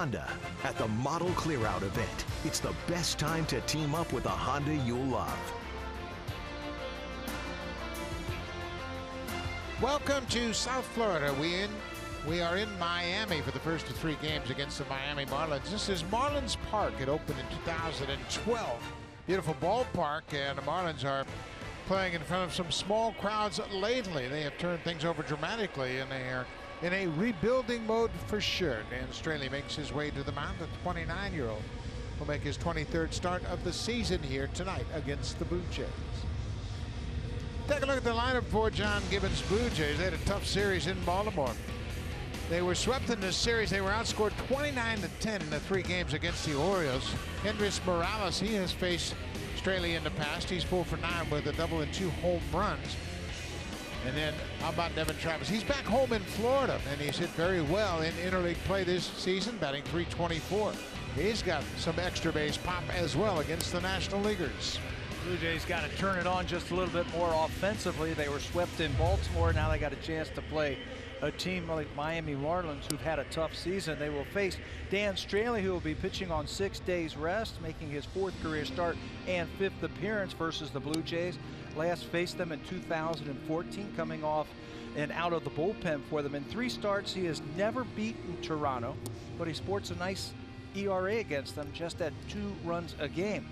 Honda at the Model Clearout event. It's the best time to team up with a Honda you'll love. Welcome to South Florida. We are in Miami for the first of 3 games against the Miami Marlins. This is Marlins Park. It opened in 2012. Beautiful ballpark, and the Marlins are playing in front of some small crowds lately. They have turned things over dramatically, and they are in a rebuilding mode for sure. Dan Straley makes his way to the mound. The 29-year-old will make his 23rd start of the season here tonight against the Blue Jays. Take a look at the lineup for John Gibbons' Blue Jays. They had a tough series in Baltimore. They were swept in this series. They were outscored 29-10 in the 3 games against the Orioles. Hendrys Morales, he has faced Straley in the past. He's 4 for 9 with a double and 2 home runs. And then how about Devin Travis? He's back home in Florida, and he's hit very well in interleague play this season, batting .324. He's got some extra base pop as well against the National Leaguers. Blue Jays got to turn it on just a little bit more offensively. They were swept in Baltimore. Now they got a chance to play a team like Miami Marlins, who've had a tough season. They will face Dan Straley, who will be pitching on 6 days rest, making his 4th career start and 5th appearance versus the Blue Jays. Last faced them in 2014, coming off and out of the bullpen for them. In 3 starts, he has never beaten Toronto, but he sports a nice ERA against them, just at 2 runs a game.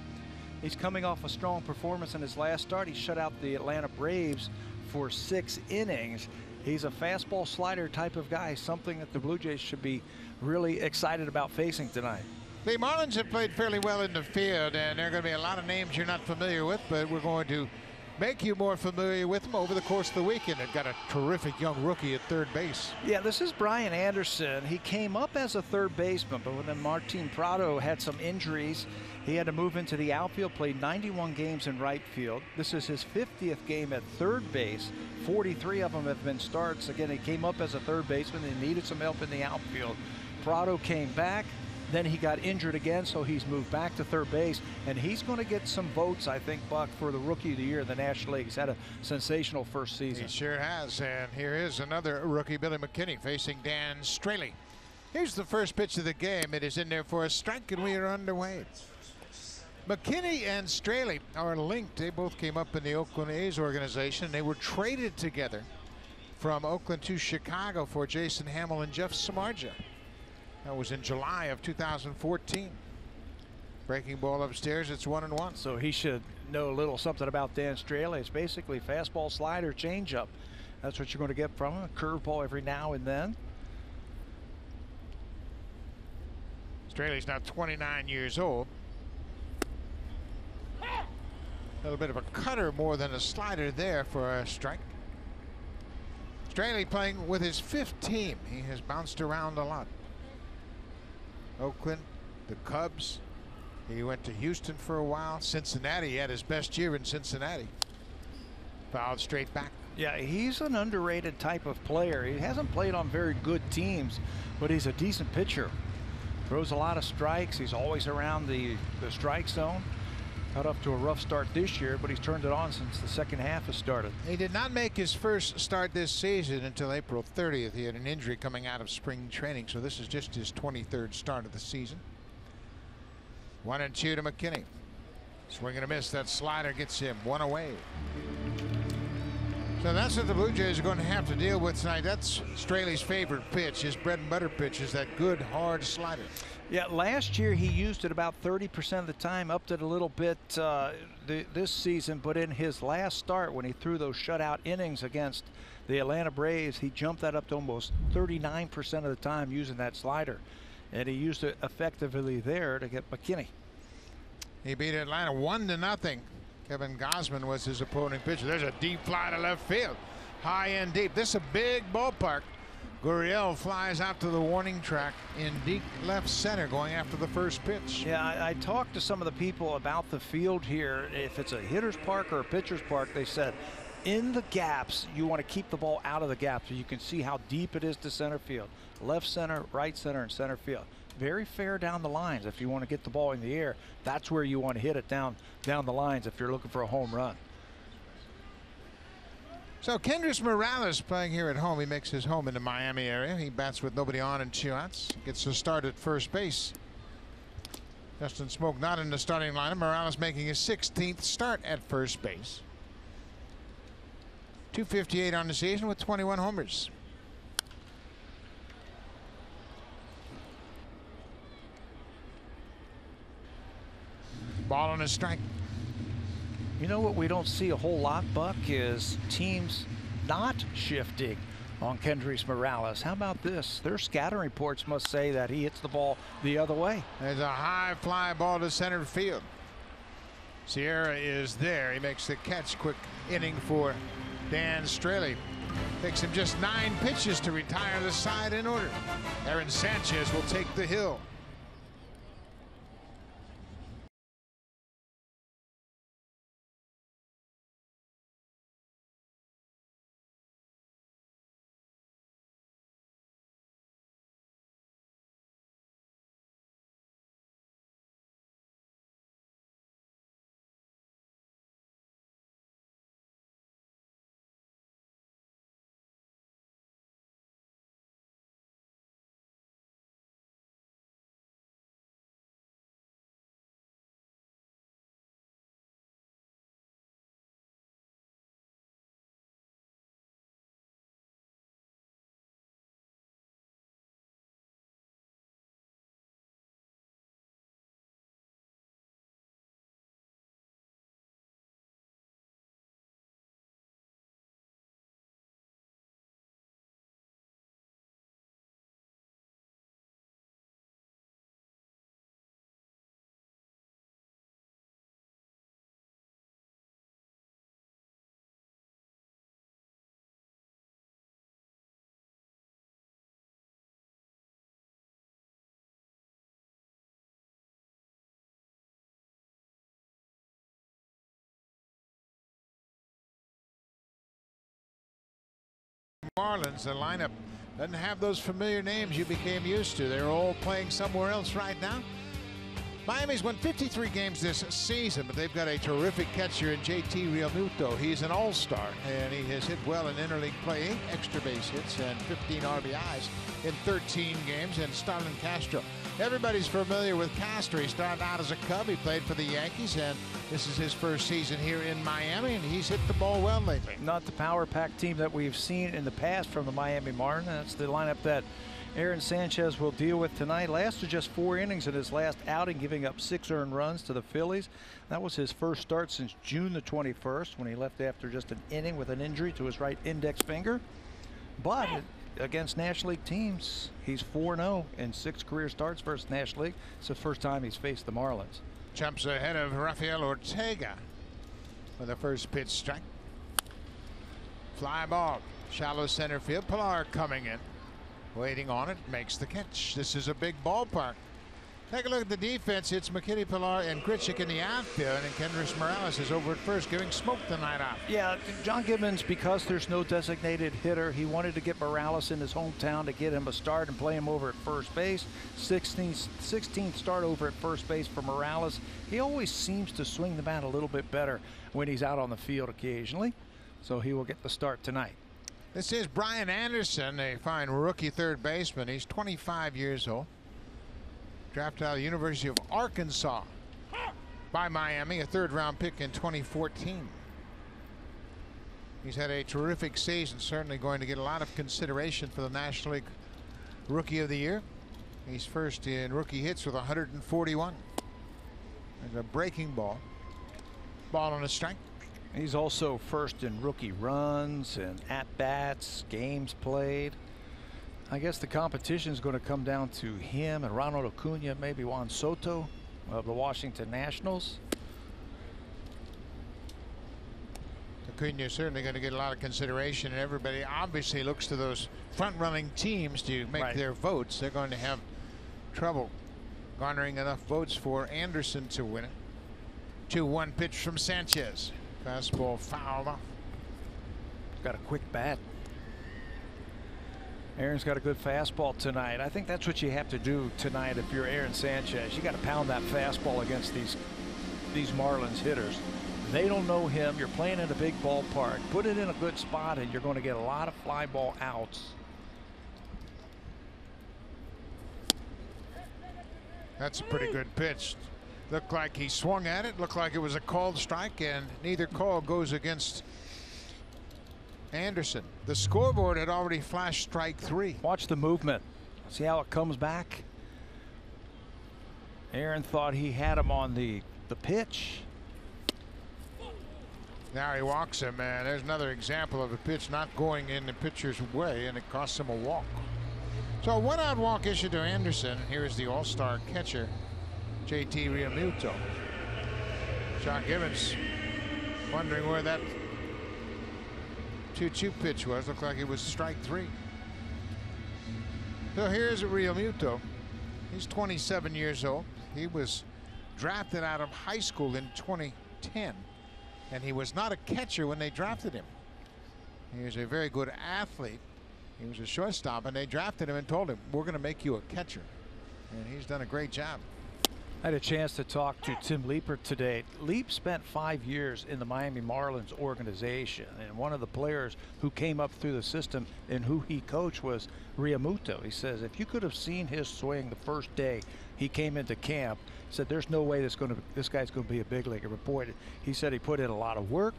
He's coming off a strong performance in his last start. He shut out the Atlanta Braves for 6 innings. He's a fastball slider type of guy, something that the Blue Jays should be really excited about facing tonight. The Marlins have played fairly well in the field, and there are going to be a lot of names you're not familiar with, but we're going to make you more familiar with them over the course of the weekend. They've got a terrific young rookie at third base. Yeah, this is Brian Anderson. He came up as a third baseman, but when Martin Prado had some injuries, he had to move into the outfield, played 91 games in right field. This is his 50th game at third base. 43 of them have been starts. Again, he came up as a third baseman and needed some help in the outfield. Prado came back. Then he got injured again, so he's moved back to third base, and he's going to get some votes, I think, Buck, for the Rookie of the Year in the National League. He's had a sensational first season. He sure has, and here is another rookie, Billy McKinney, facing Dan Straley. Here's the first pitch of the game. It is in there for a strike, and we are underway. McKinney and Straley are linked. They both came up in the Oakland A's organization. They were traded together from Oakland to Chicago for Jason Hamill and Jeff Samardzija. That was in July of 2014. Breaking ball upstairs, it's 1-1. So he should know a little something about Dan Straley. It's basically fastball, slider, changeup. That's what you're going to get from him. A curveball every now and then. Straley's now 29 years old. A little bit of a cutter more than a slider there for a strike. Straley playing with his 5th team. He has bounced around a lot. Oakland, the Cubs. He went to Houston for a while. Cincinnati, he had his best year in Cincinnati. Fouled straight back. Yeah, he's an underrated type of player. He hasn't played on very good teams, but he's a decent pitcher. Throws a lot of strikes. He's always around the strike zone. Got up to a rough start this year, but he's turned it on since the second half has started. He did not make his first start this season until April 30th. He had an injury coming out of spring training, so this is just his 23rd start of the season. 1-2 to McKinney. Swing and a miss. That slider gets him 1 away. So that's what the Blue Jays are going to have to deal with tonight. That's Straley's favorite pitch. His bread and butter pitch is that good, hard slider. Yeah, last year he used it about 30% of the time, upped it a little bit this season, but in his last start when he threw those shutout innings against the Atlanta Braves, he jumped that up to almost 39% of the time using that slider. And he used it effectively there to get McKinney. He beat Atlanta 1-0. Kevin Gausman was his opposing pitcher. There's a deep fly to left field. High and deep. This is a big ballpark. Gurriel flies out to the warning track in deep left center going after the first pitch. Yeah, I talked to some of the people about the field here. If it's a hitter's park or a pitcher's park, they said in the gaps, you want to keep the ball out of the gaps so you can see how deep it is to center field. Left center, right center, and center field. Very fair down the lines. If you want to get the ball in the air, that's where you want to hit it down the lines if you're looking for a home run. So Kendrys Morales playing here at home. He makes his home in the Miami area. He bats with nobody on and 2 outs. Gets a start at first base. Justin Smoke not in the starting lineup. Morales making his 16th start at first base. .258 on the season with 21 homers. Ball on a strike. You know what we don't see a whole lot, Buck, is teams not shifting on Kendrys Morales. How about this? Their scouting reports must say that he hits the ball the other way. There's a high fly ball to center field. Sierra is there. He makes the catch. Quick inning for Dan Straley. Takes him just 9 pitches to retire the side in order. Aaron Sanchez will take the hill. Marlins, the lineup doesn't have those familiar names you became used to. They're all playing somewhere else right now. Miami's won 53 games this season, but they've got a terrific catcher in JT Realmuto. He's an all-star, and he has hit well in interleague play. 8 extra base hits and 15 RBIs in 13 games. And Starlin Castro. Everybody's familiar with Castro. He started out as a Cub. He played for the Yankees, and this is his first season here in Miami, and he's hit the ball well lately. Not the power-packed team that we've seen in the past from the Miami Marlins. That's the lineup that Aaron Sanchez will deal with tonight. Lasted just 4 innings in his last outing, giving up 6 earned runs to the Phillies. That was his first start since June the 21st, when he left after just an inning with an injury to his right index finger. But against National League teams, he's 4-0 in 6 career starts versus National League. It's the first time he's faced the Marlins. Jumps ahead of Rafael Ortega with a first pitch strike. Fly ball, shallow center field. Pilar coming in, waiting on it, makes the catch. This is a big ballpark. Take a look at the defense. It's McKitty, Pilar, and Grichuk in the outfield, and Kendrys Morales is over at first, giving Smoke the night off. Yeah, John Gibbons, because there's no designated hitter, he wanted to get Morales in his hometown to get him a start and play him over at first base. 16th start over at first base for Morales. He always seems to swing the bat a little bit better when he's out on the field occasionally, so he will get the start tonight. This is Brian Anderson, a fine rookie third baseman. He's 25 years old. Drafted out of the University of Arkansas by Miami, a 3rd-round pick in 2014. He's had a terrific season, certainly going to get a lot of consideration for the National League Rookie of the Year. He's first in rookie hits with 141. There's a breaking ball. Ball on a strike. He's also first in rookie runs and at-bats, games played. I guess the competition is going to come down to him and Ronald Acuna, maybe Juan Soto of the Washington Nationals. Acuna is certainly going to get a lot of consideration, and everybody obviously looks to those front-running teams to make their votes. They're going to have trouble garnering enough votes for Anderson to win it. 2-1 pitch from Sanchez. Fastball fouled off. Got a quick bat. Aaron's got a good fastball tonight. I think that's what you have to do tonight if you're Aaron Sanchez. You got to pound that fastball against these Marlins hitters. They don't know him. You're playing in a big ballpark. Put it in a good spot, and you're going to get a lot of fly ball outs. That's a pretty good pitch. Looked like he swung at it. Looked like it was a called strike, and neither call goes against Anderson. The scoreboard had already flashed strike 3. Watch the movement. See how it comes back? Aaron thought he had him on the pitch. Now he walks him, and there's another example of a pitch not going in the pitcher's way, and it costs him a walk. So a 1-out walk issued to Anderson. Here is the all-star catcher, JT Realmuto. Sean Gibbons wondering where that 2-2 pitch was. Looked like it was strike 3. So here's Realmuto. He's 27 years old. He was drafted out of high school in 2010, and he was not a catcher when they drafted him. He was a very good athlete. He was a shortstop, and they drafted him and told him, we're going to make you a catcher. And he's done a great job. I had a chance to talk to Tim Leeper today. Leap spent 5 years in the Miami Marlins organization, and one of the players who came up through the system and who he coached was Realmuto. He says if you could have seen his swing the first day he came into camp, he said there's no way this guy's going to be a big leaguer. But boy, he said he put in a lot of work.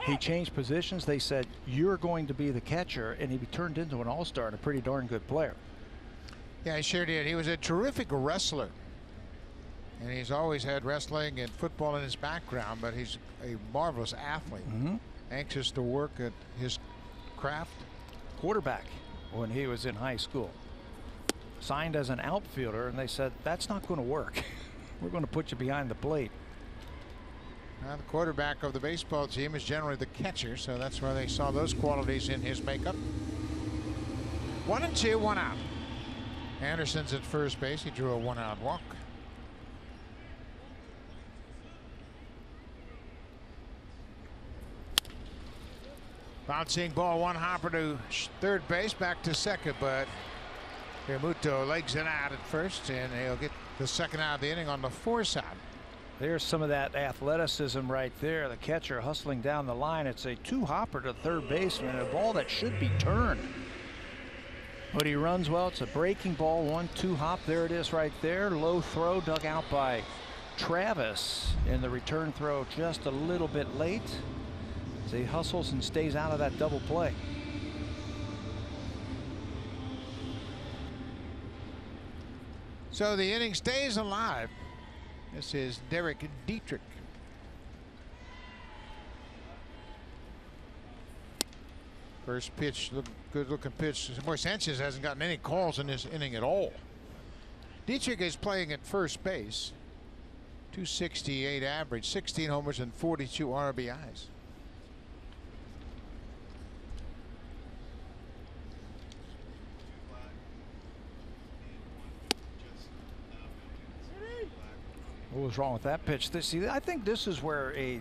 He changed positions. They said you're going to be the catcher, and he turned into an all-star and a pretty darn good player. Yeah, he sure did. He was a terrific wrestler. And he's always had wrestling and football in his background, but he's a marvelous athlete. Anxious to work at his craft. Quarterback when he was in high school. Signed as an outfielder, and they said, that's not going to work. We're going to put you behind the plate. Now, the quarterback of the baseball team is generally the catcher, so that's where they saw those qualities in his makeup. 1-2, 1 out. Anderson's at first base. He drew a 1-out walk. Bouncing ball, one hopper to third base, back to second, but Realmuto legs it out at first, and he'll get the second out of the inning on the force out. There's some of that athleticism right there. The catcher hustling down the line. It's a 2-hopper to third baseman, a ball that should be turned. But he runs well. It's a breaking ball, 1-2 hop. There it is right there. Low throw dug out by Travis, and the return throw just a little bit late as he hustles and stays out of that double play. So the inning stays alive. This is Derek Dietrich. First pitch, good looking pitch. Boy, Sanchez hasn't gotten any calls in this inning at all. Dietrich is playing at first base. 268 average, 16 homers and 42 RBIs. What was wrong with that pitch? See, I think this is where a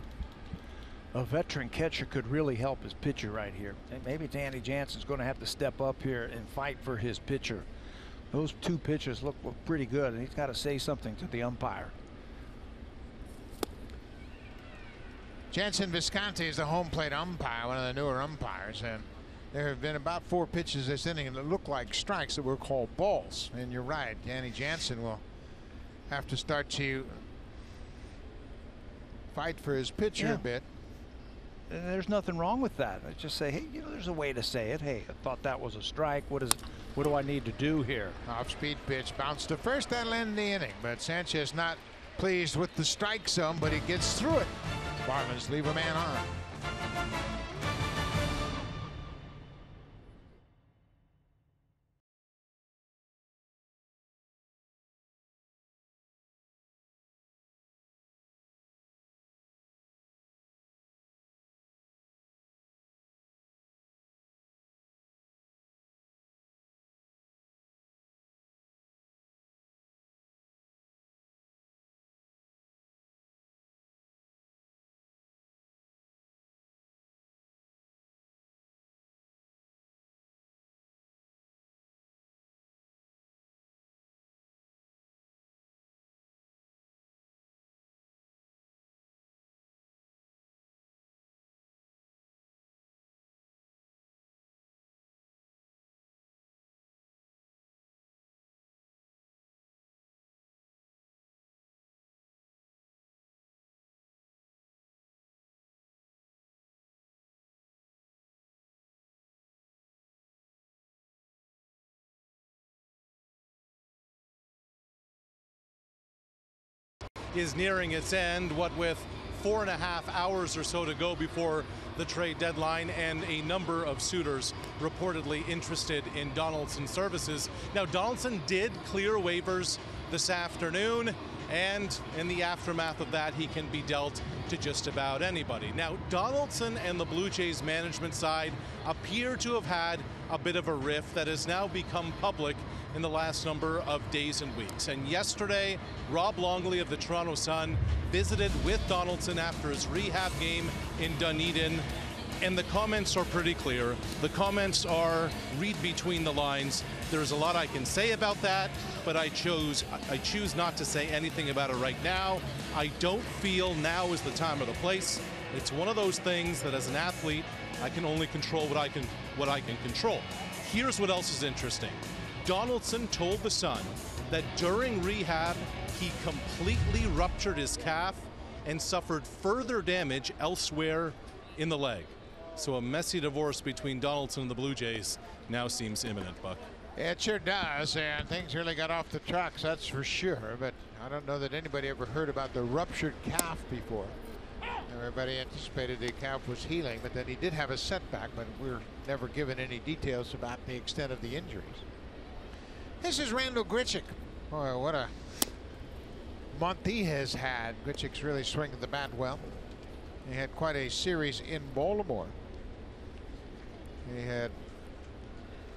veteran catcher could really help his pitcher right here. And maybe Danny Jansen's going to have to step up here and fight for his pitcher. Those two pitches look pretty good, and he's got to say something to the umpire. Jansen Visconti is the home plate umpire, one of the newer umpires, and there have been about 4 pitches this inning that look like strikes that were called balls. And you're right, Danny Jansen will have to start to fight for his pitcher a bit. And there's nothing wrong with that. I just say, hey, you know, there's a way to say it. Hey, I thought that was a strike. What do I need to do here? Off-speed pitch, bounce to first. That'll end the inning. But Sanchez not pleased with the strike zone, but he gets through it. Marlins leave a man on. is nearing its end, what with 4.5 hours or so to go before the trade deadline, and a number of suitors reportedly interested in Donaldson's services. Now, Donaldson did clear waivers this afternoon, and in the aftermath of that, he can be dealt to just about anybody. Now, Donaldson and the Blue Jays management side appear to have had a bit of a rift that has now become public in the last number of days and weeks. And yesterday, Rob Longley of the Toronto Sun visited with Donaldson after his rehab game in Dunedin, and the comments are pretty clear. The comments are, read between the lines. There's a lot I can say about that, but I choose not to say anything about it right now. I don't feel now is the time or the place. It's one of those things that as an athlete, I can only control what I can control. Here's what else is interesting. Donaldson told the Sun that during rehab, he completely ruptured his calf and suffered further damage elsewhere in the leg. So a messy divorce between Donaldson and the Blue Jays now seems imminent, Buck. It sure does, and things really got off the tracks, that's for sure. But I don't know that anybody ever heard about the ruptured calf before. Everybody anticipated the calf was healing, but then he did have a setback, but we're never given any details about the extent of the injuries. This is Randal Grichuk. Boy, what a month he has had. Grichuk's really swinging the bat well. He had quite a series in Baltimore. He had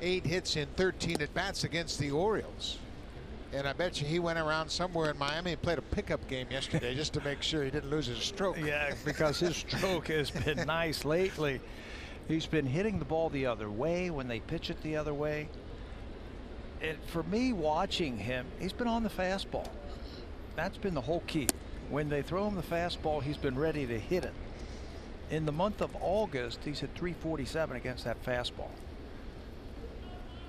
8 hits in 13 at-bats against the Orioles. And I bet you he went around somewhere in Miami and played a pickup game yesterday just to make sure he didn't lose his stroke. Yeah, because his stroke has been nice lately. He's been hitting the ball the other way when they pitch it the other way. And for me, watching him, he's been on the fastball. That's been the whole key. When they throw him the fastball, he's been ready to hit it. In the month of August, he's hit .347 against that fastball.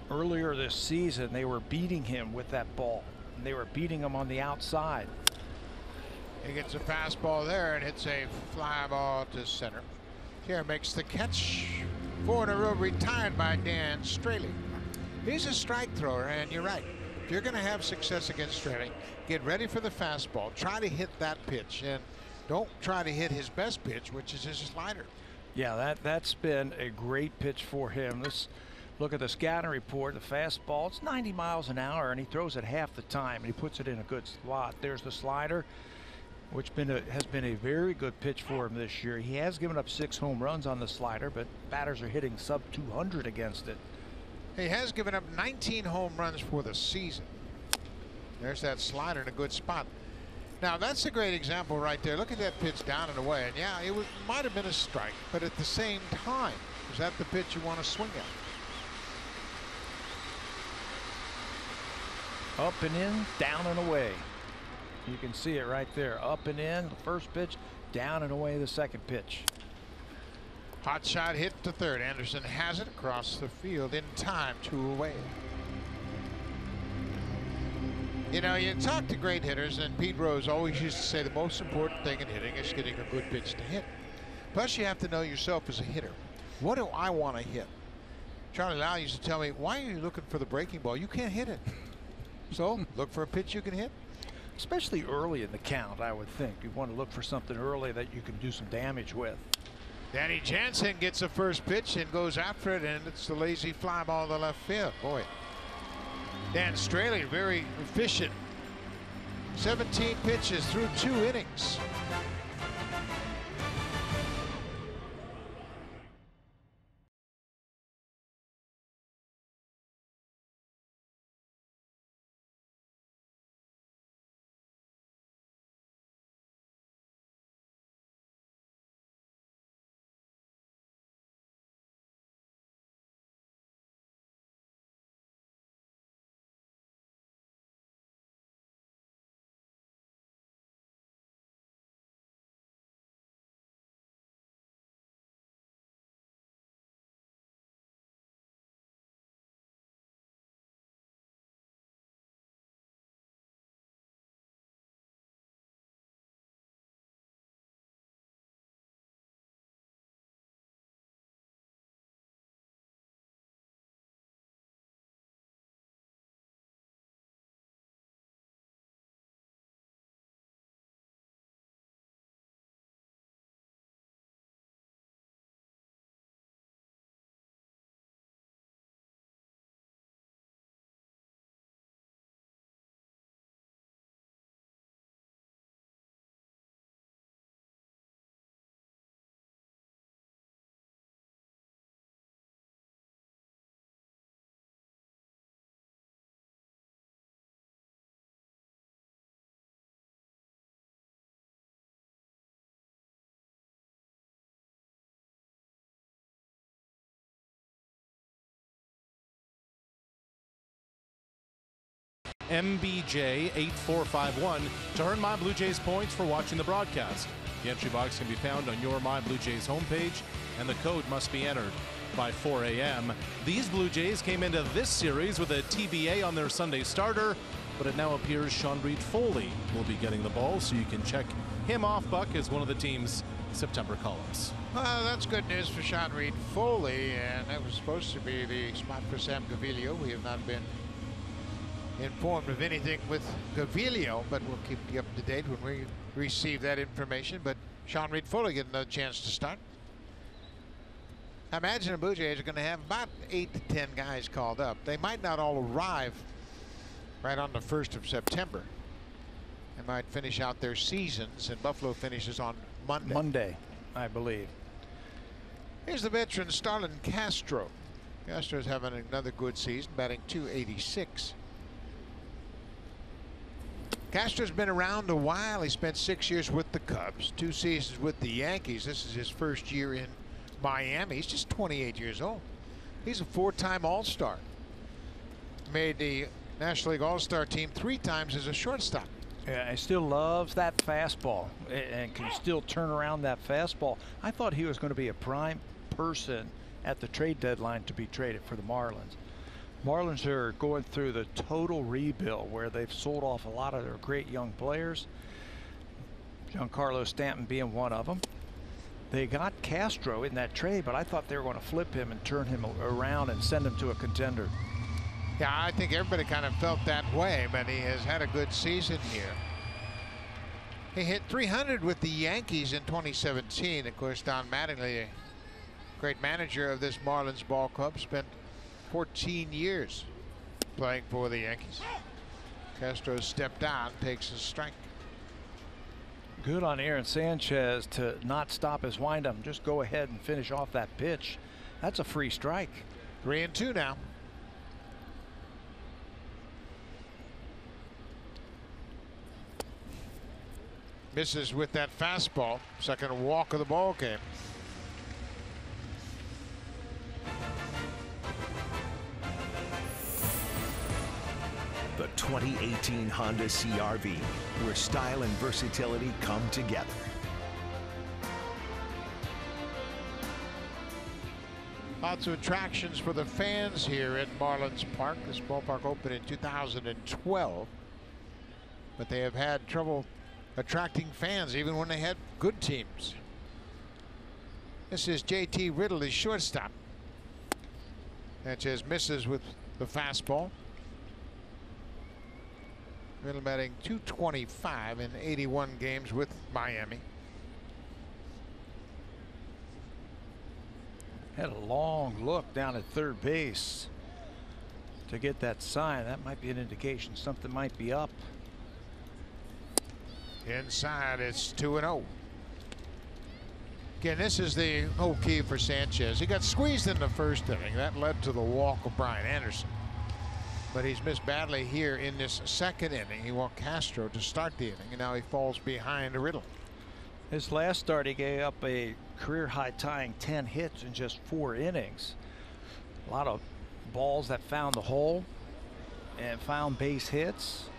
Earlier this season, they were beating him with that ball, and they were beating him on the outside. He gets a fastball there and hits a fly ball to center. Here makes the catch. 4 in a row retired by Dan Straley. He's a strike thrower, and you're right. If you're going to have success against Straley, get ready for the fastball. Try to hit that pitch, and don't try to hit his best pitch, which is his slider. Yeah, that's been a great pitch for him. Let's look at the scouting report. The fastball, it's 90 miles an hour, and he throws it half the time, and he puts it in a good slot. There's the slider, which has been a very good pitch for him this year. He has given up 6 home runs on the slider, but batters are hitting sub 200 against it. He has given up 19 home runs for the season. There's that slider in a good spot. Now that's a great example right there. Look at that pitch down and away, and yeah, it might have been a strike, but at the same time, is that the pitch you want to swing at? Up and in, down and away. You can see it right there. Up and in, the first pitch, down and away the second pitch. Hot shot hit to third. Anderson has it across the field in time, 2 away. You know, you talk to great hitters, and Pete Rose always used to say the most important thing in hitting is getting a good pitch to hit. Plus, you have to know yourself as a hitter. What do I want to hit? Charlie Lau used to tell me, why are you looking for the breaking ball? You can't hit it. So, look for a pitch you can hit. Especially early in the count, I would think. You want to look for something early that you can do some damage with. Danny Jansen gets a first pitch and goes after it, and it's the lazy fly ball to left field. Boy, Dan Straley very efficient. 17 pitches through 2 innings. MBJ8451 to earn My Blue Jays points for watching the broadcast. The entry box can be found on your My Blue Jays homepage, and the code must be entered by 4 a.m. These Blue Jays came into this series with a TBA on their Sunday starter, but it now appears Sean Reed Foley will be getting the ball, so you can check him off, Buck, as one of the team's September columns. Well, that's good news for Sean Reed Foley, and that was supposed to be the spot for Sam Gaviglio. We have not been informed of anything with Gaviglio, but we'll keep you up to date when we receive that information. But Sean Reed Foley getting another chance to start. I imagine the Blue Jays are going to have about 8 to 10 guys called up. They might not all arrive right on the 1st of September. They might finish out their seasons, and Buffalo finishes on Monday. Monday, I believe. Here's the veteran Starlin Castro. Castro's having another good season, batting .286. Castro's been around a while. He spent 6 years with the Cubs, 2 seasons with the Yankees. This is his first year in Miami. He's just 28 years old. He's a 4-time All-Star. Made the National League All-Star team 3 times as a shortstop. Yeah, he still loves that fastball and can still turn around that fastball. I thought he was going to be a prime person at the trade deadline to be traded for the Marlins. Marlins are going through the total rebuild where they've sold off a lot of their great young players, Giancarlo Stanton being one of them. They got Castro in that trade, but I thought they were going to flip him and turn him around and send him to a contender. Yeah, I think everybody kind of felt that way, but he has had a good season here. He hit .300 with the Yankees in 2017. Of course, Don Mattingly, a great manager of this Marlins ball club, spent 14 years playing for the Yankees. Castro stepped down, takes a strike. Good on Aaron Sanchez to not stop his windup, just go ahead and finish off that pitch. That's a free strike. 3-2 now. Misses with that fastball. Second walk of the ball game. The 2018 Honda CR-V, where style and versatility come together. Lots of attractions for the fans here at Marlins Park. This ballpark opened in 2012, but they have had trouble attracting fans even when they had good teams. This is JT Riddle, his shortstop. Sanchez misses with the fastball. Riddle batting .225 in 81 games with Miami. Had a long look down at third base to get that sign. That might be an indication something might be up. Inside, it's 2-0. Again, this is the whole key for Sanchez. He got squeezed in the first inning. That led to the walk of Brian Anderson. But he's missed badly here in this second inning. He walked Castro to start the inning, and now he falls behind Riddle. His last start, he gave up a career high tying 10 hits in just 4 innings. A lot of balls that found the hole and found base hits.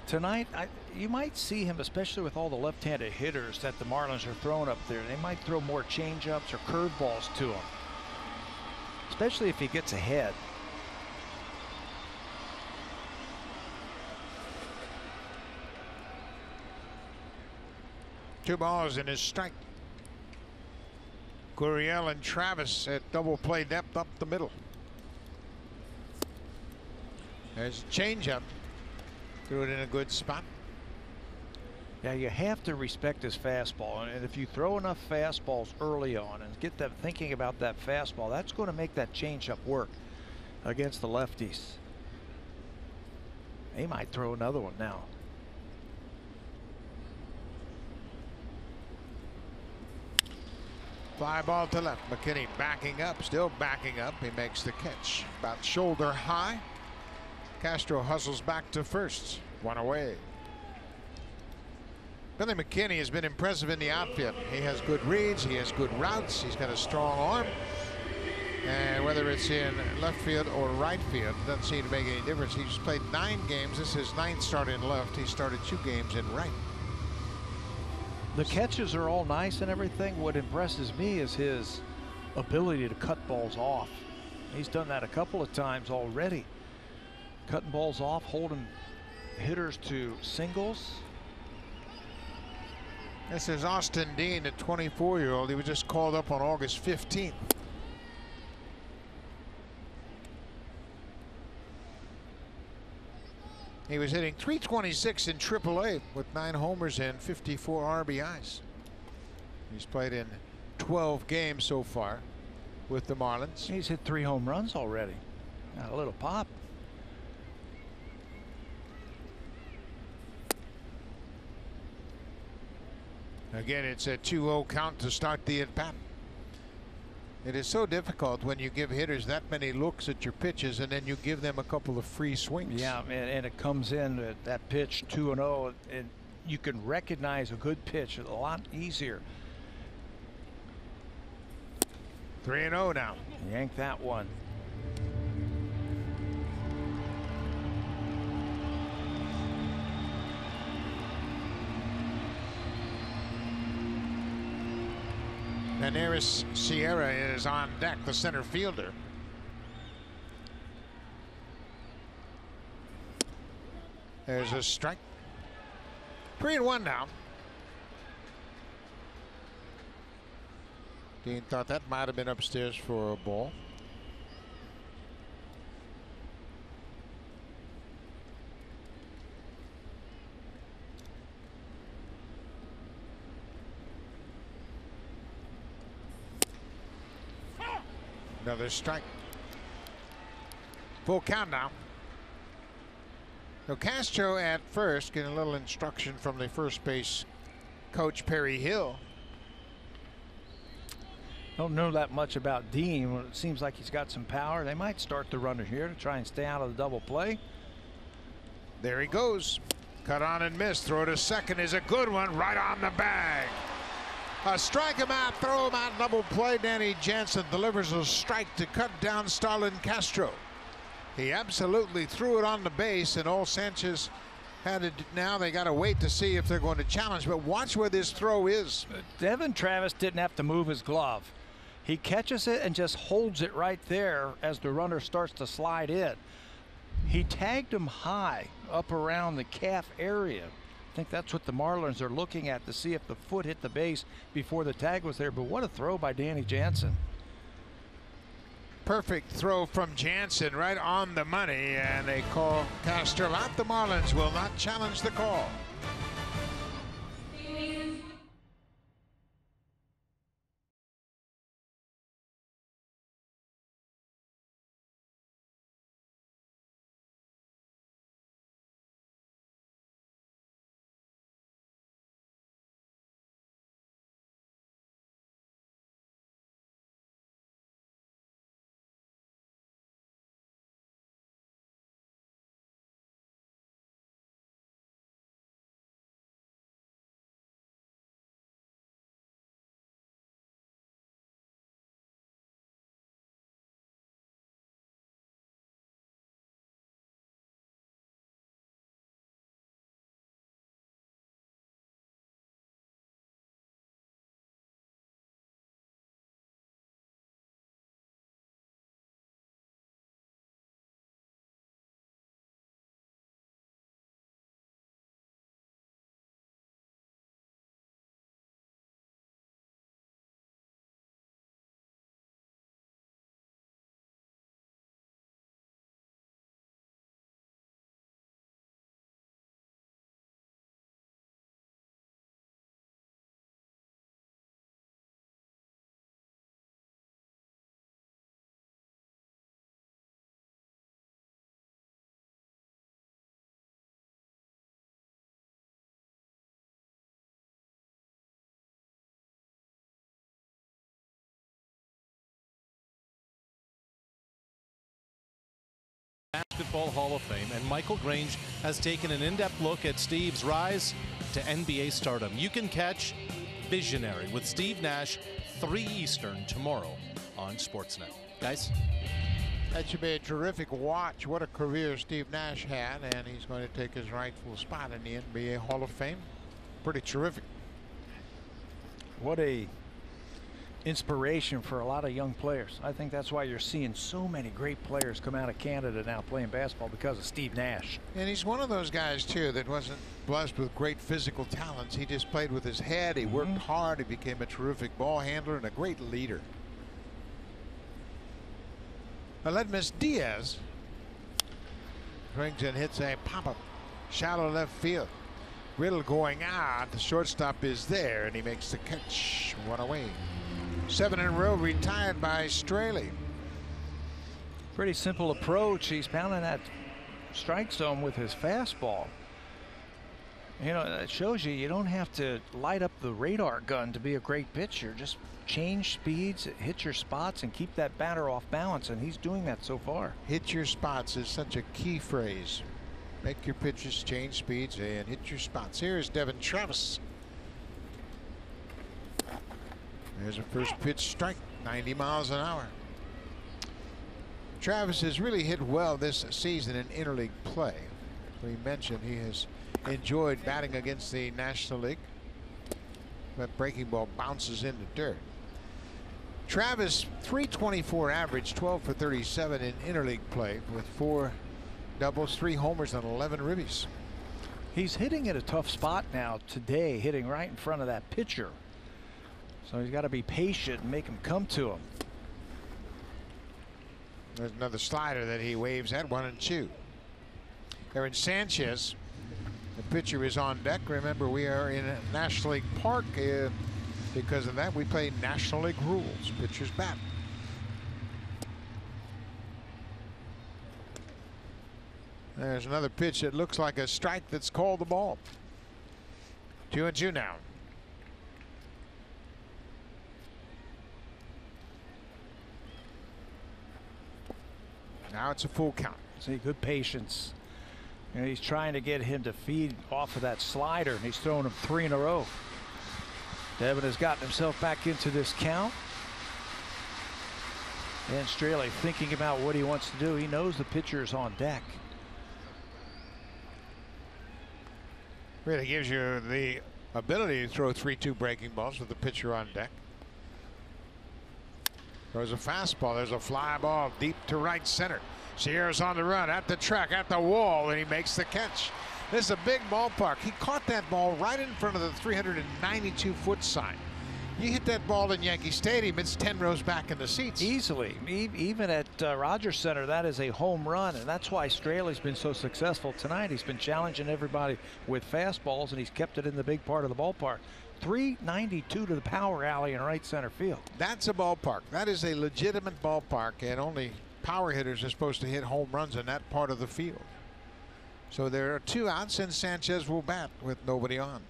Tonight, you might see him, especially with all the left-handed hitters that the Marlins are throwing up there. They might throw more changeups or curveballs to him, especially if he gets ahead. Two balls in his strike. Gurriel and Travis at double play depth up the middle. There's a changeup. Threw it in a good spot. Yeah, you have to respect his fastball, and if you throw enough fastballs early on and get them thinking about that fastball, that's going to make that changeup work against the lefties. He might throw another one now. Fly ball to left. McKinney backing up, still backing up. He makes the catch about shoulder high. Castro hustles back to first. One away. Billy McKinney has been impressive in the outfield. He has good reads. He has good routes. He's got a strong arm. And whether it's in left field or right field, doesn't seem to make any difference. He's played 9 games. This is his 9th start in left. He started 2 games in right. The catches are all nice and everything. What impresses me is his ability to cut balls off. He's done that a couple of times already. Cutting balls off, holding hitters to singles. This is Austin Dean, a 24-year-old. He was just called up on August 15th. He was hitting .326 in AAA with 9 homers and 54 RBIs. He's played in 12 games so far with the Marlins. He's hit 3 home runs already. Got a little pop. Again, it's a 2-0 count to start the at-bat. It is so difficult when you give hitters that many looks at your pitches and then you give them a couple of free swings. Yeah, and it comes in that pitch 2-0, and you can recognize a good pitch a lot easier. 3-0 now. Yank that one. And Eris Sierra is on deck, the center fielder. There's a strike. 3-1 now. Dean thought that might have been upstairs for a ball. Another strike. Full count now. So Castro at first getting a little instruction from the first base coach, Perry Hill. Don't know that much about Dean. It seems like he's got some power. They might start the runner here to try and stay out of the double play. There he goes. Cut on and miss. Throw to second is a good one, right on the bag. Strike him out, throw him out, double play. Danny Jansen delivers a strike to cut down Starlin Castro. He absolutely threw it on the base, and all Sanchez had it. Now they got to wait to see if they're going to challenge, but watch where this throw is. Devin Travis didn't have to move his glove. He catches it and just holds it right there as the runner starts to slide in. He tagged him high up around the calf area. I think that's what the Marlins are looking at to see if the foot hit the base before the tag was there. But what a throw by Danny Jansen. Perfect throw from Jansen, right on the money, and they call Castro out. The Marlins will not challenge the call. Basketball Hall of Fame, and Michael Grange has taken an in-depth look at Steve's rise to NBA stardom. You can catch Visionary with Steve Nash 3 Eastern tomorrow on Sportsnet. Guys? That should be a terrific watch. What a career Steve Nash had, and he's going to take his rightful spot in the NBA Hall of Fame. Pretty terrific. What a inspiration for a lot of young players. I think that's why you're seeing so many great players come out of Canada now playing basketball, because of Steve Nash. And he's one of those guys too that wasn't blessed with great physical talents. He just played with his head. He worked hard. He became a terrific ball handler and a great leader. Aledmus Diaz brings and hits a pop-up shallow left field. Riddle going out. The shortstop is there, and he makes the catch. One away. 7 in a row retired by Straley. Pretty simple approach. He's pounding that strike zone with his fastball. You know, it shows you don't have to light up the radar gun to be a great pitcher. Just change speeds, hit your spots, and keep that batter off balance, and he's doing that so far. Hit your spots is such a key phrase. Make your pitches change speeds and hit your spots. Here's Devin Travis. There's a first pitch strike, 90 miles an hour. Travis has really hit well this season in interleague play. We mentioned he has enjoyed batting against the National League. That breaking ball bounces into dirt. Travis, 324 average, 12 for 37 in interleague play with 4 doubles, 3 homers, and 11 ribbies. He's hitting at a tough spot now today, hitting right in front of that pitcher. So he's got to be patient and make him come to him. There's another slider that he waves at, 1-2. Aaron Sanchez, the pitcher, is on deck. Remember, we are in a National League Park. Because of that, we play National League rules. Pitcher's bat. There's another pitch that looks like a strike that's called the ball. 2-2 now. Now it's a full count. See, good patience. You know, he's trying to get him to feed off of that slider, and he's throwing him 3 in a row. Devin has gotten himself back into this count. And Straley thinking about what he wants to do. He knows the pitcher is on deck. Really gives you the ability to throw 3-2 breaking balls with the pitcher on deck. Throws a fastball. There's a fly ball deep to right center. Sierra's on the run at the track, at the wall, and he makes the catch. This is a big ballpark. He caught that ball right in front of the 392-foot sign. You hit that ball in Yankee Stadium, it's 10 rows back in the seats. Easily. Even at Rogers Center, that is a home run, and that's why Straley's been so successful tonight. He's been challenging everybody with fastballs, and he's kept it in the big part of the ballpark. 392 to the power alley in right center field. That's a ballpark. That is a legitimate ballpark, and only power hitters are supposed to hit home runs in that part of the field. So there are 2 outs, and Sanchez will bat with nobody on.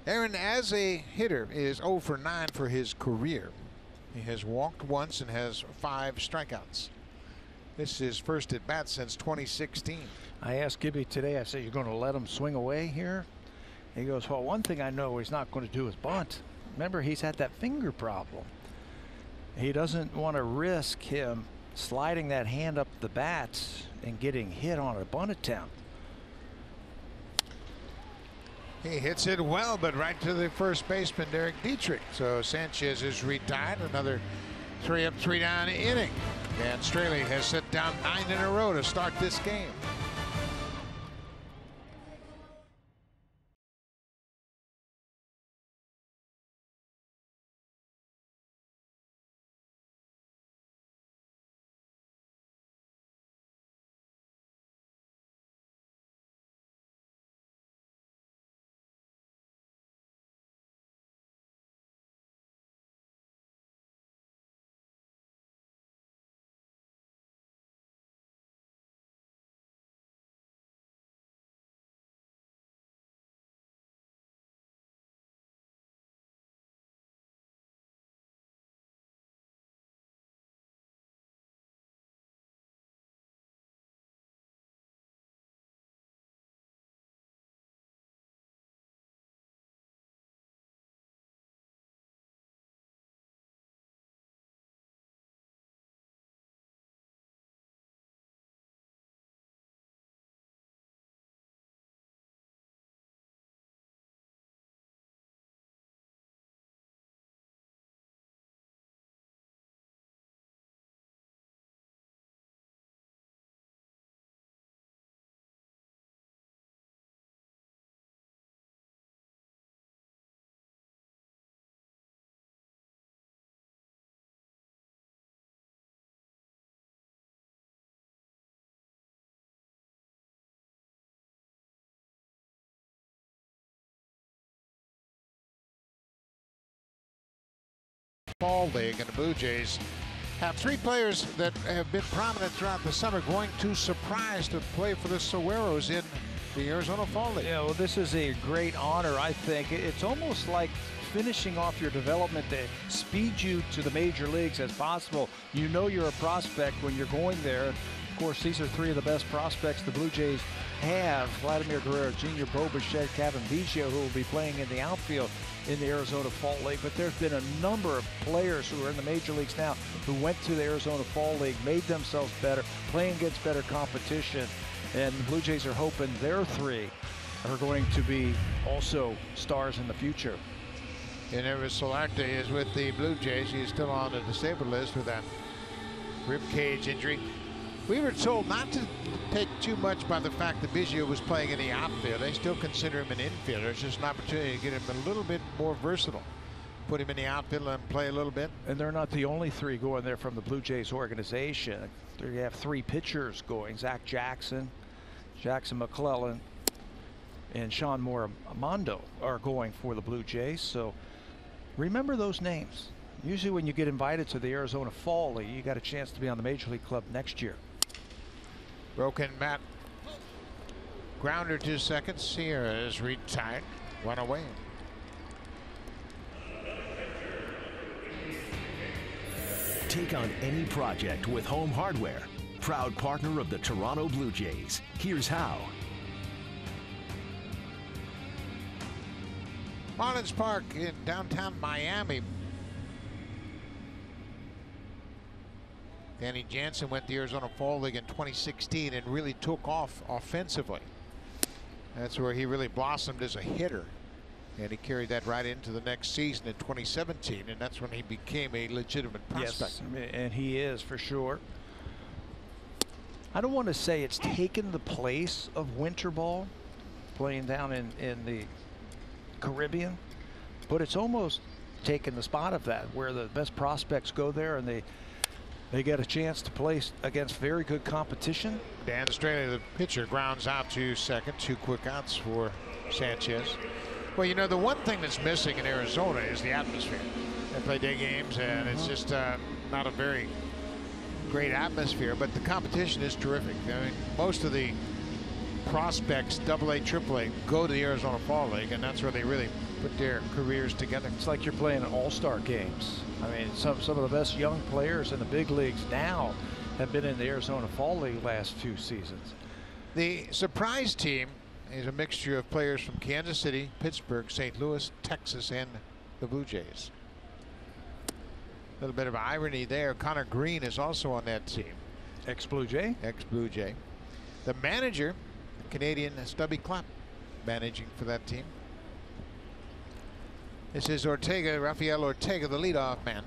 Aaron, as a hitter, is 0 for 9 for his career. He has walked once and has 5 strikeouts. This is his first at bat since 2016. I asked Gibby today, I said, you're going to let him swing away here? He goes, well, one thing I know he's not going to do is bunt. Remember, he's had that finger problem. He doesn't want to risk him sliding that hand up the bats and getting hit on a bunt attempt. He hits it well, but right to the first baseman, Derek Dietrich. So Sanchez is retired. Another 3 up, 3 down inning. And Straley has set down 9 in a row to start this game. Fall League, and the Blue Jays have 3 players that have been prominent throughout the summer going to Surprise to play for the Soweros in the Arizona Fall League. Yeah, well, this is a great honor, I think. It's almost like finishing off your development to speed you to the major leagues as possible. You know you're a prospect when you're going there. Of course, these are 3 of the best prospects the Blue Jays have. Vladimir Guerrero Jr., Bo Bichette, Kevin Biggio, who will be playing in the outfield in the Arizona Fall League. But there's been a number of players who are in the major leagues now who went to the Arizona Fall League, made themselves better, playing against better competition. And the Blue Jays are hoping their 3 are going to be also stars in the future. Enervis Solarte is with the Blue Jays. He's still on the disabled list with that rib cage injury. We were told not to take too much by the fact that Biggio was playing in the outfield. They still consider him an infielder. It's just an opportunity to get him a little bit more versatile. Put him in the outfield and play a little bit. And they're not the only 3 going there from the Blue Jays organization. They have 3 pitchers going. Zach Jackson, Jackson McClellan, and Sean Moramondo are going for the Blue Jays. So remember those names. Usually when you get invited to the Arizona Fall League, you got a chance to be on the Major League club next year. Broken bat. Grounder to second. Sierra is retired. 1 away. Take on any project with Home Hardware. Proud partner of the Toronto Blue Jays. Here's how. Marlins Park in downtown Miami. Danny Jansen went to the Arizona Fall League in 2016 and really took off offensively. That's where he really blossomed as a hitter. And he carried that right into the next season in 2017, and that's when he became a legitimate prospect. Yes, and he is for sure. I don't want to say it's taken the place of winter ball, playing down in the Caribbean, but it's almost taken the spot of that, where the best prospects go there and they get a chance to play against very good competition. Dan Straley, the pitcher, grounds out to second. 2 quick outs for Sanchez. Well, you know, the one thing that's missing in Arizona is the atmosphere. They play day games, and it's just not a very great atmosphere, but the competition is terrific. I mean, most of the prospects, AA, AAA, go to the Arizona Fall League, and that's where they really put their careers together. It's like you're playing all-star games. I mean, some of the best young players in the big leagues now have been in the Arizona Fall League last few seasons. The surprise team is a mixture of players from Kansas City, Pittsburgh, St. Louis, Texas, and the Blue Jays. A little bit of irony there. Connor Green is also on that team. Ex-Blue Jay? Ex-Blue Jay. The manager, the Canadian Stubby Clapp, managing for that team. This is Ortega, Rafael Ortega, the leadoff man.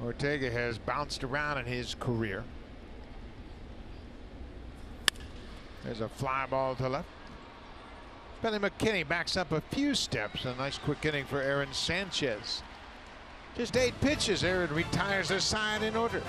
Ortega has bounced around in his career. There's a fly ball to left. Billy McKinney backs up a few steps. A nice quick inning for Aaron Sanchez. Just 8 pitches. Aaron retires the side in order.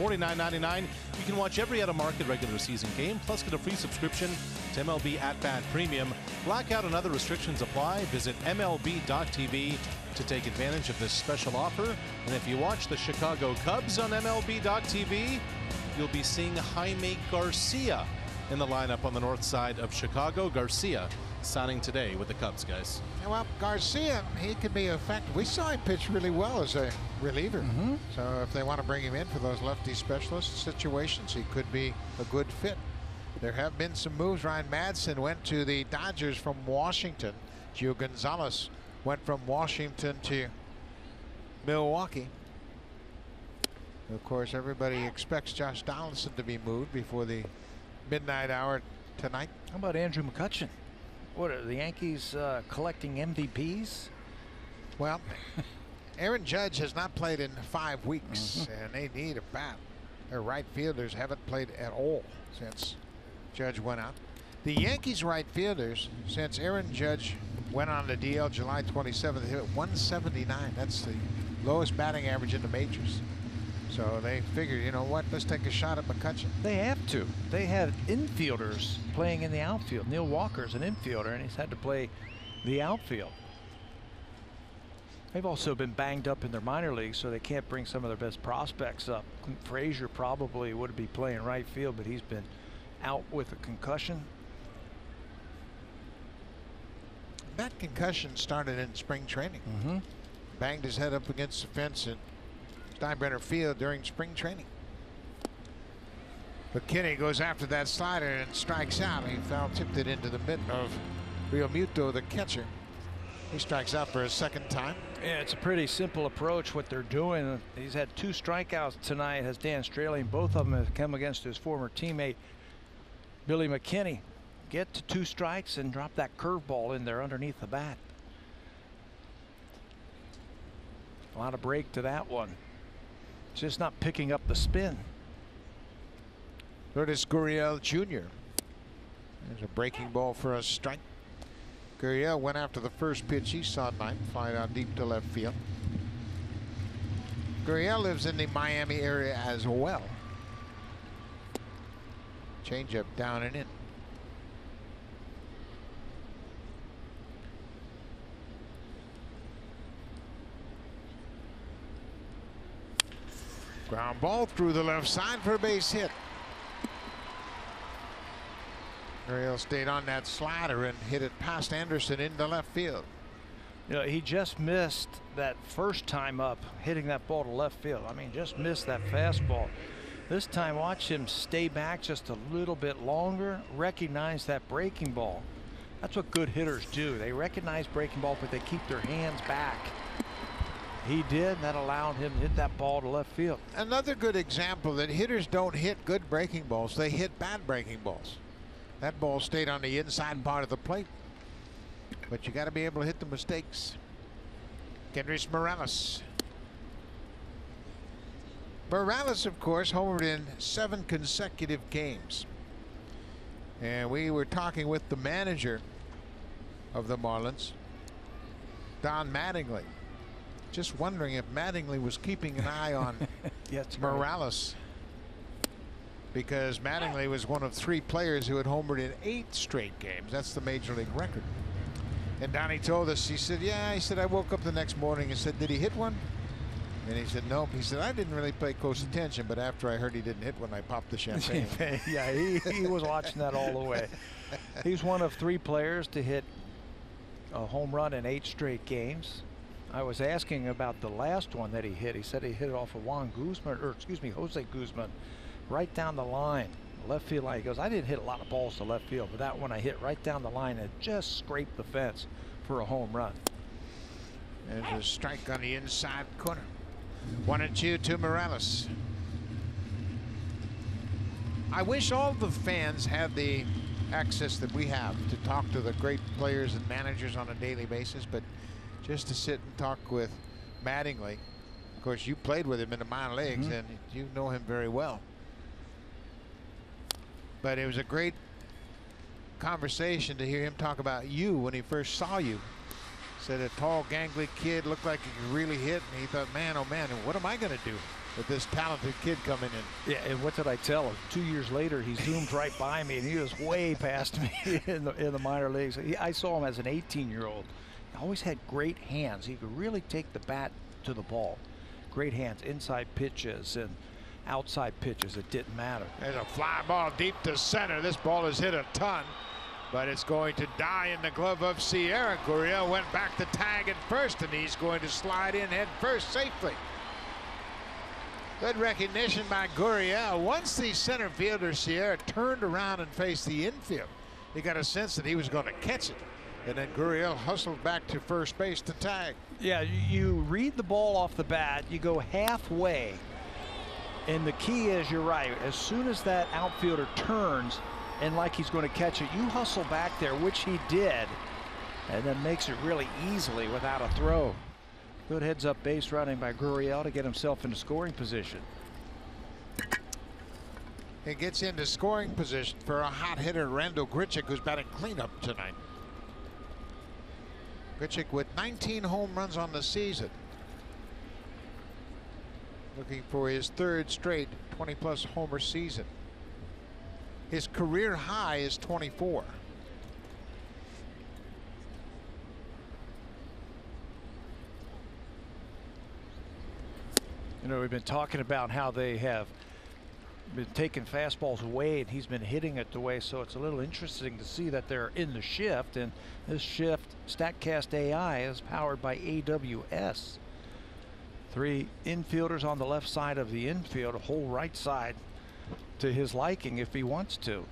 $49.99. You can watch every out-of-market regular season game, plus get a free subscription to MLB At Bat Premium. Blackout and other restrictions apply. Visit MLB.tv to take advantage of this special offer. And if you watch the Chicago Cubs on MLB.tv, you'll be seeing Jaime Garcia in the lineup on the north side of Chicago. Garcia signing today with the Cubs, guys. Well, Garcia, he could be effective. We saw him pitch really well as a reliever. So if they want to bring him in for those lefty specialist situations, he could be a good fit. There have been some moves. Ryan Madsen went to the Dodgers from Washington. Gio Gonzalez went from Washington to Milwaukee. Of course, everybody expects Josh Donaldson to be moved before the midnight hour tonight. How about Andrew McCutchen? What are the Yankees collecting MVPs? Well, Aaron Judge has not played in 5 weeks, and they need a bat. Their right fielders haven't played at all since Judge went out. The Yankees right fielders, since Aaron Judge went on the DL July 27th, hit 179. That's the lowest batting average in the majors. So they figured, you know what, let's take a shot at McCutchen. They have to. They have infielders playing in the outfield. Neil Walker's an infielder, and he's had to play the outfield. They've also been banged up in their minor leagues, so they can't bring some of their best prospects up. Frazier probably would be playing right field, but he's been out with a concussion. That concussion started in spring training. Banged his head up against the fence at Steinbrenner Field during spring training. McKinney goes after that slider and strikes out. He tipped it into the mitten of Real Muto, the catcher. He strikes out for a second time. Yeah, it's a pretty simple approach what they're doing. He's had 2 strikeouts tonight, has Dan Straley, and both of them have come against his former teammate Billy McKinney. Get to 2 strikes and drop that curveball in there underneath the bat. A lot of break to that one. Just not picking up the spin. Lourdes Gurriel Jr. There's a breaking ball for a strike. Gurriel went after the first pitch he saw tonight, flying out deep to left field. Gurriel lives in the Miami area as well. Changeup down and in. Ground ball through the left side for a base hit. Gurriel stayed on that slider and hit it past Anderson into left field. You know, he just missed that first time up, hitting that ball to left field. I mean, just missed that fastball. This time, watch him stay back just a little bit longer, recognize that breaking ball. That's what good hitters do. They recognize breaking ball, but they keep their hands back. He did, and that allowed him to hit that ball to left field. Another good example that hitters don't hit good breaking balls. They hit bad breaking balls. That ball stayed on the inside part of the plate. But you got to be able to hit the mistakes. Kendrys Morales. Morales, of course, homered in 7 consecutive games. And we were talking with the manager of the Marlins, Don Mattingly. Just wondering if Mattingly was keeping an eye on Morales. Because Mattingly was one of 3 players who had homered in 8 straight games. That's the major league record. And Donnie told us, he said, yeah, he said, I woke up the next morning and said, did he hit one? And he said, nope. He said, I didn't really pay close attention, but after I heard he didn't hit one, I popped the champagne. Yeah, he was watching that all the way. He's one of 3 players to hit a home run in 8 straight games. I was asking about the last one that he hit. He said he hit it off of Jose Guzman, right down the line, left field line. He goes, I didn't hit a lot of balls to left field, but that one I hit right down the line and just scraped the fence for a home run. There's a strike on the inside corner. 1-2 to Morales. I wish all the fans had the access that we have to talk to the great players and managers on a daily basis, but just to sit and talk with Mattingly. Of course, you played with him in the minor leagues, and you know him very well. But it was a great conversation to hear him talk about you when he first saw you. Said a tall, gangly kid, looked like he could really hit, and he thought, man, oh man, what am I going to do? with this talented kid coming in. Yeah, and what did I tell him? 2 years later, he zoomed right by me, and he was way past me in the minor leagues. I saw him as an 18-year-old. He always had great hands. He could really take the bat to the ball. Great hands, inside pitches and outside pitches. It didn't matter. There's a fly ball deep to center. This ball has hit a ton, but it's going to die in the glove of Sierra. Gurriel went back to tag at first, and he's going to slide in head first safely. Good recognition by Gurriel. Once the center fielder Sierra turned around and faced the infield, he got a sense that he was going to catch it. And then Gurriel hustled back to first base to tag. Yeah, you read the ball off the bat, you go halfway, and the key is, you're right, as soon as that outfielder turns and like he's going to catch it, you hustle back there, which he did, and then makes it really easily without a throw. Good heads up base running by Gurriel to get himself into scoring position. He gets into scoring position for a hot hitter, Randall Grichuk, who's batting cleanup tonight. Grichuk with 19 home runs on the season. Looking for his third straight 20-plus homer season. His career high is 24. You know, we've been talking about how they have been taking fastballs away, and he's been hitting it away, so it's a little interesting to see that they're in the shift, and this shift, StatCast AI, is powered by AWS. 3 infielders on the left side of the infield, a whole right side to his liking if he wants to.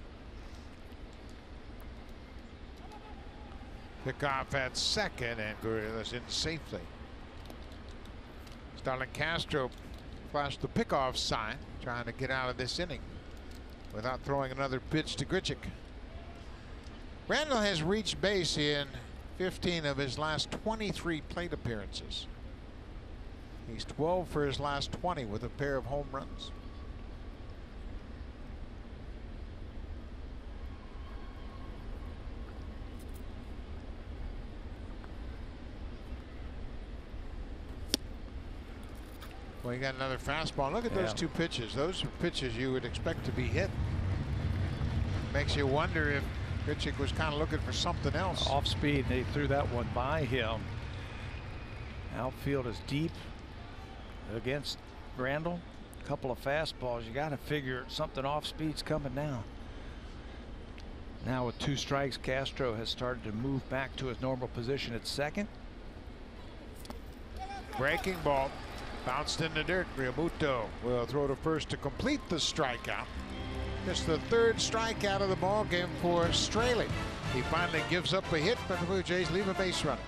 Pickoff at second, and Gurriel is in safely. Starlin Castro flashed the pickoff sign, trying to get out of this inning without throwing another pitch to Grichuk. Randall has reached base in 15 of his last 23 plate appearances. He's 12 for his last 20 with a pair of home runs. Well, you got another fastball. Look at those 2 pitches. Those are pitches you would expect to be hit. Makes you wonder if Grichuk was kind of looking for something else. Off speed, they threw that one by him. Outfield is deep against Randall. A couple of fastballs. You got to figure something off speed's coming now. Now with 2 strikes, Castro has started to move back to his normal position at second. Breaking ball. Bounced in the dirt. Realmuto will throw to first to complete the strikeout. Just the 3rd strikeout of the ball game for Straley. He finally gives up a hit, but the Blue Jays leave a base runner.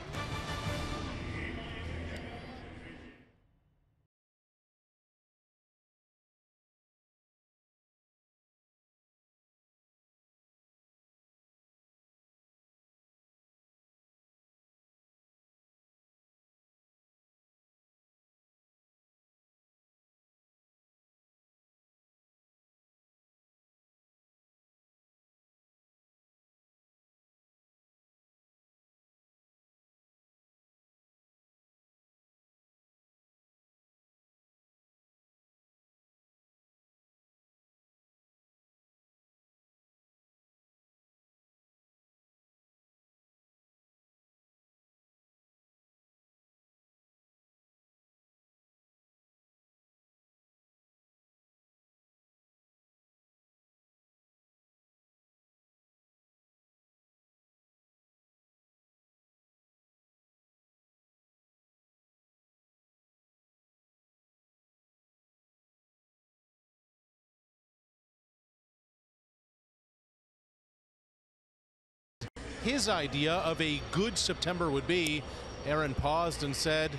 His idea of a good September would be, Aaron paused and said,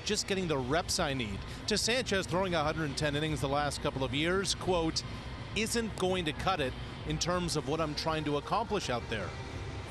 just getting the reps I need. To Sanchez, throwing 110 innings the last couple of years, quote, isn't going to cut it in terms of what I'm trying to accomplish out there.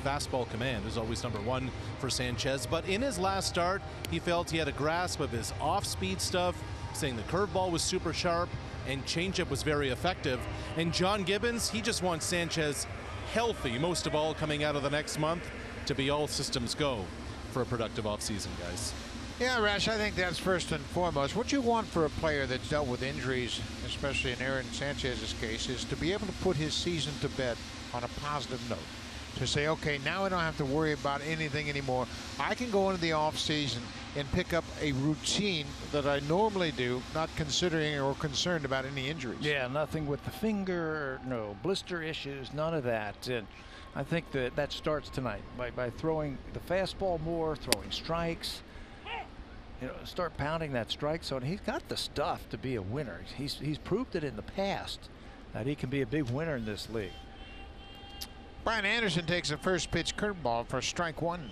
Fastball command is always #1 for Sanchez, but in his last start, he felt he had a grasp of his off-speed stuff, saying the curveball was super sharp and changeup was very effective. And John Gibbons, he just wants Sanchez healthy, most of all coming out of the next month, to be all systems go for a productive offseason, guys. Yeah, Rash, I think that's first and foremost. What you want for a player that's dealt with injuries, especially in Aaron Sanchez's case, is to be able to put his season to bed on a positive note. To say, okay, now I don't have to worry about anything anymore. I can go into the off season and pick up a routine that I normally do, not considering or concerned about any injuries. Yeah, nothing with the finger, no blister issues, none of that. And I think that starts tonight by throwing the fastball more, throwing strikes. You know, start pounding that strike zone. He's got the stuff to be a winner. He's proved it in the past that he can be a big winner in this league. Brian Anderson takes a first pitch curveball for strike one.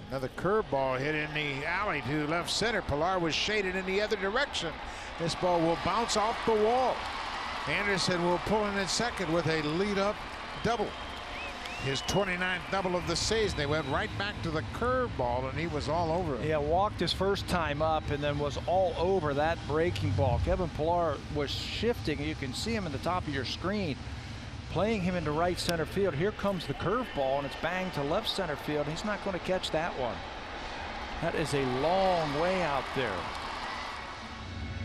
Another curveball hit in the alley to left center. Pilar was shaded in the other direction. This ball will bounce off the wall. Anderson will pull in at second with a lead up double. His 29th double of the season. They went right back to the curveball, and he was all over it. Yeah, walked his first time up and then was all over that breaking ball. Kevin Pilar was shifting. You can see him in the top of your screen, playing him into right center field. Here comes the curveball, and it's banged to left center field. He's not going to catch that one. That is a long way out there.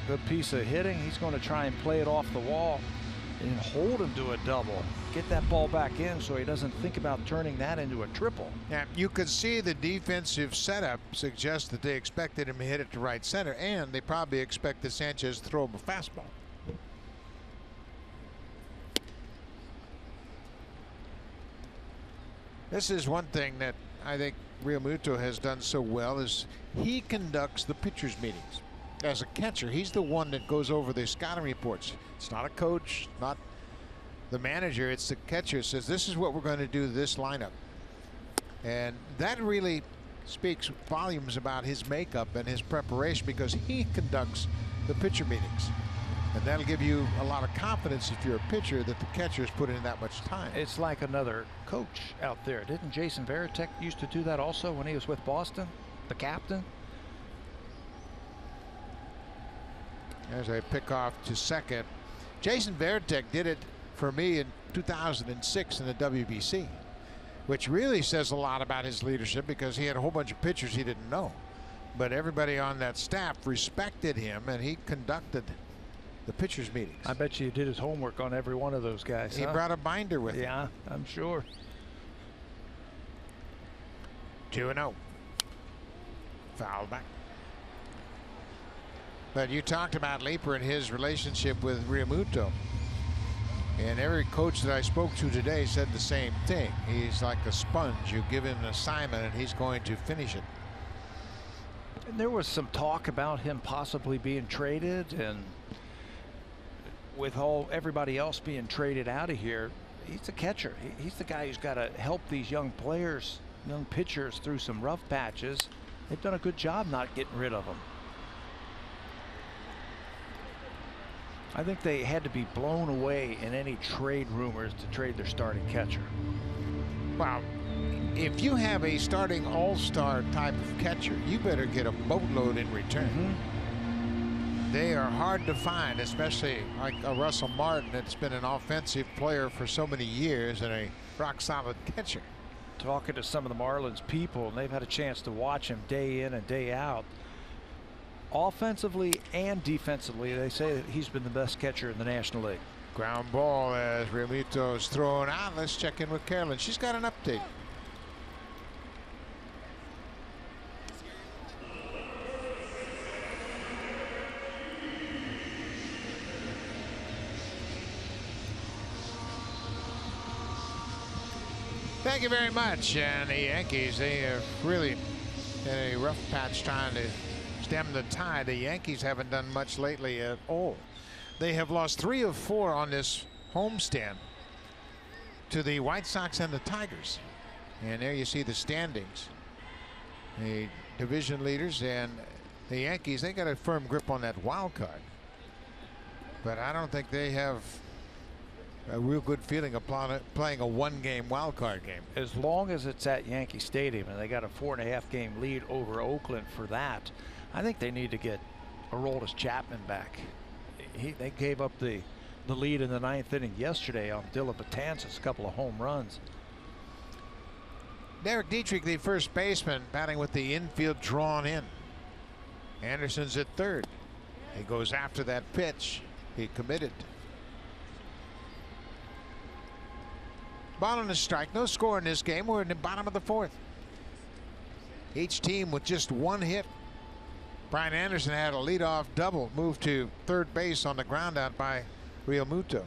Good piece of hitting. He's going to try and play it off the wall and hold him to a double. Get that ball back in so he doesn't think about turning that into a triple. Yeah, you could see the defensive setup suggests that they expected him to hit it to right center, and they probably expected Sanchez to throw him a fastball. This is one thing that I think Realmuto has done so well is he conducts the pitchers meetings. As a catcher, he's the one that goes over the scouting reports. It's not a coach, not the manager, it's the catcher. Says this is what we're going to do this lineup. And that really speaks volumes about his makeup and his preparation because he conducts the pitcher meetings. And that'll give you a lot of confidence if you're a pitcher that the catcher's put in that much time. It's like another coach out there. Didn't Jason Varitek used to do that also when he was with Boston, the captain? There's a pickoff to second. Jason Varitek did it for me in 2006 in the WBC, which really says a lot about his leadership because he had a whole bunch of pitchers he didn't know. But everybody on that staff respected him, and he conducted the pitchers meetings. I bet you he did his homework on every one of those guys. He brought a binder with him. Yeah, I'm sure. 2-0. Foul back. But you talked about Leaper and his relationship with Realmuto. And every coach that I spoke to today said the same thing. He's like a sponge. You give him an assignment and he's going to finish it. And there was some talk about him possibly being traded, and with everybody else being traded out of here, he's a catcher. He's the guy who's got to help these young players, young pitchers through some rough patches. They've done a good job not getting rid of him. I think they had to be blown away in any trade rumors to trade their starting catcher. Wow. If you have a starting all-star type of catcher, you better get a boatload in return. They are hard to find, especially like a Russell Martin that's been an offensive player for so many years and a rock-solid catcher. Talking to some of the Marlins people, and they've had a chance to watch him day in and day out. Offensively and defensively, they say that he's been the best catcher in the National League. Ground ball as Realmuto is thrown out. Let's check in with Carolyn. She's got an update. Thank you very much. And the Yankees, they have really had a rough patch trying to stem the tide. The Yankees haven't done much lately at all. They have lost 3 of 4 on this homestand to the White Sox and the Tigers. And there you see the standings. The division leaders and the Yankees, they got a firm grip on that wild card. But I don't think they have a real good feeling upon playing a one-game wild card game. As long as it's at Yankee Stadium and they got a 4.5 game lead over Oakland for that, I think they need to get Aroldis Chapman back. They gave up the lead in the 9th inning yesterday on Dilla Betances, a couple of home runs. Derek Dietrich, the first baseman, batting with the infield drawn in. Anderson's at third. He goes after that pitch. He committed. Ball and a strike. No score in this game. We're in the bottom of the fourth. Each team with just one hit. Brian Anderson had a leadoff double, moved to third base on the ground out by Real Muto.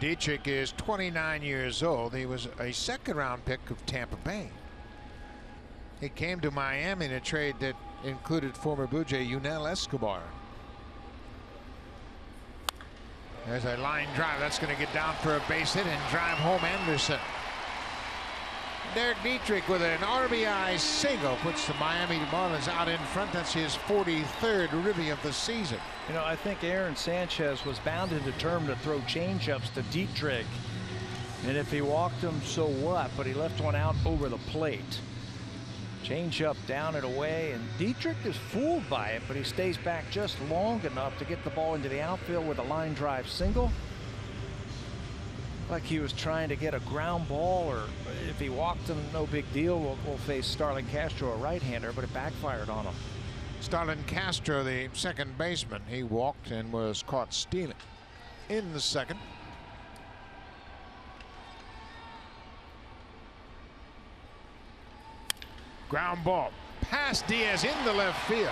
Dietrich is 29 years old. He was a second-round pick of Tampa Bay. He came to Miami in a trade that included former Blue Jay Yunel Escobar. There's a line drive. That's going to get down for a base hit and drive home Anderson. Derek Dietrich with an RBI single puts the Miami Marlins out in front. That's his 43rd ribby of the season. You know, I think Aaron Sanchez was bound and determined to throw changeups to Dietrich. And if he walked him, so what? But he left one out over the plate. Changeup down and away, and Dietrich is fooled by it, but he stays back just long enough to get the ball into the outfield with a line drive single. Like he was trying to get a ground ball, or if he walked him, no big deal. We'll face Starlin Castro, a right-hander, but it backfired on him. Starlin Castro, the second baseman, he walked and was caught stealing in the second. Ground ball past Diaz into left field.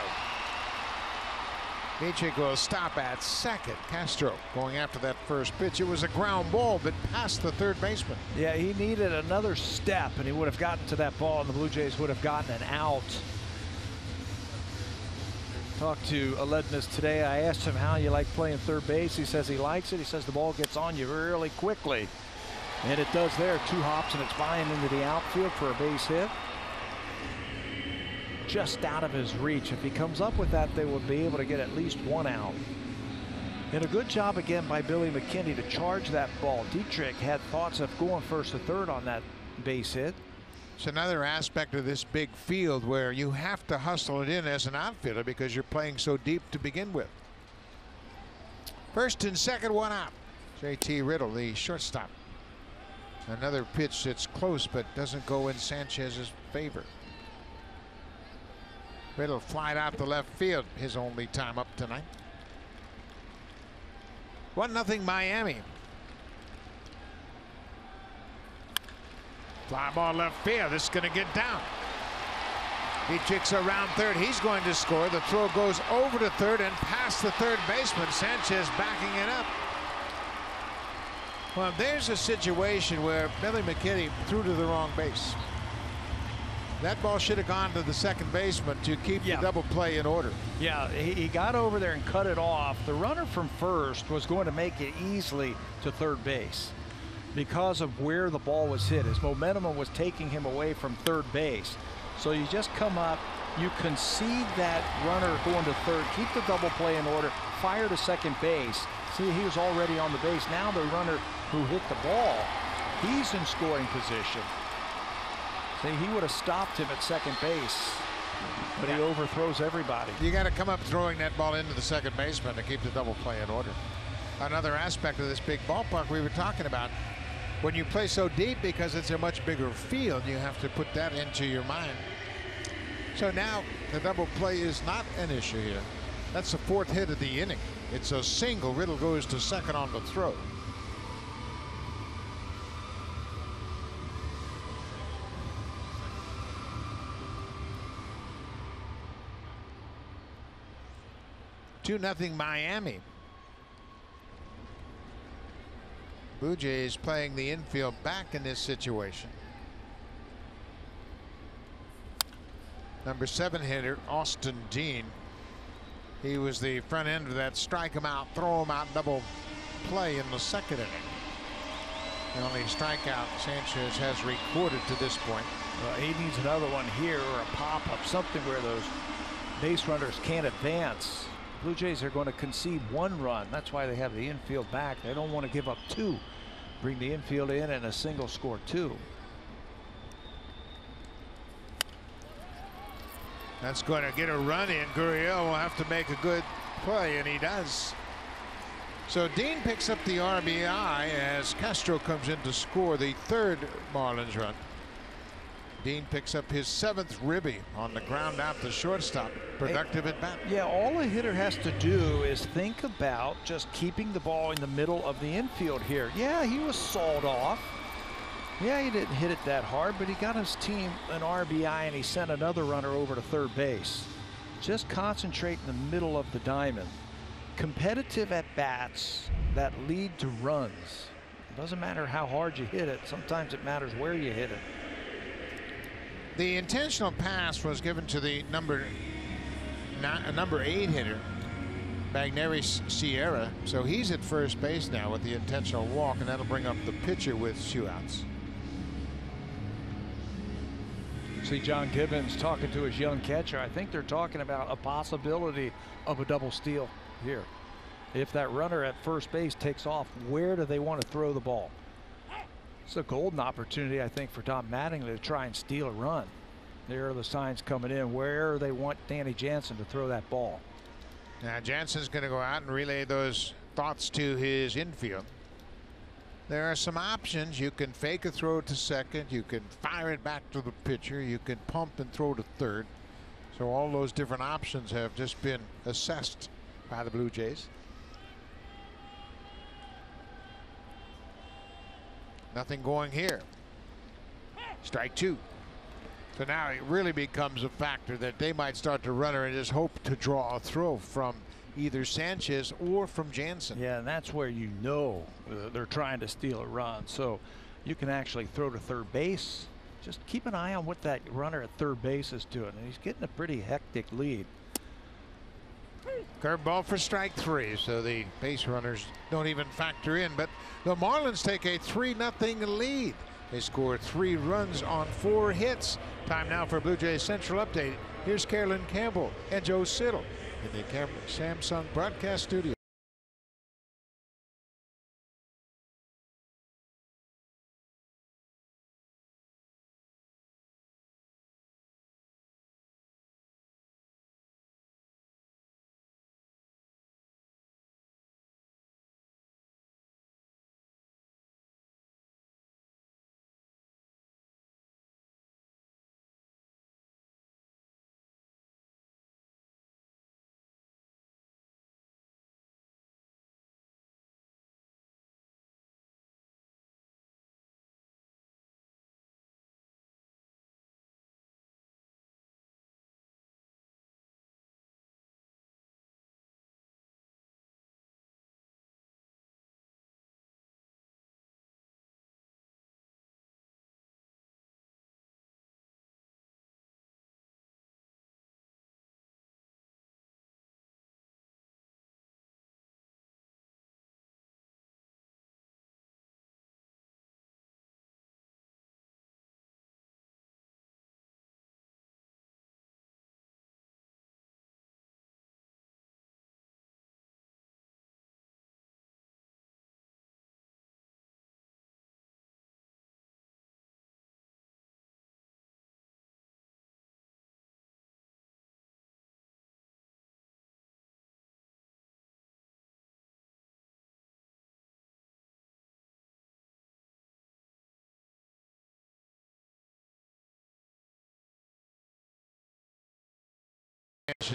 Dietrich will stop at second. Castro going after that first pitch. It was a ground ball, but past the third baseman. Yeah, he needed another step, and he would have gotten to that ball, and the Blue Jays would have gotten an out. Talked to Aledmus today. I asked him how you like playing third base. He says he likes it. He says the ball gets on you really quickly. And it does there. 2 hops, and it's by him into the outfield for a base hit. Just out of his reach. If he comes up with that, they will be able to get at least 1 out. And a good job again by Billy McKinney to charge that ball. Dietrich had thoughts of going first to third on that base hit. It's another aspect of this big field where you have to hustle it in as an outfielder because you're playing so deep to begin with. First and second, 1 out. JT Riddle, the shortstop. Another pitch that's close but doesn't go in Sanchez's favor. Riddle flied out to left field, his only time up tonight. 1-0 Miami. Fly ball left field. This is going to get down. Dietrich's around third. He's going to score. The throw goes over to third and past the third baseman. Sanchez backing it up. Well, there's a situation where Billy McKinney threw to the wrong base. That ball should have gone to the second baseman to keep the double play in order. Yeah, he got over there and cut it off. The runner from first was going to make it easily to third base because of where the ball was hit. His momentum was taking him away from third base. So you just come up, you concede that runner going to third, keep the double play in order, fire to second base. See, he was already on the base. Now the runner who hit the ball, he's in scoring position. See, he would have stopped him at second base, but he overthrows everybody. You got to come up throwing that ball into the second baseman to keep the double play in order. Another aspect of this big ballpark we were talking about, when you play so deep because it's a much bigger field, you have to put that into your mind. So now the double play is not an issue here. That's the 4th hit of the inning. It's a single. Riddle goes to second on the throw. Nothing Miami. Blue Jays playing the infield back in this situation. Number 7 hitter Austin Dean. He was the front end of that strike him out, throw him out double play in the second inning. The only strikeout Sanchez has recorded to this point. Well, he needs another one here or a pop-up, something where those base runners can't advance. Blue Jays are going to concede 1 run. That's why they have the infield back. They don't want to give up 2. Bring the infield in and a single score 2. That's going to get a run in. Gurriel will have to make a good play, and he does. So Dean picks up the RBI as Castro comes in to score the third Marlins run. Dean picks up his 7th ribby on the ground out to shortstop. Productive at bat. Yeah, all a hitter has to do is think about just keeping the ball in the middle of the infield here. Yeah, he was sawed off. Yeah, he didn't hit it that hard, but he got his team an RBI and he sent another runner over to third base. Just concentrate in the middle of the diamond. Competitive at bats that lead to runs. It doesn't matter how hard you hit it. Sometimes it matters where you hit it. The intentional pass was given to the number 8 hitter, Magneri Sierra. So he's at first base now with the intentional walk, and that'll bring up the pitcher with 2 outs. See John Gibbons talking to his young catcher. I think they're talking about a possibility of a double steal here. If that runner at first base takes off, where do they want to throw the ball? It's a golden opportunity, I think, for Tom Mattingly to try and steal a run. There are the signs coming in where they want Danny Jansen to throw that ball. Now Jansen's going to go out and relay those thoughts to his infield. There are some options. You can fake a throw to second. You can fire it back to the pitcher. You can pump and throw to third. So all those different options have just been assessed by the Blue Jays. Nothing going here. Strike 2. So now it really becomes a factor that they might start to run her and just hope to draw a throw from either Sanchez or from Jansen. Yeah, and that's where you know they're trying to steal a run. So you can actually throw to third base. Just keep an eye on what that runner at third base is doing. And he's getting a pretty hectic lead. Curveball for strike 3, so the base runners don't even factor in. But the Marlins take a 3-0 lead. They score 3 runs on 4 hits. Time now for Blue Jays Central Update. Here's Carolyn Campbell and Joe Siddle in the Samsung broadcast studio.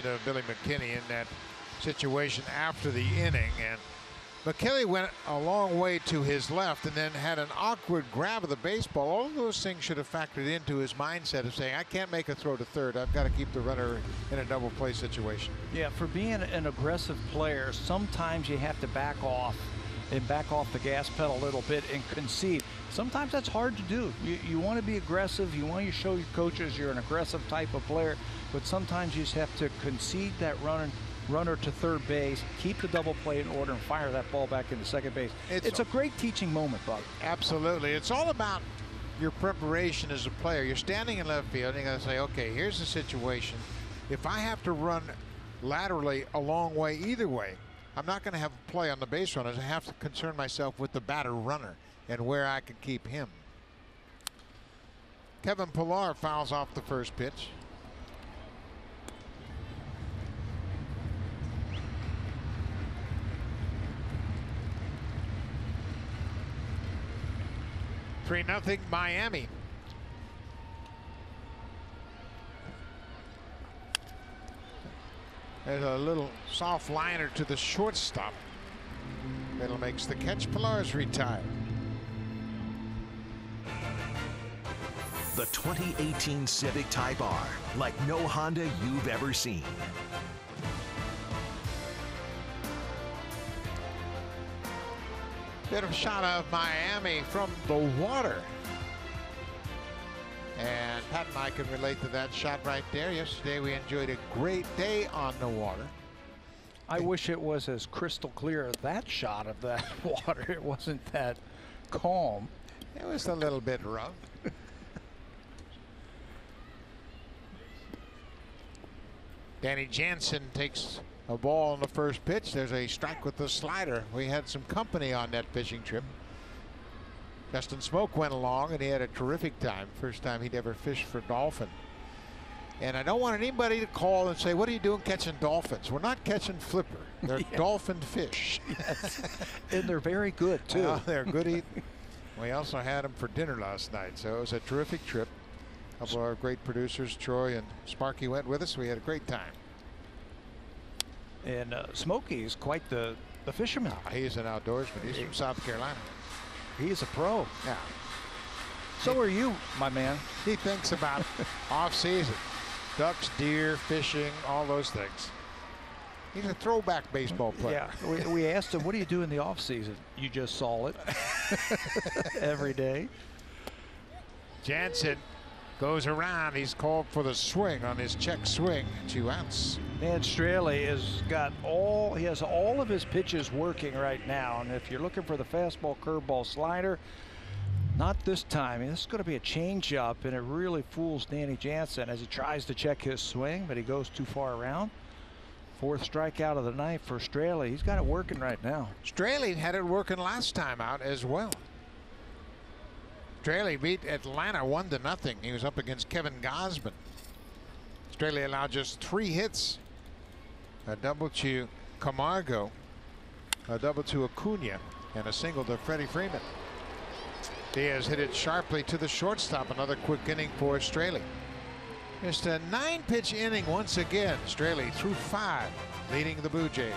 Of Billy McKinney in that situation after the inning, and McKinney went a long way to his left and then had an awkward grab of the baseball. All of those things should have factored into his mindset of saying, I can't make a throw to third. I've got to keep the runner in a double play situation. Yeah, for being an aggressive player, sometimes you have to back off and back off the gas pedal a little bit and concede. Sometimes that's hard to do. You want to be aggressive. You want to show your coaches you're an aggressive type of player, but sometimes you just have to concede that runner to third base, keep the double play in order, and fire that ball back into second base. It's a great teaching moment, Buck. Absolutely. It's all about your preparation as a player. You're standing in left field, and you got to say, okay, here's the situation. If I have to run laterally a long way either way, I'm not going to have a play on the base runners. I have to concern myself with the batter runner and where I can keep him. Kevin Pillar fouls off the first pitch. 3-0 Miami. There's a little soft liner to the shortstop. Middle makes the catch. Pillar's retired. The 2018 Civic Type R, like no Honda you've ever seen. Bit of shot of Miami from the water. And Pat and I can relate to that shot right there. Yesterday we enjoyed a great day on the water. I wish it was as crystal clear as that shot of that water. It wasn't that calm. It was a little bit rough. Danny Jansen takes a ball on the first pitch. There's a strike with the slider. We had some company on that fishing trip. Justin Smoke went along and he had a terrific time. First time he'd ever fished for dolphin. And I don't want anybody to call and say, what are you doing catching dolphins? We're not catching flipper. They're dolphin fish. Yes. And they're very good too. Well, they're good eating. We also had them for dinner last night. So it was a terrific trip. A couple of our great producers, Troy and Sparky, went with us. We had a great time. And Smokey's quite the fisherman. He's an outdoorsman. He's from South Carolina. He's a pro. Yeah. So are you, my man. He thinks about off season. Ducks, deer, fishing, all those things. He's a throwback baseball player. Yeah. We asked him, what do you do in the off season? You just saw it every day. Jansen goes around. He's called for the swing on his check swing. 2 outs. Man, Straley has he has all of his pitches working right now. And if you're looking for the fastball, curveball, slider, not this time. This is going to be a changeup, and it really fools Danny Jansen as he tries to check his swing, but he goes too far around. 4th strikeout of the night for Straley. He's got it working right now. Straley had it working last time out as well. Straley beat Atlanta 1-0. He was up against Kevin Gosman. Straley allowed just 3 hits. A double to Camargo, a double to Acuna, and a single to Freddie Freeman. Diaz hit it sharply to the shortstop. Another quick inning for Straley. Just a 9-pitch inning once again. Straley threw 5, leading the Blue Jays.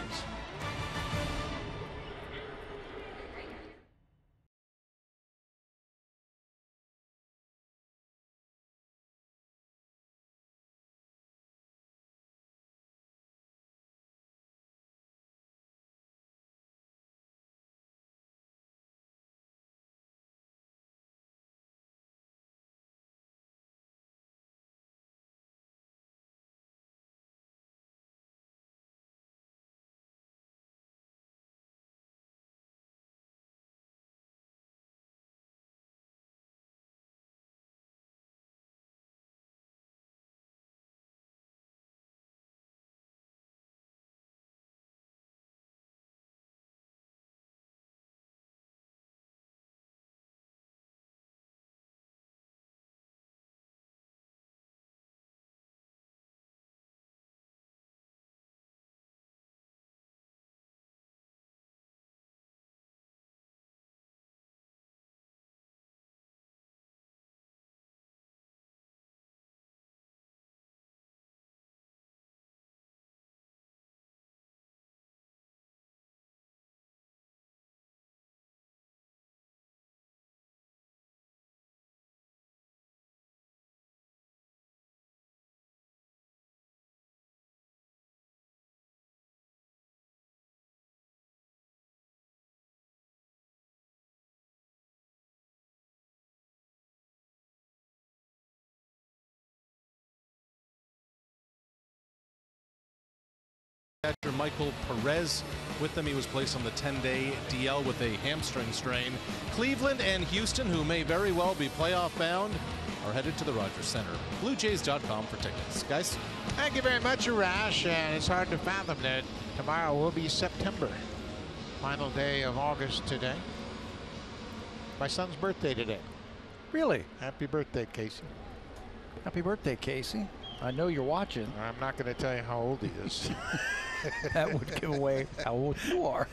Catcher Michael Perez with them. He was placed on the 10-day DL with a hamstring strain. Cleveland and Houston, who may very well be playoff bound, are headed to the Rogers Center. BlueJays.com for tickets. Guys, thank you very much, Arash. And it's hard to fathom that tomorrow will be September. Final day of August today. My son's birthday today. Really? Happy birthday, Casey. Happy birthday, Casey. I know you're watching. I'm not going to tell you how old he is. That would give away how old you are.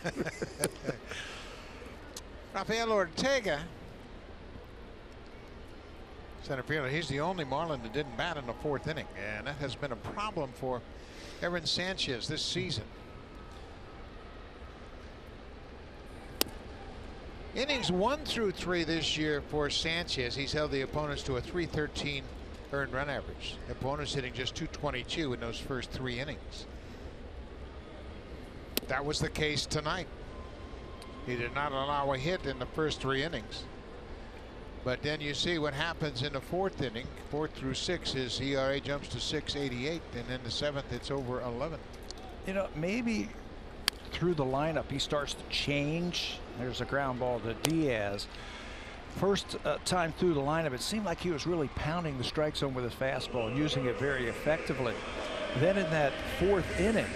Rafael Ortega Center fielder. He's the only Marlin that didn't bat in the 4th inning, and that has been a problem for Aaron Sanchez this season. Innings 1 through 3 this year for Sanchez. He's held the opponents to a .313 earned run average. The opponents hitting just .222 in those first 3 innings. That was the case tonight. He did not allow a hit in the first 3 innings. But then you see what happens in the 4th inning. 4 through 6, his ERA jumps to 6.88, and in the 7th it's over 11. You know, maybe through the lineup he starts to change. There's a ground ball to Diaz. First time through the lineup, it seemed like he was really pounding the strike zone with his fastball and using it very effectively. Then in that 4th inning,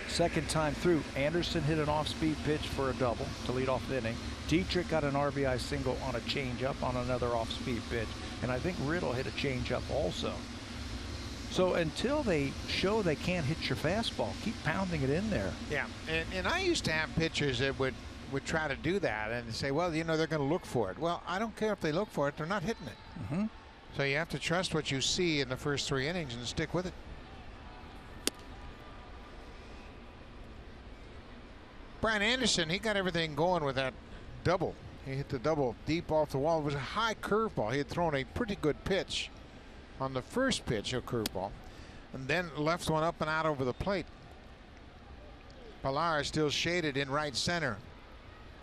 second time through, Anderson hit an off-speed pitch for a double to lead off the inning. Dietrich got an RBI single on a changeup on another off-speed pitch, and I think Riddle hit a changeup also. So until they show they can't hit your fastball, keep pounding it in there. Yeah, and I used to have pitchers that would try to do that and say, well, you know, they're going to look for it. Well, I don't care if they look for it, they're not hitting it. So you have to trust what you see in the first 3 innings and stick with it. Brian Anderson, he got everything going with that double. He hit the double deep off the wall. It was a high curveball. He had thrown a pretty good pitch on the first pitch, a curveball, and then left one up and out over the plate. Pilar still shaded in right center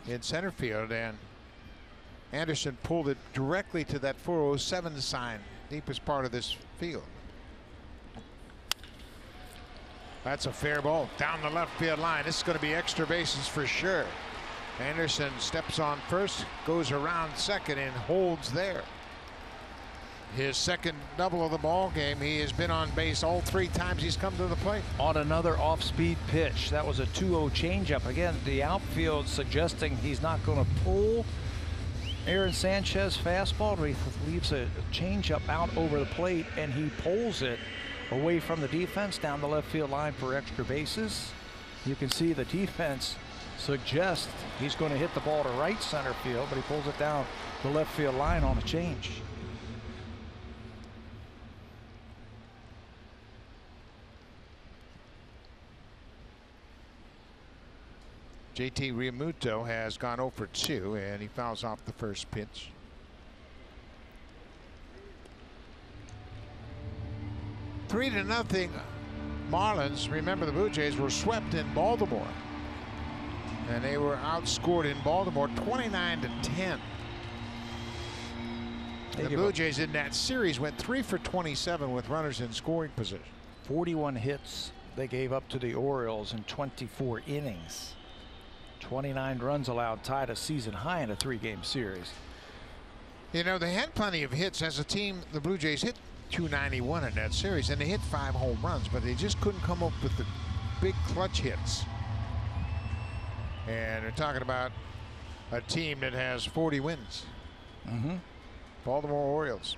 in center field, and Anderson pulled it directly to that 407 sign, deepest part of this field. That's a fair ball down the left field line. This is going to be extra bases for sure. Anderson steps on first, goes around second, and holds there. His second double of the ball game. He has been on base all 3 times he's come to the plate. On another off-speed pitch. That was a 2-0 changeup. Again, the outfield suggesting he's not going to pull Aaron Sanchez fastball. He leaves a changeup out over the plate, and he pulls it away from the defense down the left field line for extra bases. You can see the defense suggests he's going to hit the ball to right center field, but he pulls it down the left field line on a change. JT Realmuto has gone 0 for 2, and he fouls off the first pitch. Three to nothing Marlins. Remember, the Blue Jays were swept in Baltimore, and they were outscored in Baltimore 29-10. The Blue Jays in that series went 3 for 27 with runners in scoring position. 41 hits they gave up to the Orioles in 24 innings. 29 runs allowed, tied a season high in a 3-game series. You know, they had plenty of hits as a team. The Blue Jays hit 291 in that series, and they hit 5 home runs, but they just couldn't come up with the big clutch hits. And we're talking about a team that has 40 wins. Baltimore Orioles.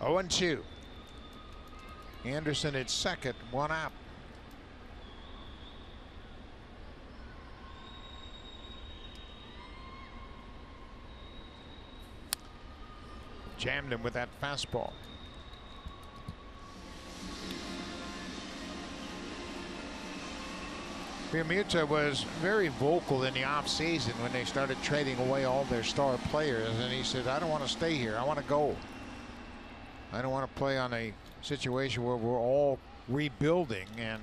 0-2. Anderson at second, 1 out. Jammed him with that fastball. Realmuto was very vocal in the offseason when they started trading away all their star players, and he said, I don't want to stay here. I want to go. I don't want to play on a situation where we're all rebuilding, and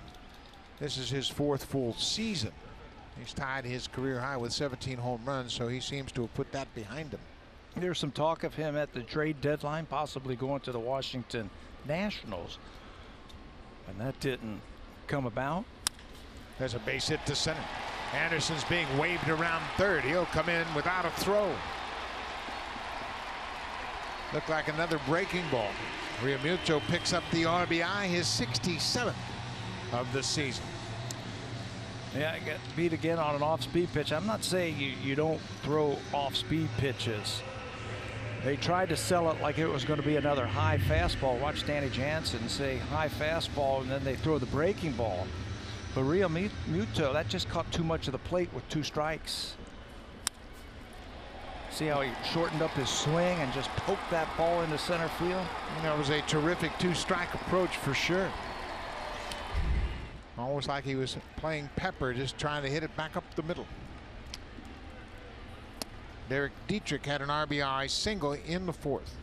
this is his 4th full season. He's tied his career high with 17 home runs, so he seems to have put that behind him. There's some talk of him at the trade deadline, possibly going to the Washington Nationals, and that didn't come about. There's a base hit to center. Anderson's being waved around third. He'll come in without a throw. Looked like another breaking ball. Realmuto picks up the RBI, his 67th of the season. Yeah, got beat again on an off-speed pitch. I'm not saying you don't throw off-speed pitches. They tried to sell it like it was going to be another high fastball. Watch Danny Jansen say high fastball, and then they throw the breaking ball. But Realmuto, that just caught too much of the plate with 2 strikes. See how he shortened up his swing and just poked that ball into center field? That was a terrific two-strike approach for sure. Almost like he was playing pepper, just trying to hit it back up the middle. Derek Dietrich had an RBI single in the fourth.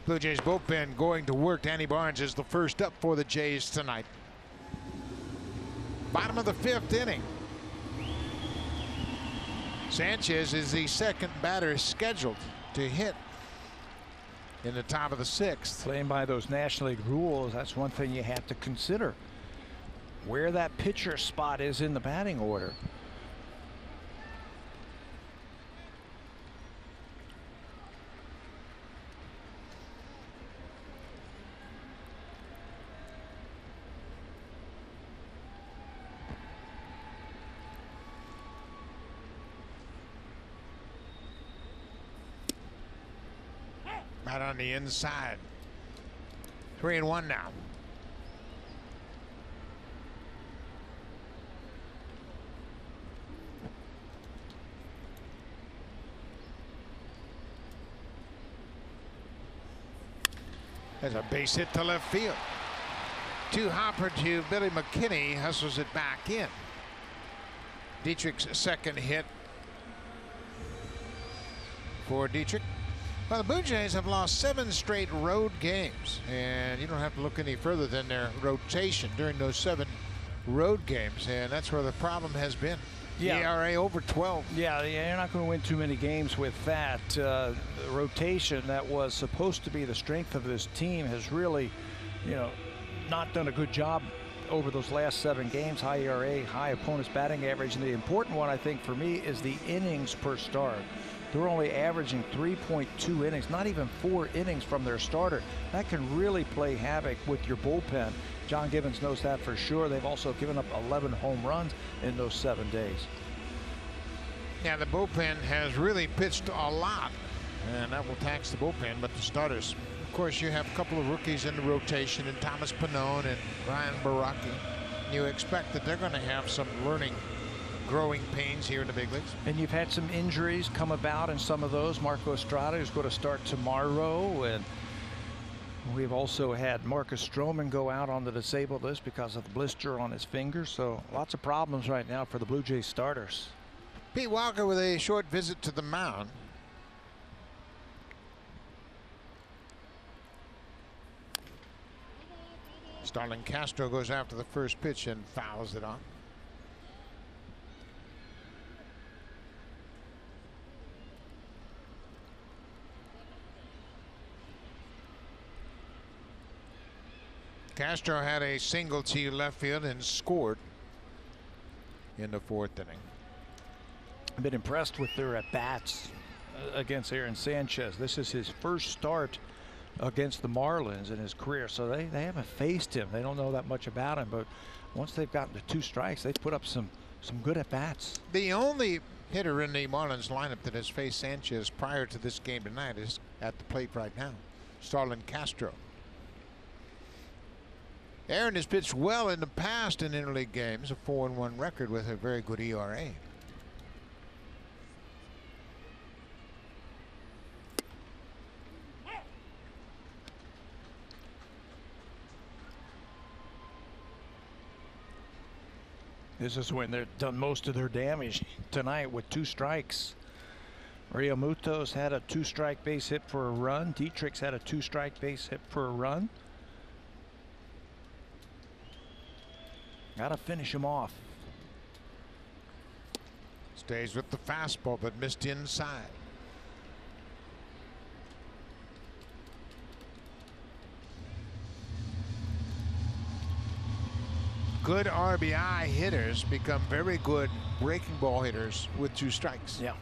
Blue Jays bullpen going to work. Danny Barnes is the first up for the Jays tonight. Bottom of the fifth inning. Sanchez is the second batter scheduled to hit in the top of the sixth. Playing by those National League rules, that's one thing you have to consider. Where that pitcher spot is in the batting order. Out on the inside. 3-1 now. There's a base hit to left field. Two-hopper to Billy McKinney, hustles it back in. Dietrich's second hit for Dietrich. Well, the Blue Jays have lost 7 straight road games, and you don't have to look any further than their rotation during those 7 road games, and that's where the problem has been. Yeah. ERA over 12. Yeah, you're not going to win too many games with that. Rotation that was supposed to be the strength of this team has really, not done a good job over those last 7 games. High ERA, high opponent's batting average, and the important one, I think, for me is the innings per start. They're only averaging 3.2 innings, not even 4 innings from their starter. That can really play havoc with your bullpen. John Gibbons knows that for sure. They've also given up 11 home runs in those 7 days. Yeah, the bullpen has really pitched a lot, and that will tax the bullpen, but the starters. Of course, you have a couple of rookies in the rotation, and Thomas Pannone and Ryan Baraki. You expect that they're going to have some growing pains here in the big leagues. And you've had some injuries come about in some of those. Marco Estrada, who's going to start tomorrow, and we've also had Marcus Stroman go out on the disabled list because of the blister on his finger. So lots of problems right now for the Blue Jays starters. Pete Walker with a short visit to the mound. Starlin Castro goes after the first pitch and fouls it off. Castro had a single to left field and scored in the 4th inning. I've been impressed with their at-bats against Aaron Sanchez. This is his first start against the Marlins in his career, so they haven't faced him. They don't know that much about him, but once they've gotten to 2 strikes, they've put up some good at-bats. The only hitter in the Marlins lineup that has faced Sanchez prior to this game tonight is at the plate right now, Starlin Castro. Aaron has pitched well in the past in interleague games, a 4-1 record with a very good ERA. This is when they've done most of their damage tonight with 2 strikes. Rio Muto's had a 2-strike base hit for a run. Dietrich's had a 2-strike base hit for a run. Got to finish him off. Stays with the fastball, but missed inside. Good RBI hitters become very good breaking ball hitters with 2 strikes. Yeah.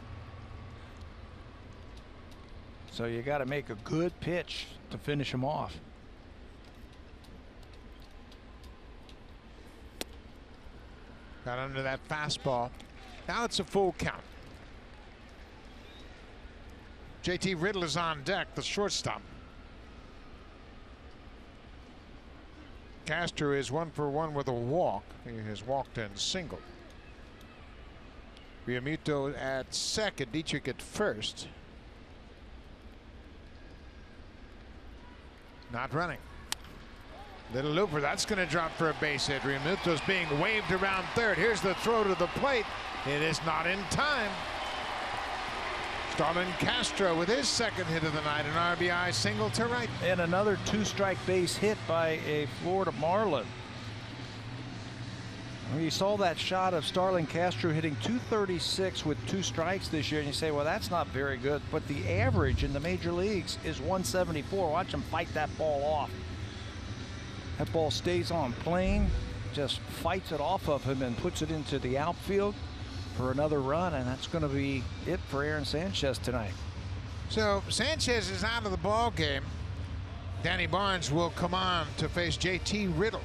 So you got to make a good pitch to finish him off. Got under that fastball. Now it's a full count. JT Riddle is on deck, the shortstop. Castro is 1 for 1 with a walk. He has walked and singled. Realmuto at second, Dietrich at first. Not running. Little looper, that's going to drop for a base hit. Realmuto's being waved around third. Here's the throw to the plate. It is not in time. Starlin Castro with his second hit of the night, an RBI single to right. And another two-strike base hit by a Florida Marlin. You saw that shot of Starlin Castro hitting .236 with 2 strikes this year, and you say, well, that's not very good. But the average in the major leagues is 174. Watch him fight that ball off. That ball stays on plane, just fights it off of him and puts it into the outfield for another run, and that's going to be it for Aaron Sanchez tonight. So Sanchez is out of the ball game. Danny Barnes will come on to face JT Riddle.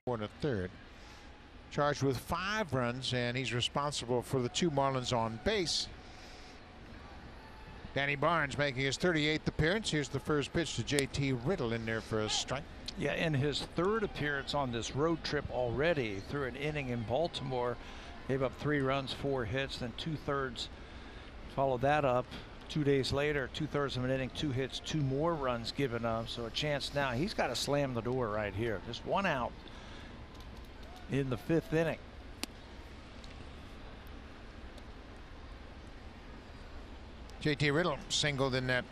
And a third, charged with 5 runs, and he's responsible for the 2 Marlins on base. Danny Barnes making his 38th appearance. Here's the first pitch to JT Riddle, in there for a strike. Yeah, in his 3rd appearance on this road trip already, through an inning in Baltimore, gave up 3 runs, 4 hits, then 2/3 followed that up. 2 days later, 2/3 of an inning, 2 hits, 2 more runs given up. So a chance now. He's got to slam the door right here. Just 1 out in the 5th inning. JT Riddle singled in that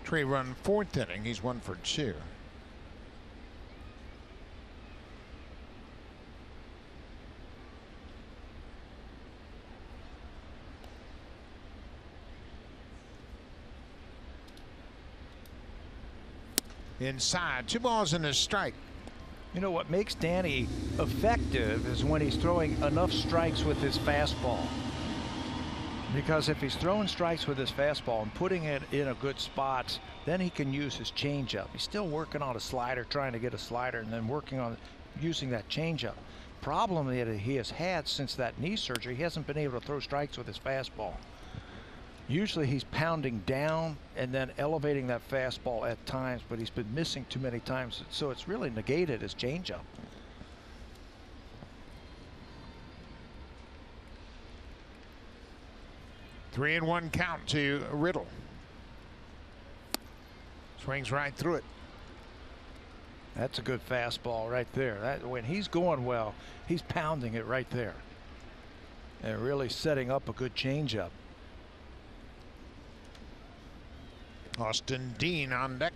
3-run 4th inning. He's 1 for 2. Inside, 2 balls and a strike. You know what makes Danny effective is when he's throwing enough strikes with his fastball. Because if he's throwing strikes with his fastball and putting it in a good spot, then he can use his changeup. He's still working on a slider, trying to get a slider, and then working on using that changeup. Problem that he has had since that knee surgery, he hasn't been able to throw strikes with his fastball. Usually he's pounding down and then elevating that fastball at times, but he's been missing too many times, so it's really negated his changeup. Three and 1 count to Riddle. Swings right through it. That's a good fastball right there. That, when he's going well, he's pounding it right there and really setting up a good changeup. Austin Dean on deck.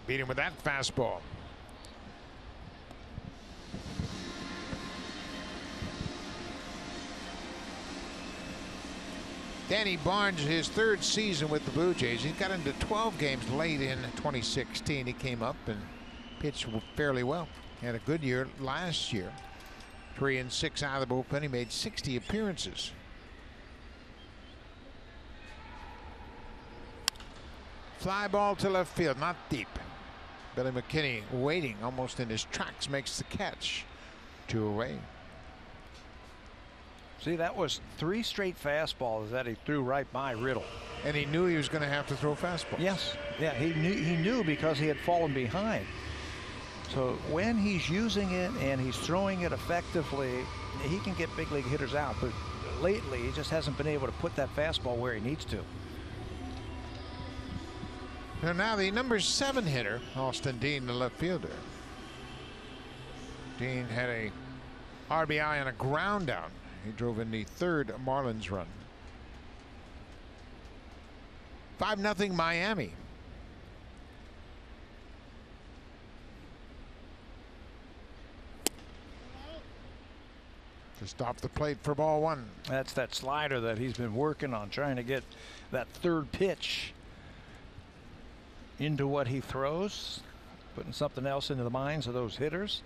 Beat him with that fastball. Danny Barnes, his third season with the Blue Jays. He got into 12 games late in 2016. He came up and pitched fairly well. Had a good year last year. 3 and 6 out of the bullpen. He made 60 appearances. Fly ball to left field, not deep. Billy McKinney waiting almost in his tracks, makes the catch. 2 away. See, that was 3 straight fastballs that he threw right by Riddle. And he knew he was going to have to throw fastballs. Yes, yeah, he knew because he had fallen behind. So when he's using it and he's throwing it effectively, he can get big league hitters out. But lately, he just hasn't been able to put that fastball where he needs to. And now the number 7 hitter, Austin Dean, the left fielder. Dean had a RBI on a ground out. He drove in the 3rd Marlins run. 5-0 Miami. Just off the plate for ball 1. That's that slider that he's been working on, trying to get that 3rd pitch into what he throws, putting something else into the minds of those hitters.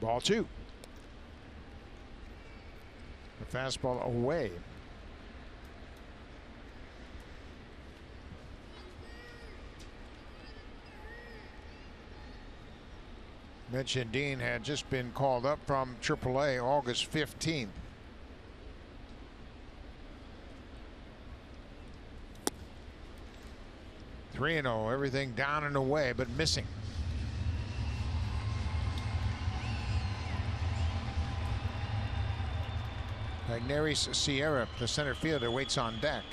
Ball 2. The fastball away. Mentioned Dean had just been called up from AAA August 15th. Three and 0, everything down and away, but missing. Magnaris Sierra, the center fielder, waits on deck.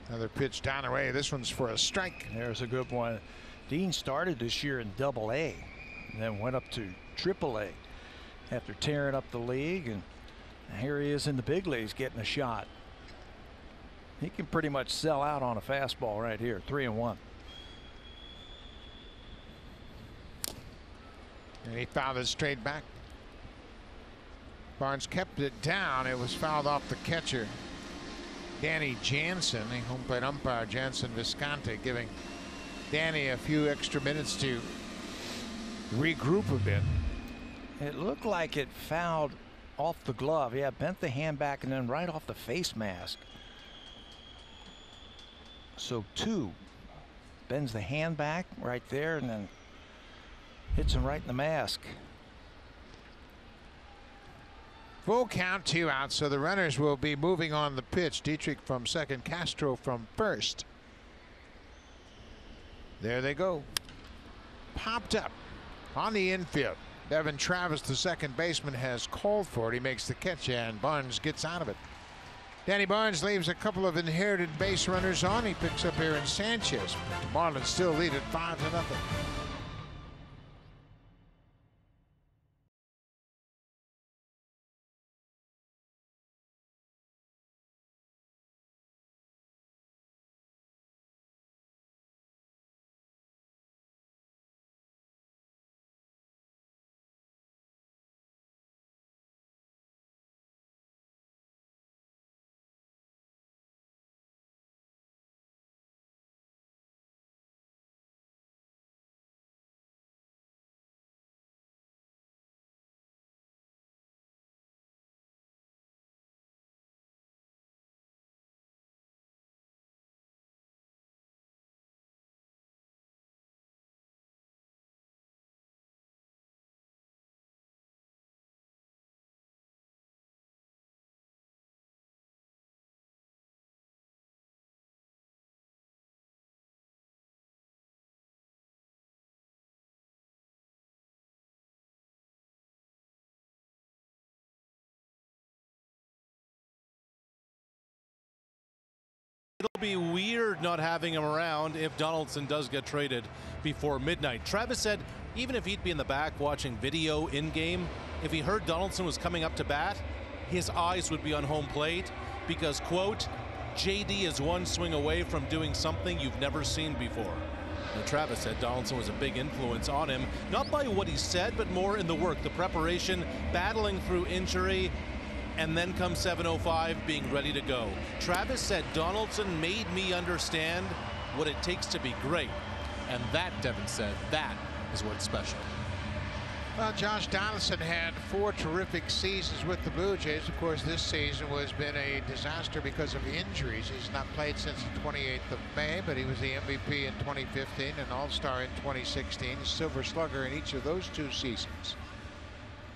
Another pitch down the way. This one's for a strike. There's a good one. Dean started this year in Double-A and then went up to Triple-A after tearing up the league, and here he is in the big leagues getting a shot. He can pretty much sell out on a fastball right here. 3-1. And he fouled it straight back. Barnes kept it down. It was fouled off the catcher, Danny Jansen. The home plate umpire, Jansen Visconti, giving Danny a few extra minutes to regroup a bit. It looked like it fouled off the glove. Yeah, bent the hand back and then right off the face mask. So 2. Bends the hand back right there and then hits him right in the mask. Full count, 2 outs, so the runners will be moving on the pitch. Dietrich from second, Castro from first. There they go. Popped up on the infield. Devin Travis, the second baseman, has called for it. He makes the catch and Barnes gets out of it. Danny Barnes leaves a couple of inherited base runners on. He picks up Aaron Sanchez. But the Marlins still lead at 5-0. It'll be weird not having him around if Donaldson does get traded before midnight. Travis said even if he'd be in the back watching video in-game, if he heard Donaldson was coming up to bat, his eyes would be on home plate because, quote, JD is one swing away from doing something you've never seen before. And Travis said Donaldson was a big influence on him, not by what he said, but more in the work, the preparation, battling through injury, and then come 7:05 being ready to go. Travis said Donaldson made me understand what it takes to be great. And that, Devin said, that is what's special. Well, Josh Donaldson had 4 terrific seasons with the Blue Jays. Of course, this season has been a disaster because of injuries. He's not played since the 28th of May, but he was the MVP in 2015 and All-Star in 2016. He's Silver Slugger in each of those 2 seasons.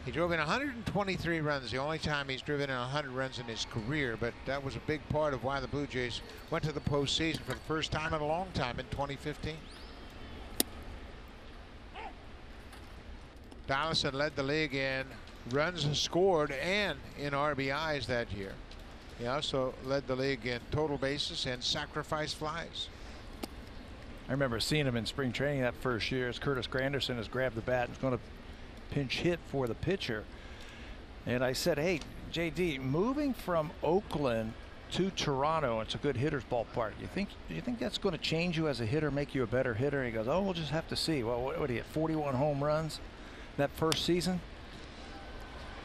He drove in 123 runs, the only time he's driven in 100 runs in his career, but that was a big part of why the Blue Jays went to the postseason for the first time in a long time in 2015. Donaldson led the league in runs scored and in RBIs that year. He also led the league in total bases and sacrifice flies. I remember seeing him in spring training that first year as Curtis Granderson has grabbed the bat and is going to pinch hit for the pitcher. And I said, hey, JD, moving from Oakland to Toronto, it's a good hitter's ballpark. Do you think that's going to change you as a hitter, make you a better hitter? And he goes, oh, we'll just have to see. Well, what did he hit? 41 home runs that first season.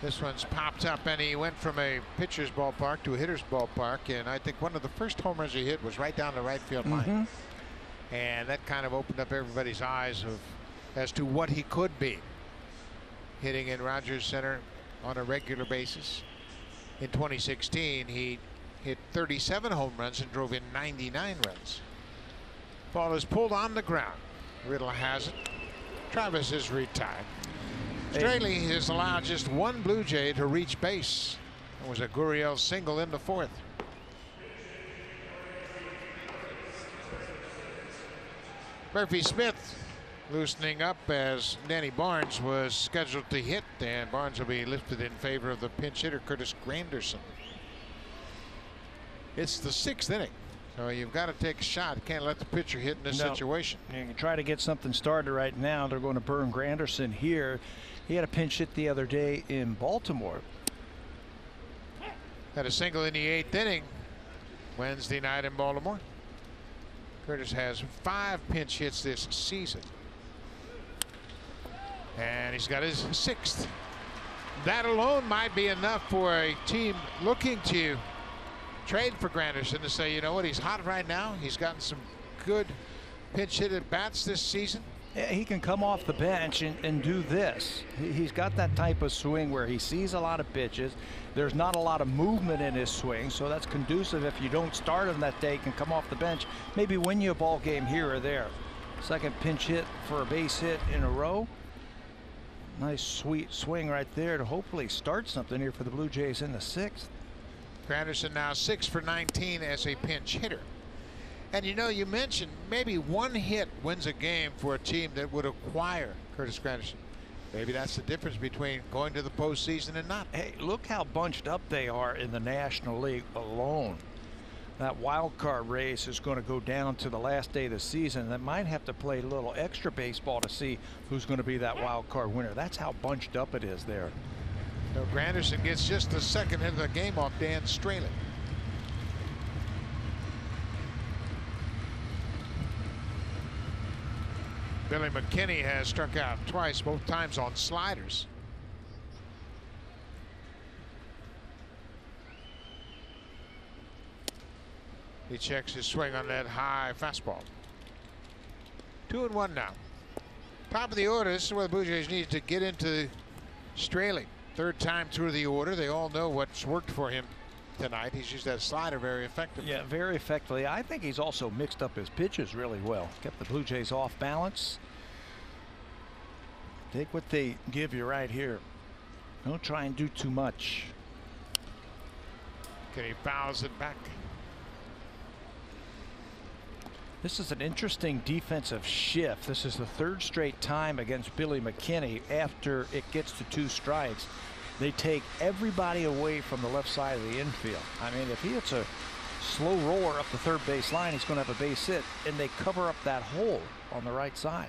This one's popped up, and he went from a pitcher's ballpark to a hitter's ballpark, and I think one of the first home runs he hit was right down the right field line. And that kind of opened up everybody's eyes as to what he could be, hitting in Rogers Center on a regular basis. In 2016, he hit 37 home runs and drove in 99 runs. Ball is pulled on the ground. Riddle has it. Travis is retired. Straley has allowed just one Blue Jay to reach base. It was a Gurriel single in the 4th. Murphy Smith loosening up as Danny Barnes was scheduled to hit, and Barnes will be lifted in favor of the pinch hitter Curtis Granderson. It's the 6th inning, so you've got to take a shot. You can't let the pitcher hit in this situation. You can try to get something started right now. They're going to burn Granderson here. He had a pinch hit the other day in Baltimore. Had a single in the 8th inning Wednesday night in Baltimore. Curtis has 5 pinch hits this season, and he's got his 6th. That alone might be enough for a team looking to trade for Granderson to say, you know what, he's hot right now. He's gotten some good pinch hit at bats this season. He can come off the bench and do this. He's got that type of swing where he sees a lot of pitches. There's not a lot of movement in his swing, so that's conducive. If you don't start him that day, he can come off the bench, maybe win you a ball game here or there. Second pinch hit for a base hit in a row. Nice sweet swing right there to hopefully start something here for the Blue Jays in the 6th. Granderson now 6 for 19 as a pinch hitter. And you know, you mentioned maybe one hit wins a game for a team that would acquire Curtis Granderson. Maybe that's the difference between going to the postseason and not. Hey, look how bunched up they are in the National League alone. That wild card race is going to go down to the last day of the season. They might have to play a little extra baseball to see who's going to be that wild card winner. That's how bunched up it is there. So Granderson gets just the second hit of the game off Dan Straley. Billy McKinney has struck out twice, both times on sliders. He checks his swing on that high fastball. 2-1 now. Top of the order. This is where the Blue Jays need to get into Straley. 3rd time through the order. They all know what's worked for him tonight. He's used that slider very effectively. Yeah, very effectively. I think he's also mixed up his pitches really well. Kept the Blue Jays off balance. Take what they give you right here. Don't try and do too much. Okay, he fouls it back. This is an interesting defensive shift. This is the 3rd straight time against Billy McKinney after it gets to 2 strikes. They take everybody away from the left side of the infield. I mean, if he hits a slow roller up the third base line. He's going to have a base hit, and they cover up that hole on the right side.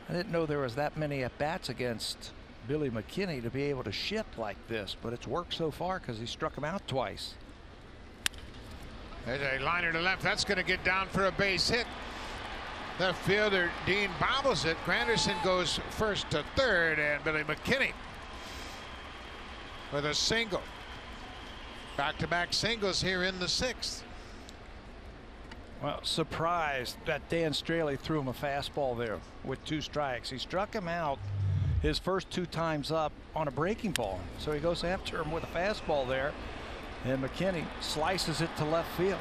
I didn't know there was that many at-bats against Billy McKinney to be able to ship like this, but it's worked so far because he struck him out twice. There's a liner to left. That's going to get down for a base hit. Left fielder Dean bobbles it. Granderson goes first to third, and Billy McKinney with a single. Back-to-back singles here in the sixth. Well, surprised that Dan Straley threw him a fastball there with 2 strikes. He struck him out his first 2 times up on a breaking ball. So he goes after him with a fastball there, and McKinney slices it to left field.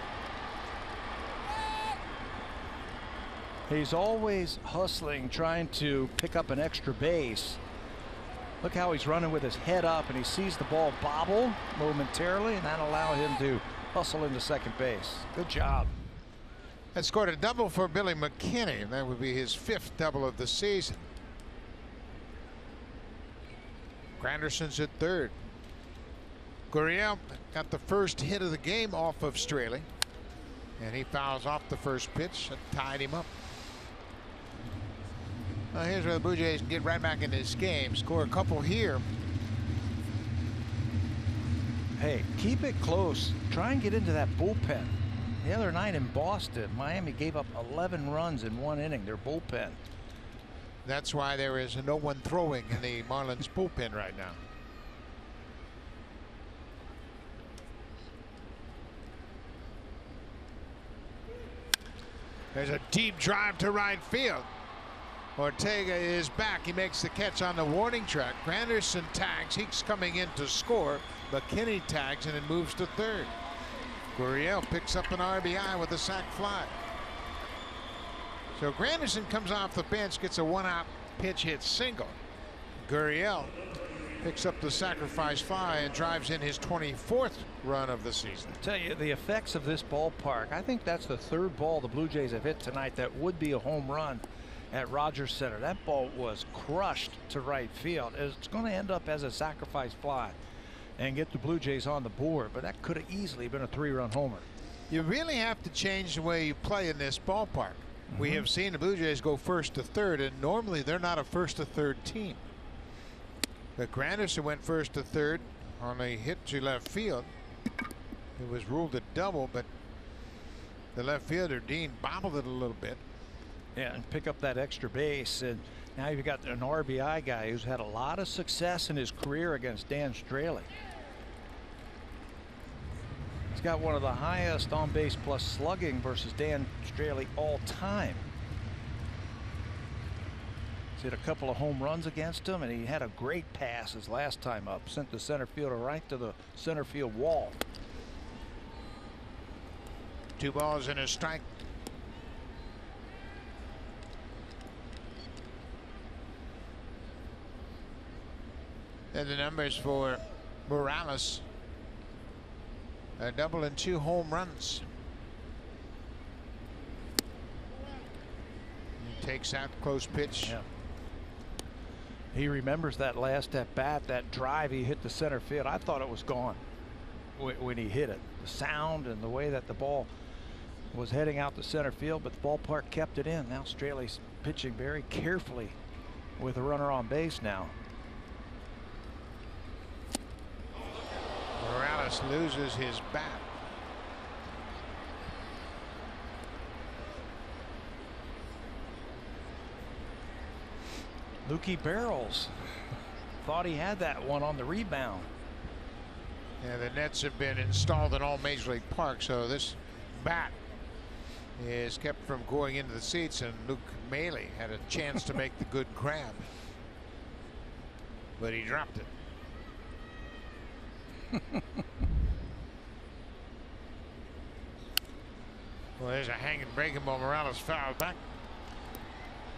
He's always hustling, trying to pick up an extra base. Look how he's running with his head up, and he sees the ball bobble momentarily, and that allowed him to hustle into second base. Good job. That scored a double for Billy McKinney, and that would be his 5th double of the season. Granderson's at third. Gurriel got the first hit of the game off of Straley, and he fouls off the first pitch and tied him up. Well, here's where the Blue Jays can get right back in this game, score a couple here. Hey, keep it close. Try and get into that bullpen. The other night in Boston, Miami gave up 11 runs in 1 inning, their bullpen. That's why there is no one throwing in the Marlins bullpen right now. There's a deep drive to right field. Ortega is back. He makes the catch on the warning track. Granderson tags. He's coming in to score. McKinney tags and then moves to third. Gurriel picks up an RBI with a sac fly. So Granderson comes off the bench, gets a 1-out pitch hit single. Gurriel picks up the sacrifice fly and drives in his 24th run of the season. I tell you, the effects of this ballpark, I think that's the 3rd ball the Blue Jays have hit tonight that would be a home run at Rogers Center. That ball was crushed to right field. It's going to end up as a sacrifice fly and get the Blue Jays on the board, but that could have easily been a 3-run homer. You really have to change the way you play in this ballpark. We have seen the Blue Jays go first to third, and normally they're not a first to third team. But Granderson went first to third on a hit to left field. It was ruled a double, but the left fielder Dean bobbled it a little bit. Yeah, and pick up that extra base, and now you've got an RBI guy who's had a lot of success in his career against Dan Straley. He's got one of the highest on base plus slugging versus Dan Straley all time. He's hit a couple of home runs against him, and he had a great pass his last time up. Sent the center fielder right to the center field wall. 2 balls and a strike. And the numbers for Morales. A double and 2 home runs. He takes out close pitch. Yeah. He remembers that last at bat, that drive he hit the center field. I thought it was gone when he hit it. The sound and the way that the ball was heading out the center field, but the ballpark kept it in. Now Straley's pitching very carefully with a runner on base now. Morales loses his bat. Lukey Barrels thought he had that one on the rebound. Yeah, the nets have been installed in all Major League parks, so this bat is kept from going into the seats, and Luke Maile had a chance to make the good grab, but he dropped it. Well, there's a hanging breaking ball. Morales fouled back.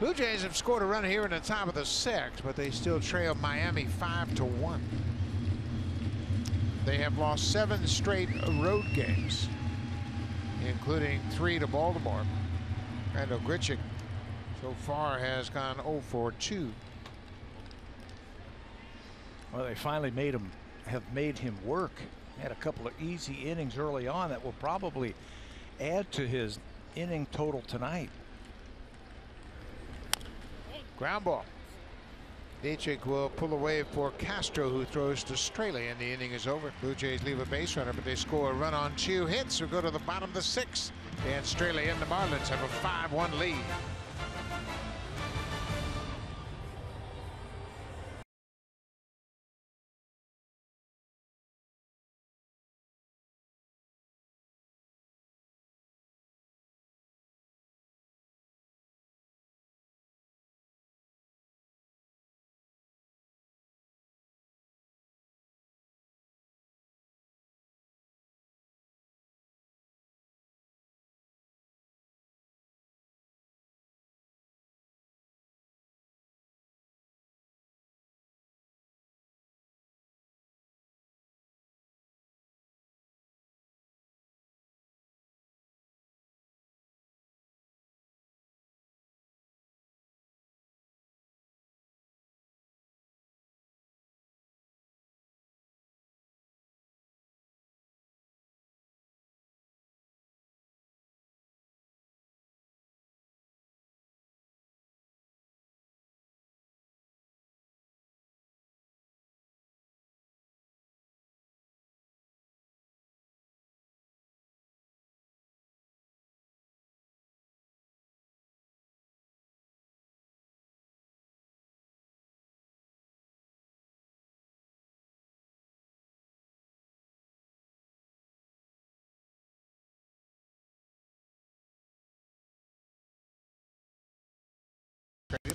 Blue Jays have scored a run here in the top of the 6th, but they still trail Miami 5-1. They have lost 7 straight road games, including 3 to Baltimore. And Ogrichik so far has gone 0-for-2. Well, they finally have made him work Had a couple of easy innings early on that will probably add to his inning total tonight. Ground ball. Dietrich will pull away for Castro, who throws to Straley, and the inning is over. Blue Jays leave a base runner, but they score a run on 2 hits, who go to the bottom of the 6th. And Straley and the Marlins have a 5-1 lead.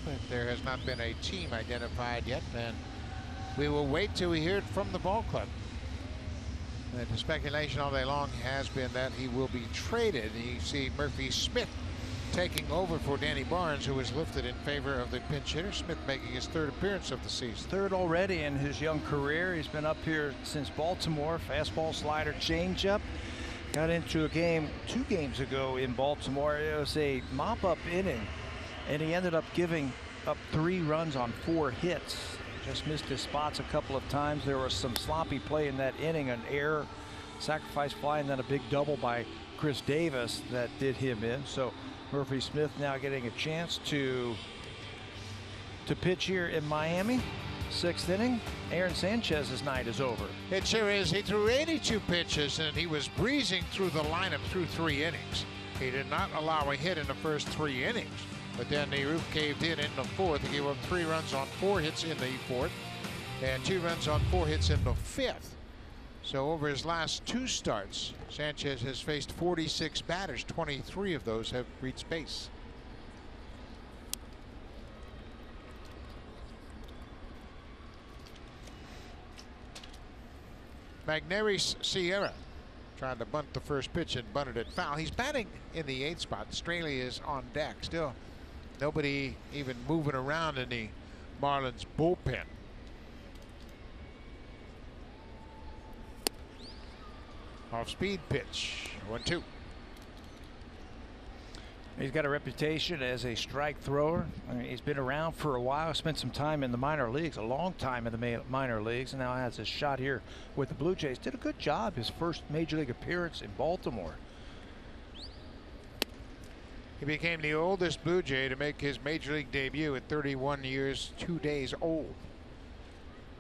But there has not been a team identified yet, and we will wait till we hear it from the ball club. The speculation all day long has been that he will be traded. You see Murphy Smith taking over for Danny Barnes, who was lifted in favor of the pinch hitter. Smith making his 3rd appearance of the season. 3rd already in his young career. He's been up here since Baltimore. Fastball, slider, changeup. Got into a game 2 games ago in Baltimore. It was a mop-up inning, and he ended up giving up 3 runs on 4 hits. Just missed his spots a couple of times. There was some sloppy play in that inning, an error, sacrifice fly, and then a big double by Chris Davis that did him in. So Murphy Smith now getting a chance to pitch here in Miami. 6th inning. Aaron Sanchez's night is over. It sure is. He threw 82 pitches, and he was breezing through the lineup through 3 innings. He did not allow a hit in the first 3 innings. But then the roof caved in the 4th. He gave up 3 runs on 4 hits in the 4th and 2 runs on 4 hits in the 5th. So over his last 2 starts, Sanchez has faced 46 batters. 23 of those have reached base. Magneuris Sierra trying to bunt the first pitch and bunted it foul. He's batting in the 8th spot. Straley is on deck. Still nobody even moving around in the Marlins bullpen. Off speed pitch. 1-2. He's got a reputation as a strike thrower. I mean, he's been around for a while, spent some time in the minor leagues, a long time in the minor leagues, and now has his shot here with the Blue Jays. Did a good job his first major league appearance in Baltimore. He became the oldest Blue Jay to make his major league debut at 31 years 2 days old.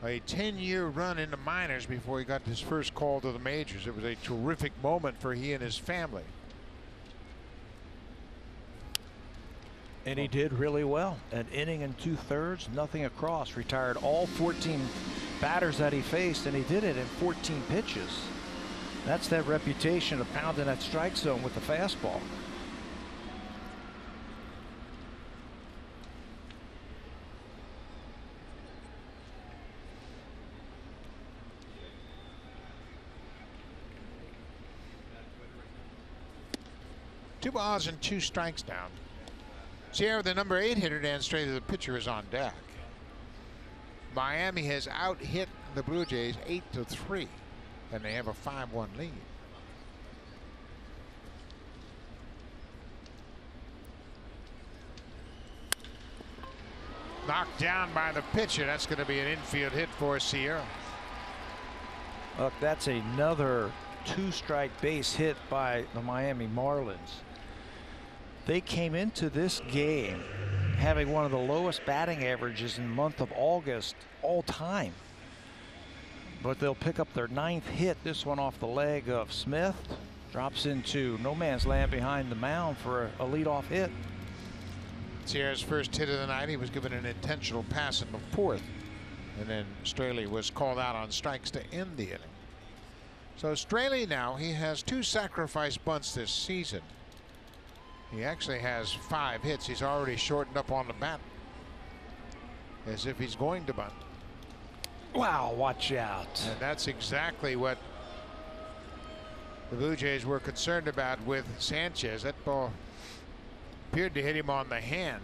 A 10-year run in the minors before he got his first call to the majors. It was a terrific moment for he and his family. And he did really well. An inning and 2/3, nothing across. Retired all 14 batters that he faced, and he did it in 14 pitches. That's that reputation of pounding that strike zone with the fastball. Two balls and 2 strikes down. Sierra, the number 8 hitter, Dan Straley, the pitcher, is on deck. Miami has out-hit the Blue Jays 8-3, and they have a 5-1 lead. Knocked down by the pitcher. That's going to be an infield hit for Sierra. Look, that's another 2-strike base hit by the Miami Marlins. They came into this game having one of the lowest batting averages in the month of August all time. But they'll pick up their 9th hit, this one off the leg of Smith. Drops into no man's land behind the mound for a leadoff hit. Sierra's first hit of the night. He was given an intentional pass in the 4th. And then Straley was called out on strikes to end the inning. So Straley now, he has 2 sacrifice bunts this season. He actually has 5 hits. He's already shortened up on the bat, as if he's going to bunt. Wow, watch out. And that's exactly what the Blue Jays were concerned about with Sanchez. That ball appeared to hit him on the hand.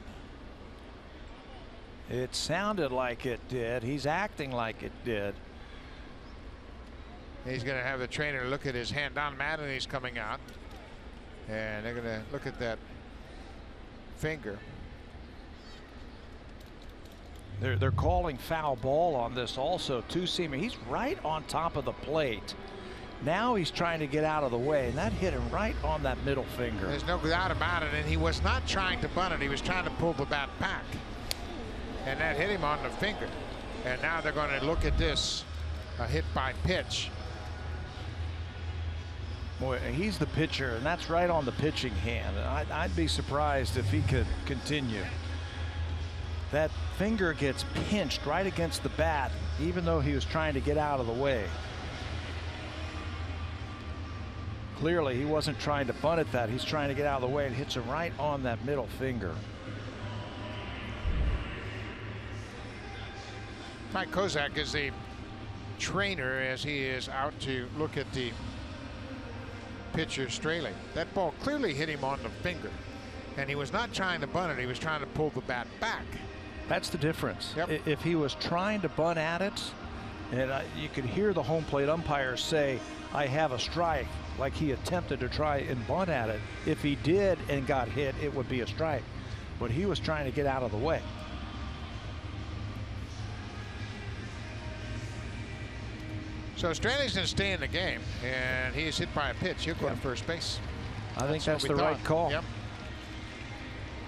It sounded like it did. He's acting like it did. He's going to have the trainer look at his hand. Don Mattingly's coming out, and they're going to look at that finger. They're calling foul ball on this also. Two-seamer. He's right on top of the plate. Now he's trying to get out of the way, and that hit him right on that middle finger. There's no doubt about it, and he was not trying to bunt it. He was trying to pull the bat back, and that hit him on the finger. And now they're going to look at this, a hit by pitch. Boy, he's the pitcher, and that's right on the pitching hand. I'd be surprised if he could continue. That finger gets pinched right against the bat, even though he was trying to get out of the way. Clearly, he wasn't trying to bunt at that. He's trying to get out of the way, and hits him right on that middle finger. Mike Kozak is the trainer as he is out to look at the pitcher Straley. That ball clearly hit him on the finger, and he was not trying to bunt it. He was trying to pull the bat back. That's the difference. Yep. If he was trying to bunt at it, and you could hear the home plate umpire say, "I have a strike," like he attempted to try and bunt at it. If he did and got hit, it would be a strike. But he was trying to get out of the way. So Straley's going to stay in the game, and he is hit by a pitch. He'll go to first base. I think that's the right call. Yep.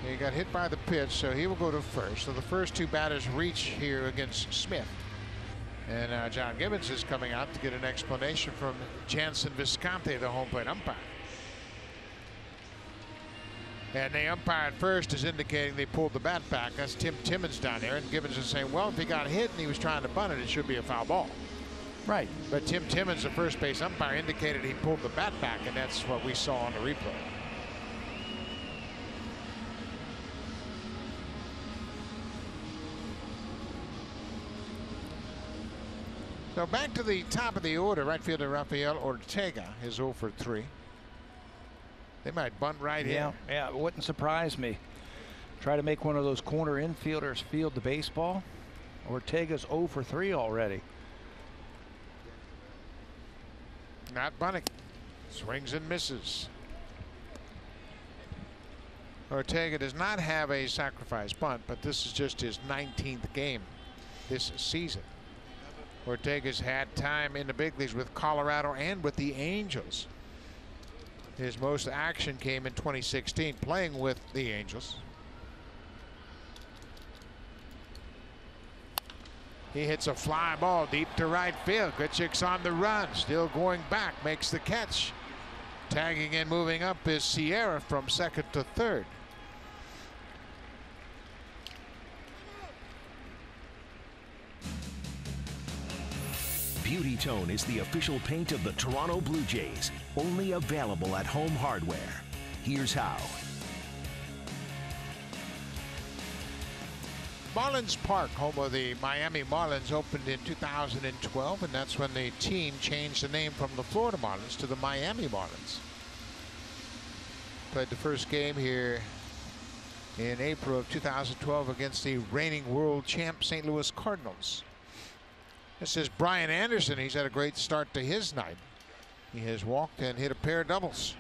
He got hit by the pitch, so he will go to first. So the first 2 batters reach here against Smith. And John Gibbons is coming out to get an explanation from Jansen Visconti, the home plate umpire. And the umpire at first is indicating they pulled the bat back. That's Tim Timmons down there. And Gibbons is saying, well, if he got hit and he was trying to bunt it, it should be a foul ball. Right. But Tim Timmons, the first base umpire, indicated he pulled the bat back, and that's what we saw on the replay. So back to the top of the order. Right fielder Rafael Ortega is 0 for 3. They might bunt right in. Yeah, it wouldn't surprise me. Try to make one of those corner infielders field the baseball. Ortega's 0 for 3 already. Not bunting. Swings and misses. Ortega does not have a sacrifice bunt, but this is just his 19th game this season. Ortega's had time in the big leagues with Colorado and with the Angels. His most action came in 2016 playing with the Angels. He hits a fly ball deep to right field. Grichuk's on the run, still going back, makes the catch. Tagging and moving up is Sierra from second to third. Beauty Tone is the official paint of the Toronto Blue Jays, only available at Home Hardware. Here's how. Marlins Park, home of the Miami Marlins, opened in 2012, and that's when the team changed the name from the Florida Marlins to the Miami Marlins. Played the first game here in April of 2012 against the reigning world champ St. Louis Cardinals. This is Brian Anderson. He's had a great start to his night. He has walked and hit a pair of doubles.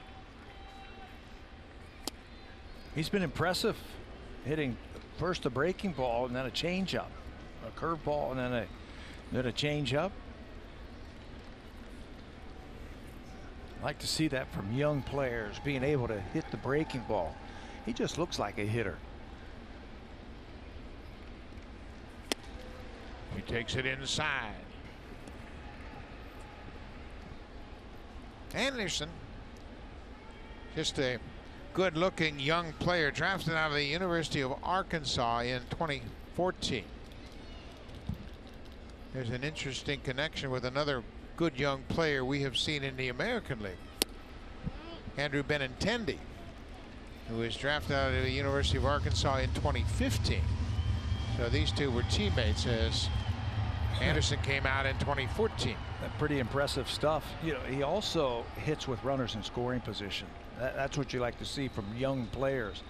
He's been impressive, hitting first a breaking ball and then a changeup, a curveball and then a changeup. Like to see that from young players, being able to hit the breaking ball. He just looks like a hitter. He takes it inside. Anderson, just a good-looking young player, drafted out of the University of Arkansas in 2014. There's an interesting connection with another good young player we have seen in the American League, Andrew Benintendi, who was drafted out of the University of Arkansas in 2015. So these two were teammates as Anderson came out in 2014. Pretty impressive stuff. You know, he also hits with runners in scoring position. That's what you like to see from young players.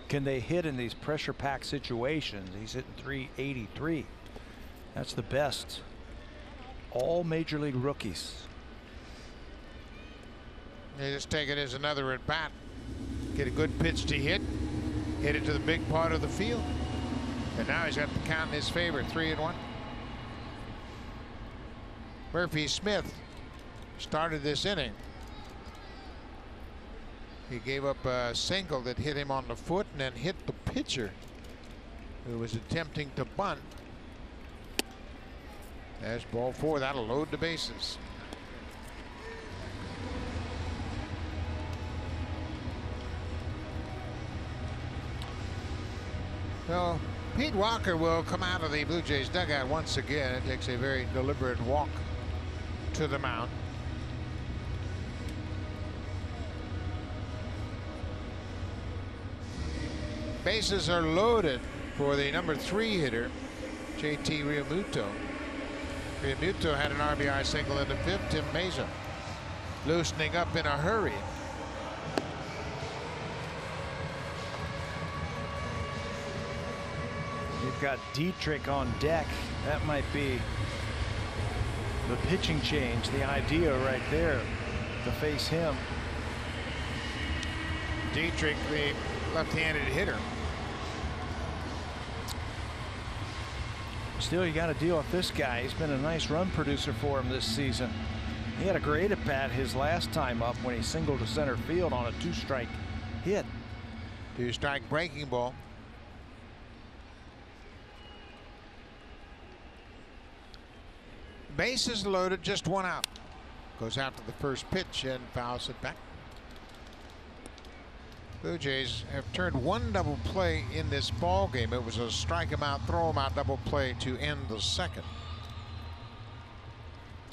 Can they hit in these pressure-packed situations? He's hitting .383. That's the best. All major league rookies. They just take it as another at bat. Get a good pitch to hit it to the big part of the field. And now he's got the count in his favor, 3-1. Murphy Smith started this inning. He gave up a single that hit him on the foot and then hit the pitcher, who was attempting to bunt. There's ball 4. That'll load the bases. So Pete Walker will come out of the Blue Jays dugout once again. It takes a very deliberate walk to the mound. Bases are loaded for the number 3 hitter, JT Realmuto. Realmuto had an RBI single in the 5th. Tim Mesa loosening up in a hurry. You've got Dietrich on deck. That might be the pitching change, the idea right there to face him. Dietrich, the left-handed hitter. Still, you got to deal with this guy. He's been a nice run producer for him this season. He had a great at bat his last time up when he singled to center field on a 2-strike hit. 2-strike breaking ball. Bases loaded, just 1 out. Goes after the first pitch and fouls it back. Blue Jays have turned 1 double play in this ball game. It was a strike him out, throw him out double play to end the 2nd.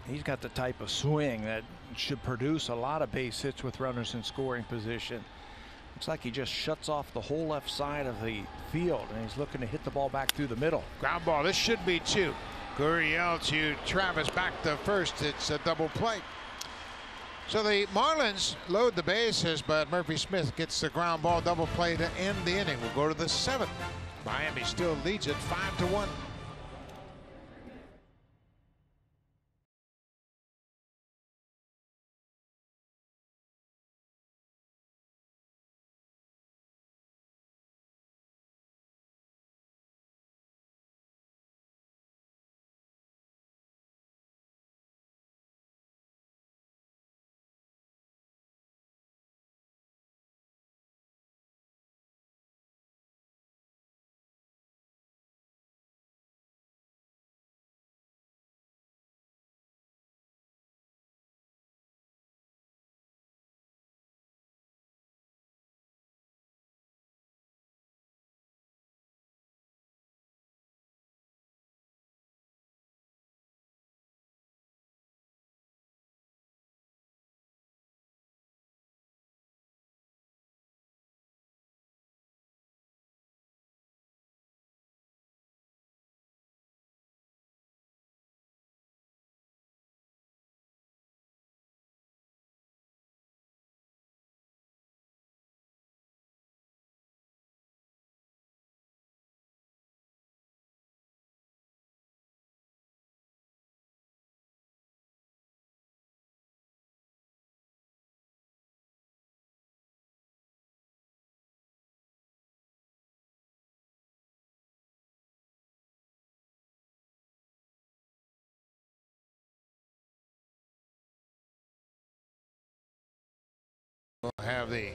He's got the type of swing that should produce a lot of base hits with runners in scoring position. Looks like he just shuts off the whole left side of the field, and he's looking to hit the ball back through the middle. Ground ball. This should be 2. Gurriel to Travis, back to first. It's a double play. So the Marlins load the bases, but Murphy Smith gets the ground ball double play to end the inning. We'll go to the 7th. Miami still leads it 5-1. We'll have the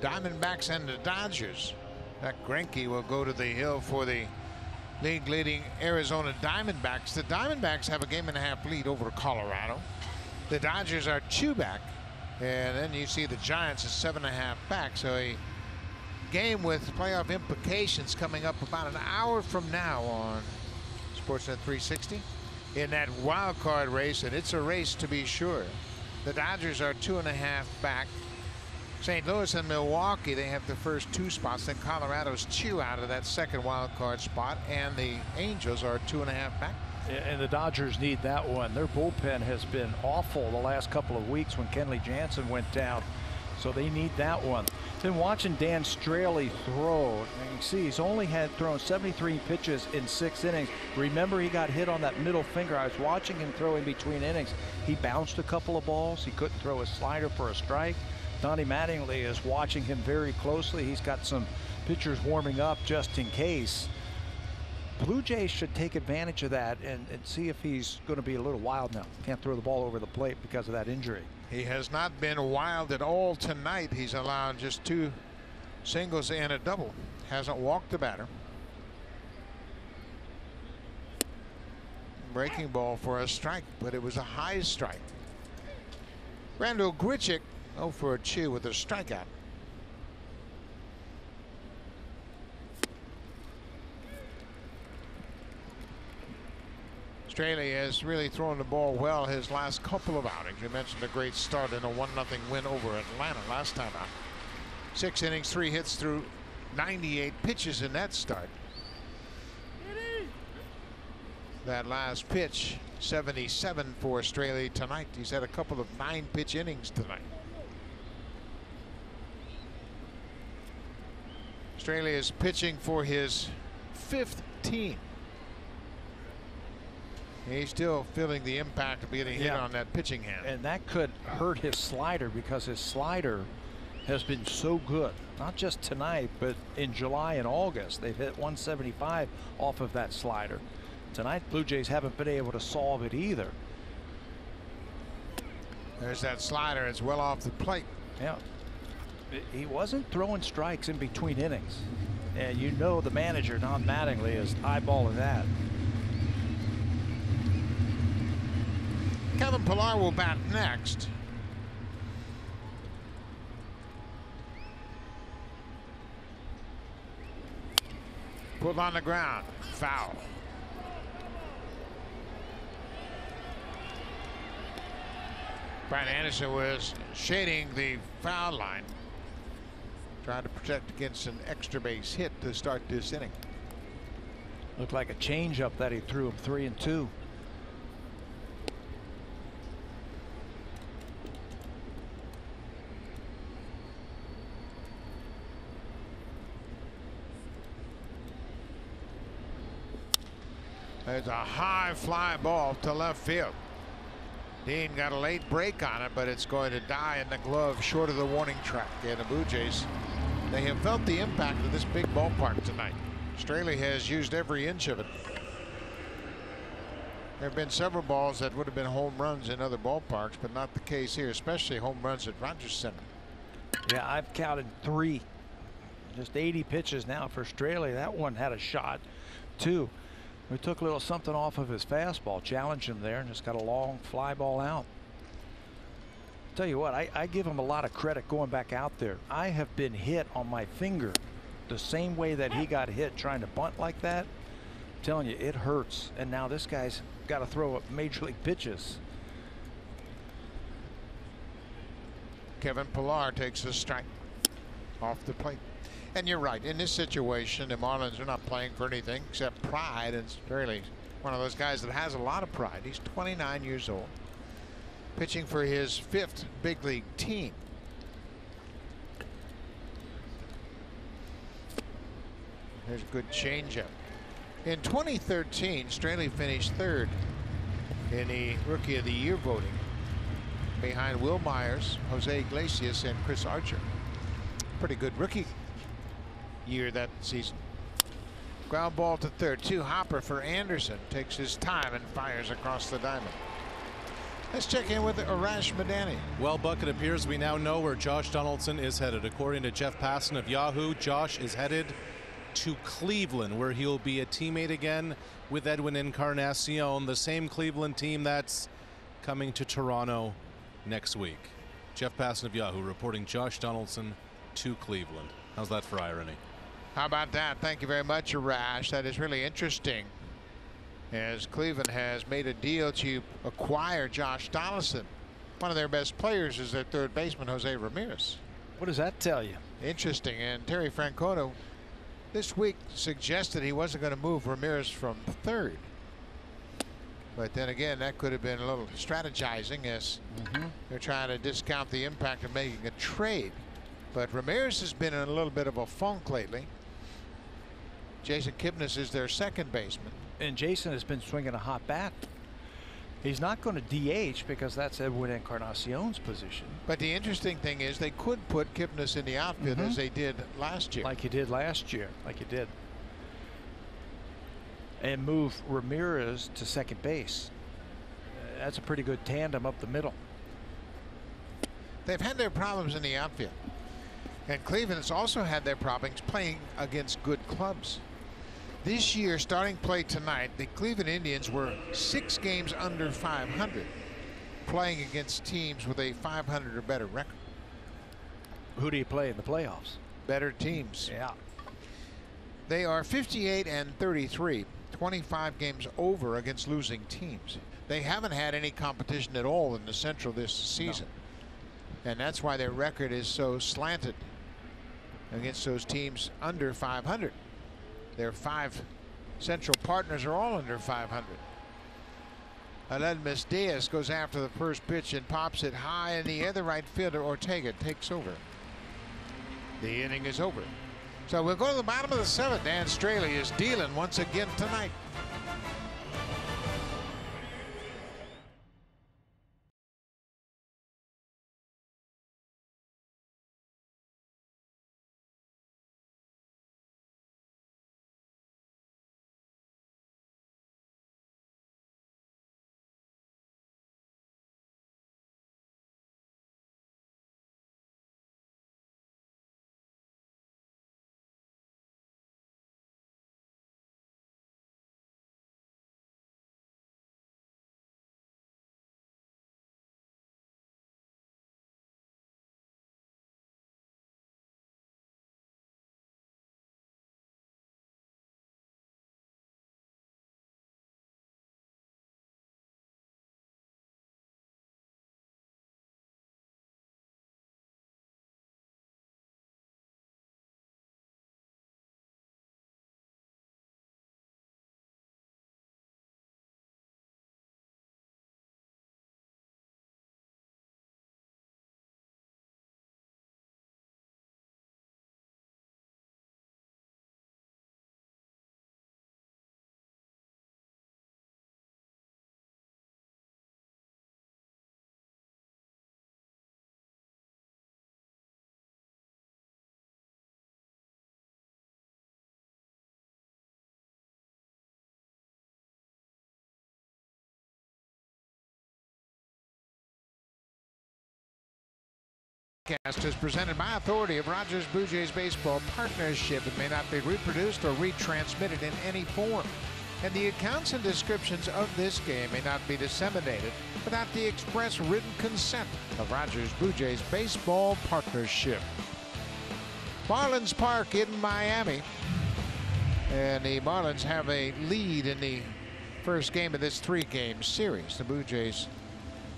Diamondbacks and the Dodgers. That Greinke will go to the hill for the league-leading Arizona Diamondbacks. The Diamondbacks have a 1.5 lead over Colorado. The Dodgers are 2 back. And then you see the Giants is 7.5 back. So a game with playoff implications coming up about an hour from now on Sportsnet 360 in that wild card race, and it's a race to be sure. The Dodgers are 2.5 back. St. Louis and Milwaukee, they have the first 2 spots. Then Colorado's 2 out of that second wild card spot, and the Angels are 2.5 back. And the Dodgers need that one. Their bullpen has been awful the last couple of weeks when Kenley Jansen went down. So they need that one. Then watching Dan Straley throw, you can see he's only had thrown 73 pitches in 6 innings. Remember, he got hit on that middle finger. I was watching him throw in between innings. He bounced a couple of balls. He couldn't throw a slider for a strike. Donnie Mattingly is watching him very closely. He's got some pitchers warming up just in case. Blue Jays should take advantage of that and see if he's going to be a little wild now. Can't throw the ball over the plate because of that injury. He has not been wild at all tonight. He's allowed just 2 singles and a double. Hasn't walked the batter. Breaking ball for a strike, but it was a high strike. Randall Grichuk 0 for 2 with a strikeout. Straley has really thrown the ball well his last couple of outings. You mentioned a great start in a 1-0 win over Atlanta last time out. 6 innings, 3 hits through 98 pitches in that start. That last pitch, 77 for Straley tonight. He's had a couple of 9-pitch innings tonight. Straley is pitching for his 5th team. He's still feeling the impact of getting hit on that pitching hand. And that could hurt his slider because his slider has been so good. Not just tonight, but in July and August. They've hit 175 off of that slider. Tonight, Blue Jays haven't been able to solve it either. There's that slider. It's well off the plate. Yeah. He wasn't throwing strikes in between innings. And you know the manager, Don Mattingly, is eyeballing that. Kevin Pillar will bat next. Put on the ground. Foul. Brian Anderson was shading the foul line, trying to protect against an extra base hit to start this inning. Looked like a changeup that he threw him 3-2. There's a high fly ball to left field. Dean got a late break on it, but it's going to die in the glove short of the warning track. And the Blue Jays, they have felt the impact of this big ballpark tonight. Straley has used every inch of it. There have been several balls that would have been home runs in other ballparks, but not the case here, especially home runs at Rogers Center. Yeah, I've counted 3. Just 80 pitches now for Straley. That one had a shot, 2. We took a little something off of his fastball, challenged him there, and just got a long fly ball out. Tell you what, I give him a lot of credit going back out there. I have been hit on my finger the same way that he got hit trying to bunt like that. I'm telling you, it hurts. And now this guy's got to throw up major league pitches. Kevin Pillar takes a strike off the plate. And you're right, in this situation, the Marlins are not playing for anything except pride, and Straley, one of those guys that has a lot of pride. He's 29 years old, pitching for his 5th big league team. There's a good changeup. In 2013, Straley finished 3rd in the Rookie of the Year voting, behind Will Myers, Jose Iglesias, and Chris Archer. Pretty good rookie year that season. Ground ball to 3rd. 2 hopper for Anderson. Takes his time and fires across the diamond. Let's check in with Arash Madani. Well, Buck, it appears we now know where Josh Donaldson is headed. According to Jeff Passan of Yahoo, Josh is headed to Cleveland, where he'll be a teammate again with Edwin Encarnacion, the same Cleveland team that's coming to Toronto next week. Jeff Passan of Yahoo reporting Josh Donaldson to Cleveland. How's that for irony? How about that? Thank you very much, Arash. That is really interesting, as Cleveland has made a deal to acquire Josh Donaldson. One of their best players is their third baseman, Jose Ramirez. What does that tell you? Interesting. And Terry Francona this week suggested he wasn't going to move Ramirez from third. But then again, that could have been a little strategizing, as they're trying to discount the impact of making a trade. But Ramirez has been in a little bit of a funk lately. Jason Kipnis is their second baseman. And Jason has been swinging a hot bat. He's not going to DH because that's Edwin Encarnacion's position. But the interesting thing is they could put Kipnis in the outfield as they did last year. Like he did last year. Like he did. And move Ramirez to second base. That's a pretty good tandem up the middle. They've had their problems in the outfield. And Cleveland has also had their problems playing against good clubs. This year, starting play tonight, the Cleveland Indians were 6 games under 500, playing against teams with a 500 or better record. Who do you play in the playoffs? Better teams. Yeah. They are 58 and 33, 25 games over against losing teams. They haven't had any competition at all in the Central this season. No. And that's why their record is so slanted against those teams under 500. Their 5 Central partners are all under 500. Aledmus Diaz goes after the first pitch and pops it high in the air. The right fielder Ortega takes over. The inning is over. So we'll go to the bottom of the 7th. Dan Straley is dealing once again tonight. Is presented by authority of Rogers Blue Jays Baseball Partnership. It may not be reproduced or retransmitted in any form, and the accounts and descriptions of this game may not be disseminated without the express written consent of Rogers Blue Jays Baseball Partnership. Marlins Park in Miami, and the Marlins have a lead in the first game of this 3-game series. The Blue Jays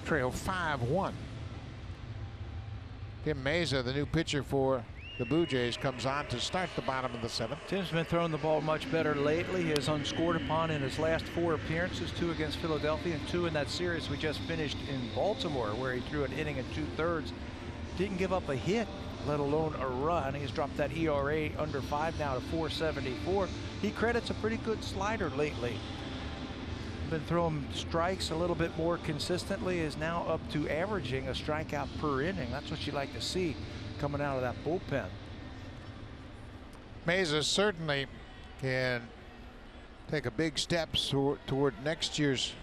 trail 5-1. Tim Meza, the new pitcher for the Blue Jays, comes on to start the bottom of the 7th. Tim's been throwing the ball much better lately. He has unscored upon in his last 4 appearances, 2 against Philadelphia and 2 in that series we just finished in Baltimore, where he threw an inning and 2/3. Didn't give up a hit, let alone a run. He's dropped that ERA under 5 now to 4.74. He credits a pretty good slider lately. Been throwing strikes a little bit more consistently, is now up to averaging a strikeout per inning. That's what you like to see coming out of that bullpen. Meza certainly can take a big step toward next year's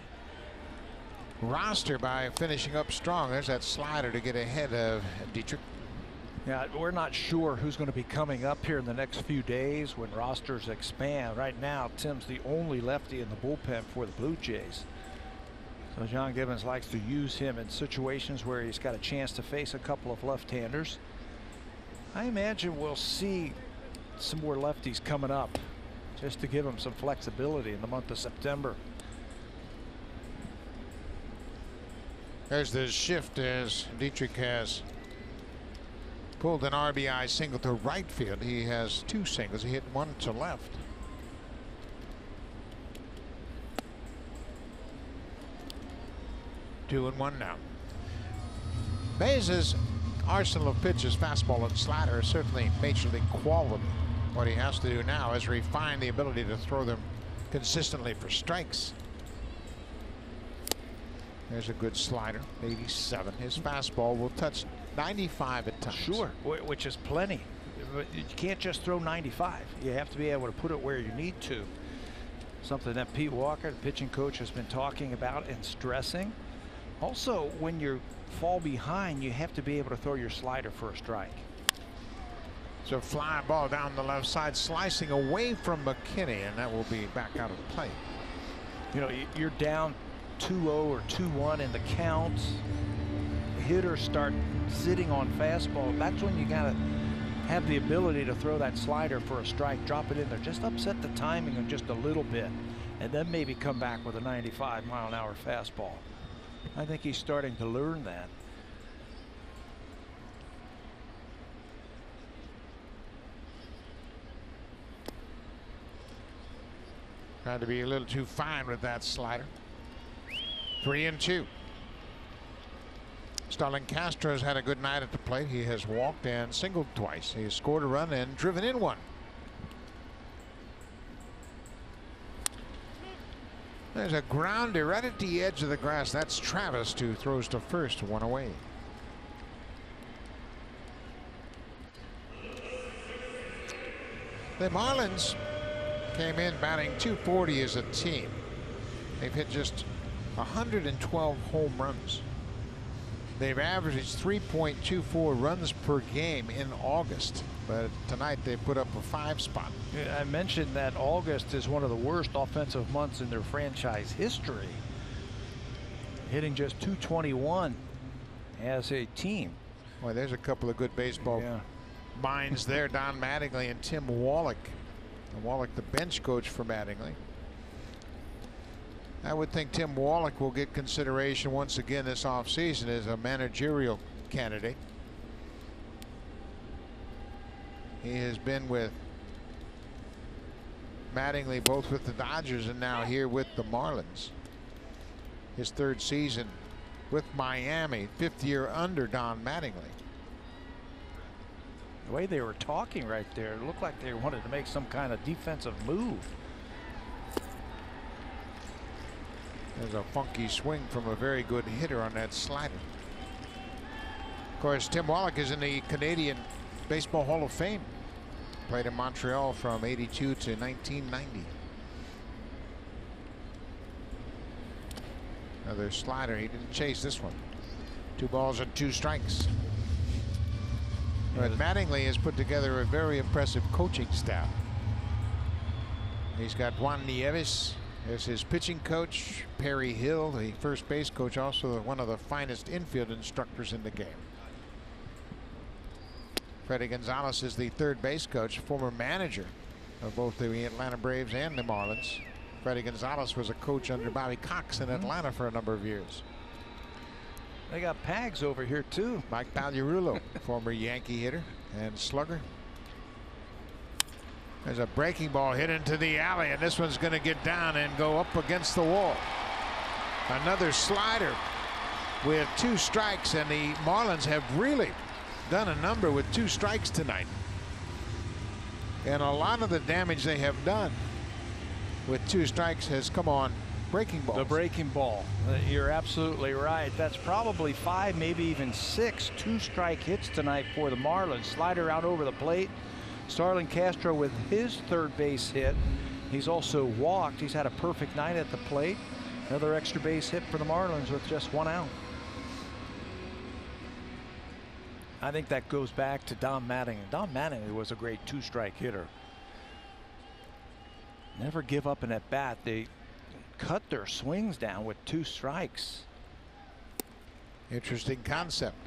roster by finishing up strong. There's that slider to get ahead of Dietrich. Yeah, we're not sure who's going to be coming up here in the next few days when rosters expand. Right now, Tim's the only lefty in the bullpen for the Blue Jays. So John Gibbons likes to use him in situations where he's got a chance to face a couple of left-handers. I imagine we'll see some more lefties coming up just to give him some flexibility in the month of September. There's the shift as Dietrich has pulled an RBI single to right field. He has 2 singles. He hit 1 to left. Two and one now. Baez's arsenal of pitches, fastball and slider, is certainly major league quality. What he has to do now is refine the ability to throw them consistently for strikes. There's a good slider, 87. His fastball will touch 95 at times. Sure, which is plenty. But you can't just throw 95. You have to be able to put it where you need to. Something that Pete Walker, the pitching coach, has been talking about and stressing. Also, when you fall behind, you have to be able to throw your slider for a strike. So fly ball down the left side, slicing away from McKinney, and that will be back out of play. You know, you're down 2-0 or 2-1 in the counts. Hitters start sitting on fastball. That's when you got to have the ability to throw that slider for a strike, drop it in there, just upset the timing of just a little bit, and then maybe come back with a 95-mile-an-hour fastball. I think he's starting to learn that. Tried to be a little too fine with that slider. 3-2. Starlin Castro's had a good night at the plate. He has walked and singled twice. He has scored a run and driven in one. There's a grounder right at the edge of the grass. That's Travis, who throws to first, 1 away. The Marlins came in batting .240 as a team. They've hit just 112 home runs. They've averaged 3.24 runs per game in August, but tonight they put up a 5 spot. I mentioned that August is one of the worst offensive months in their franchise history, hitting just .221 as a team. Boy, there's a couple of good baseball minds there. Don Mattingly and Tim Wallach. And Wallach, the bench coach for Mattingly. I would think Tim Wallach will get consideration once again this offseason as a managerial candidate. He has been with Mattingly both with the Dodgers and now here with the Marlins. His 3rd season with Miami, 5th year under Don Mattingly. The way they were talking right there, it looked like they wanted to make some kind of defensive move. There's a funky swing from a very good hitter on that slider. Of course, Tim Wallach is in the Canadian Baseball Hall of Fame. Played in Montreal from '82 to 1990. Another slider. He didn't chase this one. 2 balls and 2 strikes. But Mattingly has put together a very impressive coaching staff. He's got Juan Nieves as his pitching coach, Perry Hill, the first base coach, also one of the finest infield instructors in the game. Freddie Gonzalez is the 3rd base coach, former manager of both the Atlanta Braves and the Marlins. Freddie Gonzalez was a coach under Bobby Cox in Atlanta for a number of years. They got Pags over here too. Mike Pagliarulo, former Yankee hitter and slugger. There's a breaking ball hit into the alley, and this one's going to get down and go up against the wall. Another slider with 2 strikes, and the Marlins have really done a number with 2 strikes tonight. And a lot of the damage they have done with 2 strikes has come on breaking balls. The breaking ball. You're absolutely right. That's probably 5, maybe even 6 2-strike hits tonight for the Marlins. Slider out over the plate. Starlin Castro with his 3rd base hit. He's also walked. He's had a perfect night at the plate. Another extra base hit for the Marlins with just 1 out. I think that goes back to Don Mattingly. Don Mattingly was a great 2-strike hitter. Never give up an at-bat. They cut their swings down with 2 strikes. Interesting concept.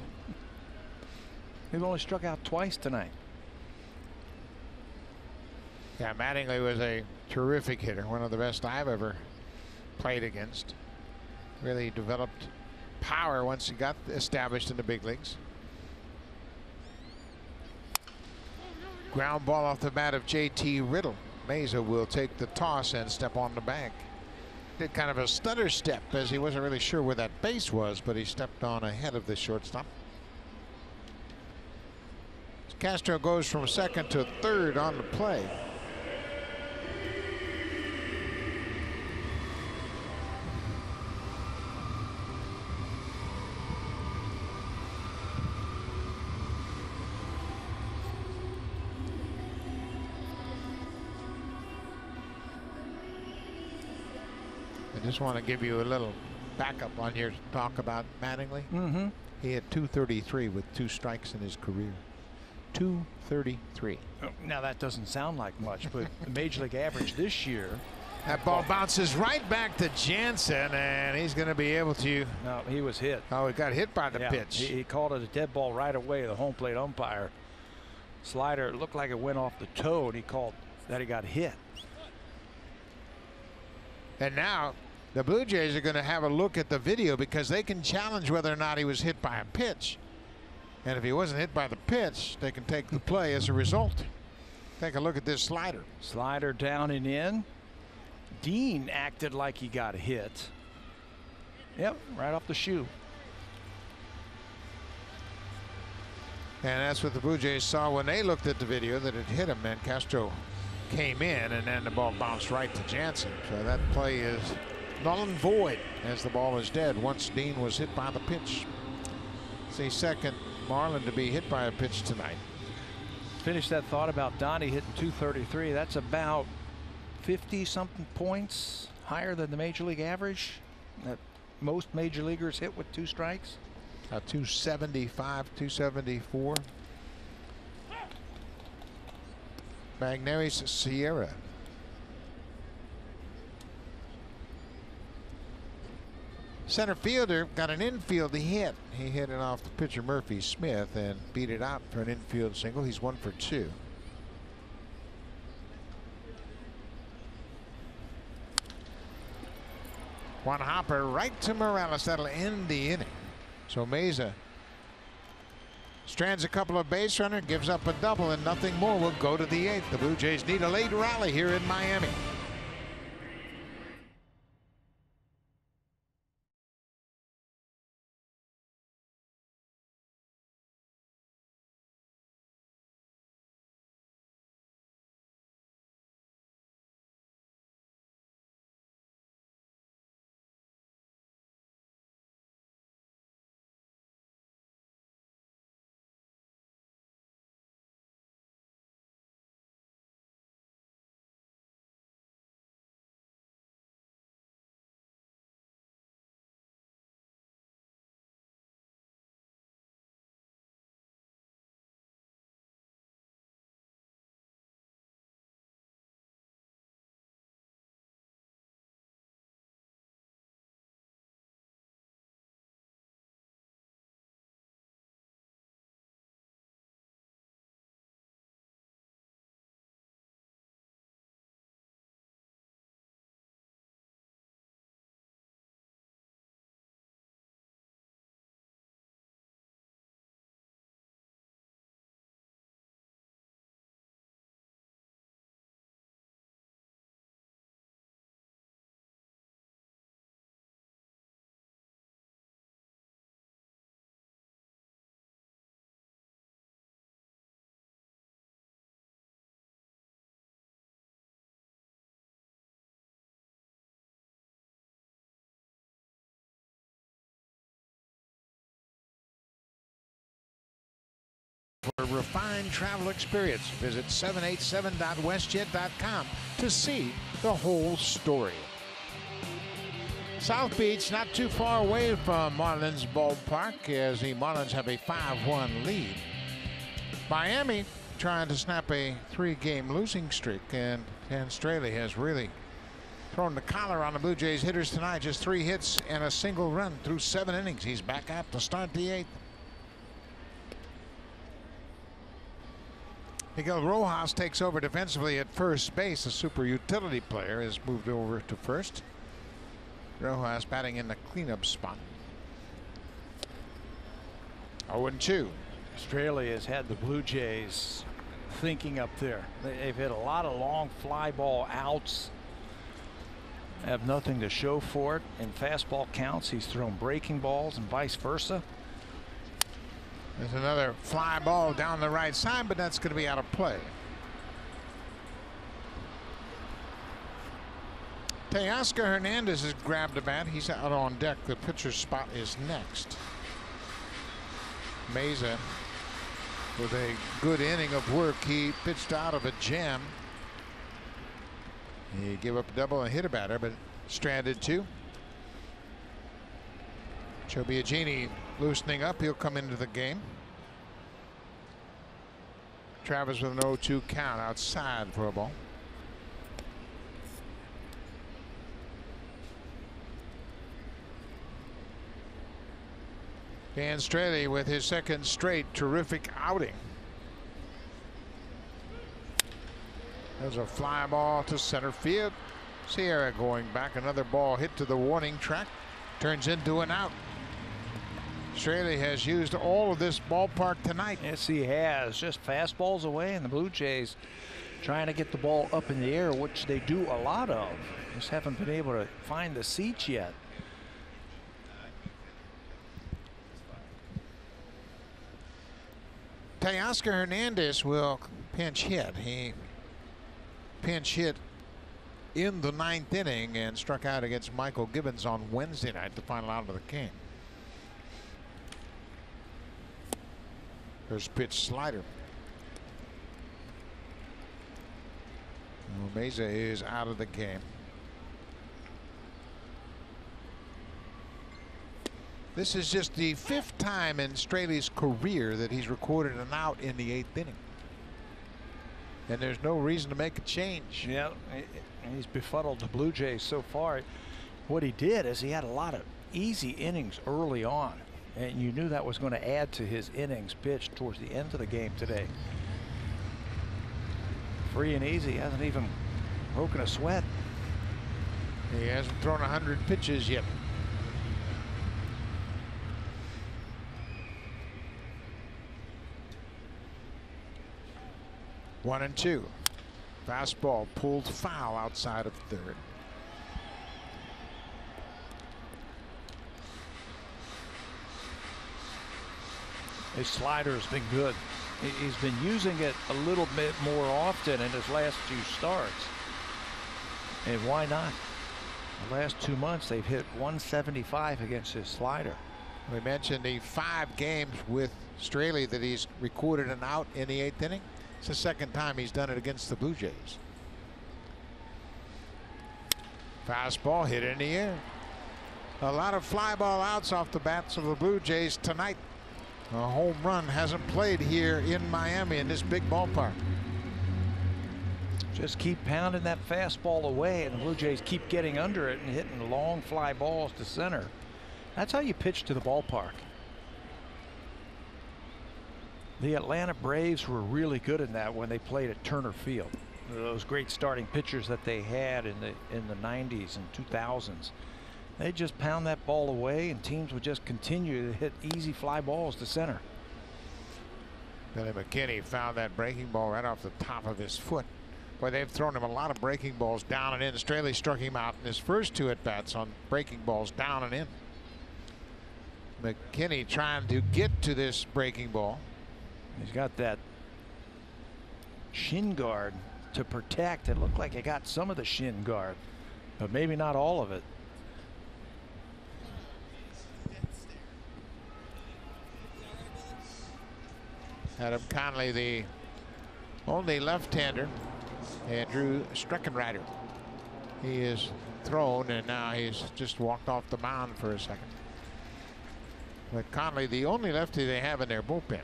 They've only struck out twice tonight. Yeah, Mattingly was a terrific hitter, one of the best I've ever played against. Really developed power once he got established in the big leagues. Ground ball off the bat of J.T. Riddle. Mesa will take the toss and step on the bag. Did kind of a stutter step as he wasn't really sure where that base was, but he stepped on ahead of the shortstop. Castro goes from second to third on the play. I just want to give you a little backup on your talk about Mattingly. He had 233 with 2 strikes in his career. 233. Now that doesn't sound like much, but the major league average this year. That ball bounces right back to Jansen, and he's going to be able to. No, he was hit. Oh, he got hit by the pitch. He called it a dead ball right away. The home plate umpire. Slider, it looked like it went off the toe, and he called that he got hit. And now the Blue Jays are going to have a look at the video because they can challenge whether or not he was hit by a pitch. And if he wasn't hit by the pitch, they can take the play as a result. Take a look at this slider. Slider down and in. Dean acted like he got hit. Yep, right off the shoe. And that's what the Blue Jays saw when they looked at the video, that it hit him, and Castro came in, and then the ball bounced right to Jansen. So that play is null and void as the ball is dead once Dean was hit by the pitch. It's the second Marlin to be hit by a pitch tonight. Finish that thought about Donnie hitting 233. That's about 50-something points higher than the major league average that most major leaguers hit with 2 strikes. 275, 274. Magneri's Sierra. Center fielder got an infield hit. He hit it off the pitcher Murphy Smith and beat it out for an infield single. He's 1 for 2. One hopper right to Morales. That'll end the inning. So Mesa strands a couple of base runners, gives up a double, and nothing more will go to the 8th. The Blue Jays need a late rally here in Miami. For a refined travel experience, visit 787.westjet.com to see the whole story. South Beach, not too far away from Marlins ballpark, as the Marlins have a 5-1 lead. Miami trying to snap a 3-game losing streak, and Dan Straley has really thrown the collar on the Blue Jays hitters tonight. Just 3 hits and a single run through 7 innings. He's back out to start the 8th. Miguel Rojas takes over defensively at first base. The super utility player has moved over to first. Rojas batting in the cleanup spot. 0-2. Straley has had the Blue Jays thinking up there. They've hit a lot of long fly ball outs. Have nothing to show for it. In fastball counts, he's thrown breaking balls and vice versa. There's another fly ball down the right side, but that's going to be out of play. Teoscar Hernandez has grabbed the bat. He's out on deck. The pitcher's spot is next. Meza with a good inning of work. He pitched out of a jam. He gave up a double and hit a batter, but stranded 2. Joe Biagini loosening up. He'll come into the game. Travis with an 0-2 count outside for a ball. Dan Straley with his 2nd straight terrific outing. There's a fly ball to center field. Sierra going back. Another ball hit to the warning track. Turns into an out. Straley has used all of this ballpark tonight. Yes, he has. Just fastballs away, and the Blue Jays trying to get the ball up in the air, which they do a lot of. Just haven't been able to find the seats yet. Teoscar Hernandez will pinch hit. He pinch hit in the 9th inning and struck out against Michael Gibbons on Wednesday night, the final out of the game. First pitch slider. Meza is out of the game. This is just the 5th time in Straley's career that he's recorded an out in the 8th inning. And there's no reason to make a change. Yeah, he's befuddled the Blue Jays so far. What he did is he had a lot of easy innings early on, and you knew that was going to add to his innings pitched towards the end of the game today. Free and easy, hasn't even broken a sweat. He hasn't thrown 100 pitches yet. One and 2. Fastball pulled foul outside of 3rd. His slider has been good. He's been using it a little bit more often in his last 2 starts. And why not? The last 2 months they've hit 175 against his slider. We mentioned the 5 games with Straley that he's recorded an out in the 8th inning. It's the 2nd time he's done it against the Blue Jays. Fastball hit in the air. A lot of fly ball outs off the bats of the Blue Jays tonight. A home run hasn't played here in Miami in this big ballpark. Just keep pounding that fastball away, and the Blue Jays keep getting under it and hitting long fly balls to center. That's how you pitch to the ballpark. The Atlanta Braves were really good in that when they played at Turner Field. Those great starting pitchers that they had in the 90s and 2000s. They just pound that ball away, and teams would just continue to hit easy fly balls to center. Billy McKinney found that breaking ball right off the top of his foot. Boy, they've thrown him a lot of breaking balls down and in. Straley struck him out in his first 2 at-bats on breaking balls down and in. McKinney trying to get to this breaking ball. He's got that shin guard to protect. It looked like he got some of the shin guard, but maybe not all of it. Adam Conley, the only left-hander, and Drew Streckenrider. He is thrown, and now he's just walked off the mound for a second. But Conley, the only lefty they have in their bullpen.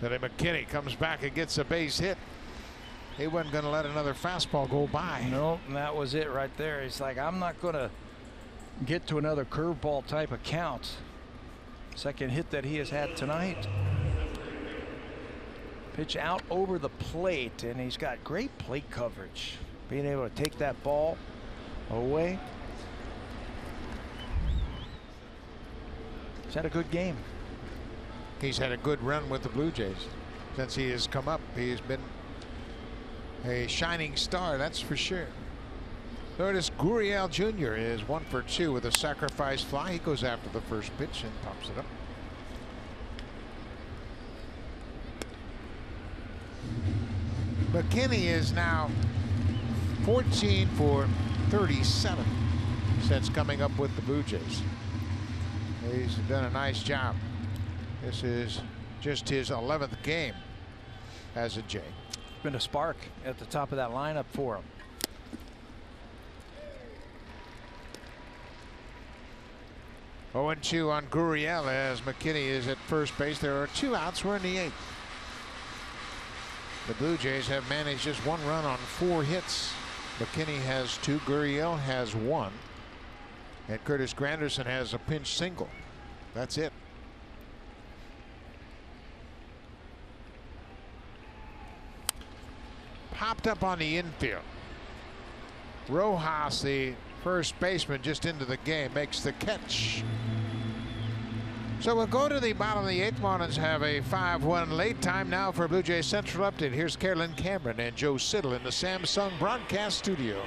Billy McKinney comes back and gets a base hit. He wasn't going to let another fastball go by. Nope, and that was it right there. He's like, I'm not going to get to another curveball type of count. Second hit that he has had tonight. Pitch out over the plate, and he's got great plate coverage. Being able to take that ball away. He's had a good game. He's had a good run with the Blue Jays. Since he has come up, he's been a shining star, that's for sure. Notice Gurriel Jr. is 1 for 2 with a sacrifice fly. He goes after the first pitch and pops it up. McKinney is now 14 for 37 since coming up with the Blue Jays. He's done a nice job. This is just his 11th game as a Jay. Been a spark at the top of that lineup for him. Oh, 0-2 on Gurriel as McKinney is at first base. There are 2 outs. We're in the 8th. The Blue Jays have managed just 1 run on 4 hits. McKinney has 2, Gurriel has 1, and Curtis Granderson has a pinch single. That's it. Popped up on the infield. Rojas, the first baseman, just into the game, makes the catch. So we'll go to the bottom of the 8th. Marlins have a 5-1 late time now for Blue Jays Central Update. Here's Carolyn Cameron and Joe Siddall in the Samsung broadcast studio.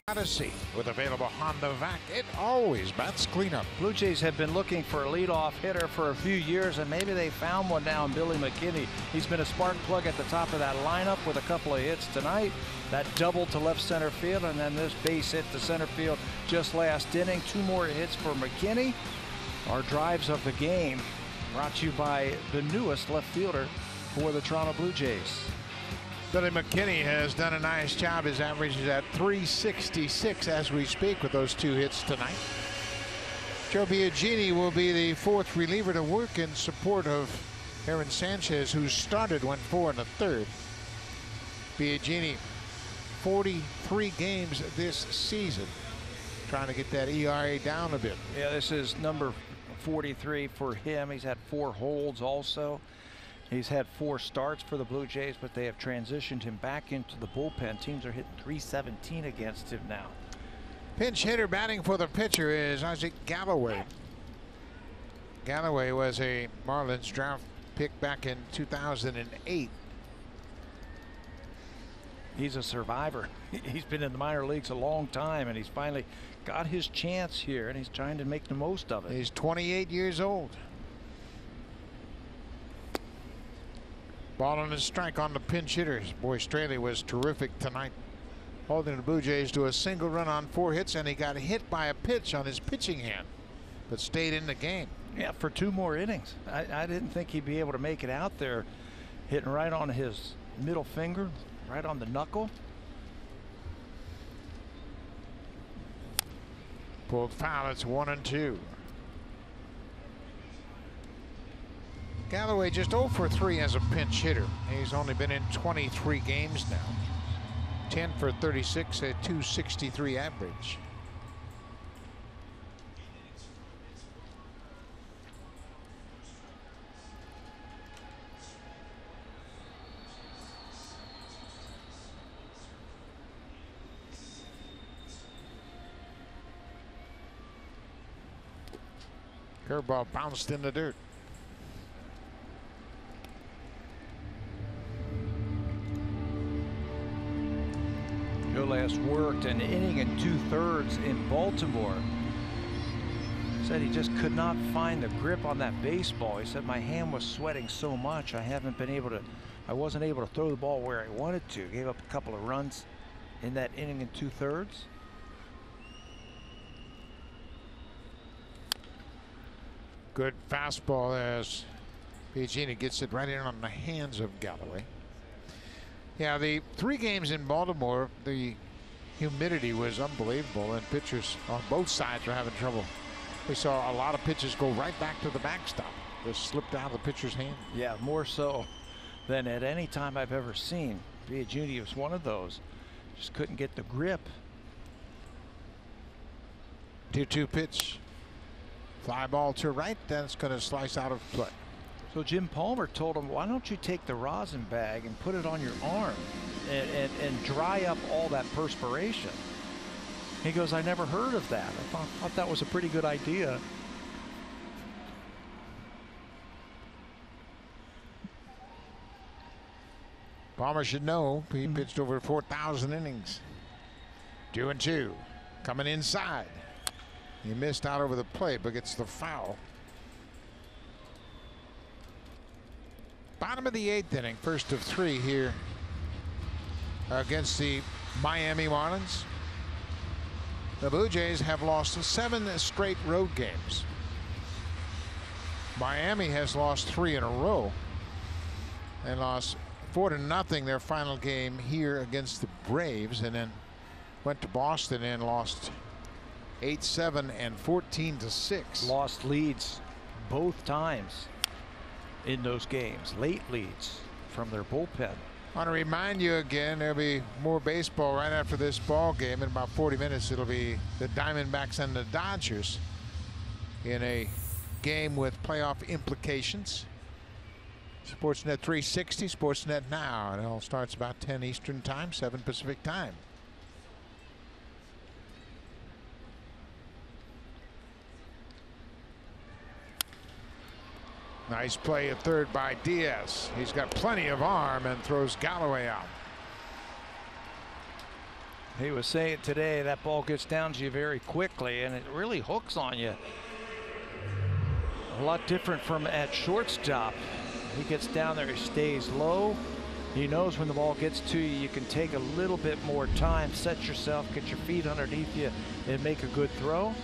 Odyssey with available Honda Vac. It always bats cleanup. Blue Jays have been looking for a leadoff hitter for a few years, and maybe they found one now in Billy McKinney. He's been a spark plug at the top of that lineup with a couple of hits tonight. That double to left center field, and then this base hit to center field just last inning. 2 more hits for McKinney. Our drives of the game brought to you by the newest left fielder for the Toronto Blue Jays. Billy McKinney has done a nice job. His average is at .366 as we speak with those 2 hits tonight. Joe Biagini will be the 4th reliever to work in support of Aaron Sanchez, who started, went 4 1/3. Biagini, 43 games this season, trying to get that ERA down a bit. Yeah, this is number 43 for him. He's had 4 holds also. He's had 4 starts for the Blue Jays, but they have transitioned him back into the bullpen. Teams are hitting .317 against him now. Pinch hitter batting for the pitcher is Isaac Galloway. Galloway was a Marlins draft pick back in 2008. He's a survivor. He's been in the minor leagues a long time, and he's finally got his chance here, and he's trying to make the most of it. He's 28 years old. Ball on his strike on the pinch hitters. Boy, Straley was terrific tonight, holding the Blue Jays to a single run on 4 hits, and he got hit by a pitch on his pitching hand, but stayed in the game. Yeah, for 2 more innings. I didn't think he'd be able to make it out there, hitting right on his middle finger, right on the knuckle. Pulled foul. It's 1-2. Galloway just 0 for 3 as a pinch hitter. He's only been in 23 games now. 10 for 36 at .263 average. Curveball bounced in the dirt. Who last worked an inning and 2/3 in Baltimore. Said he just could not find the grip on that baseball. He said, my hand was sweating so much I wasn't able to throw the ball where I wanted to. Gave up a couple of runs in that inning and 2/3. Good fastball as Piagini gets it right in on the hands of Galloway. Yeah, the 3 games in Baltimore, the humidity was unbelievable, and pitchers on both sides are having trouble. We saw a lot of pitches go right back to the backstop. Just slipped out of the pitcher's hand. Yeah, more so than at any time I've ever seen. Piagini was one of those. Just couldn't get the grip. 2-2 pitch. Fly ball to right. That's going to slice out of play. So Jim Palmer told him, why don't you take the rosin bag and put it on your arm and dry up all that perspiration? He goes, I never heard of that. I thought that was a pretty good idea. Palmer should know. He pitched over 4,000 innings. 2-2. Coming inside. He missed out over the plate, but gets the foul. Bottom of the 8th inning, first of 3 here against the Miami Marlins. The Blue Jays have lost 7 straight road games. Miami has lost 3 in a row and lost 4-0 their final game here against the Braves, and then went to Boston and lost 8-7 and 14-6. Lost leads both times in those games, late leads from their bullpen. I want to remind you again, there'll be more baseball right after this ball game. In about 40 minutes, it'll be the Diamondbacks and the Dodgers in a game with playoff implications. Sportsnet 360, Sportsnet Now. It all starts about 10 Eastern Time, 7 Pacific Time. Nice play at third by Diaz. He's got plenty of arm and throws Galloway out. He was saying today that ball gets down to you very quickly and it really hooks on you. A lot different from at shortstop. He gets down there, he stays low. He knows when the ball gets to you, you can take a little bit more time, set yourself, get your feet underneath you, and make a good throw.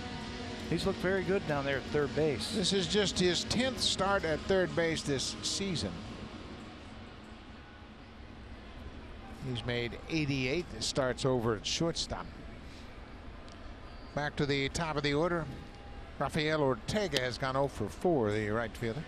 He's looked very good down there at third base. This is just his 10th start at third base this season. He's made 88 starts over at shortstop. Back to the top of the order. Rafael Ortega has gone 0 for 4, the right fielder.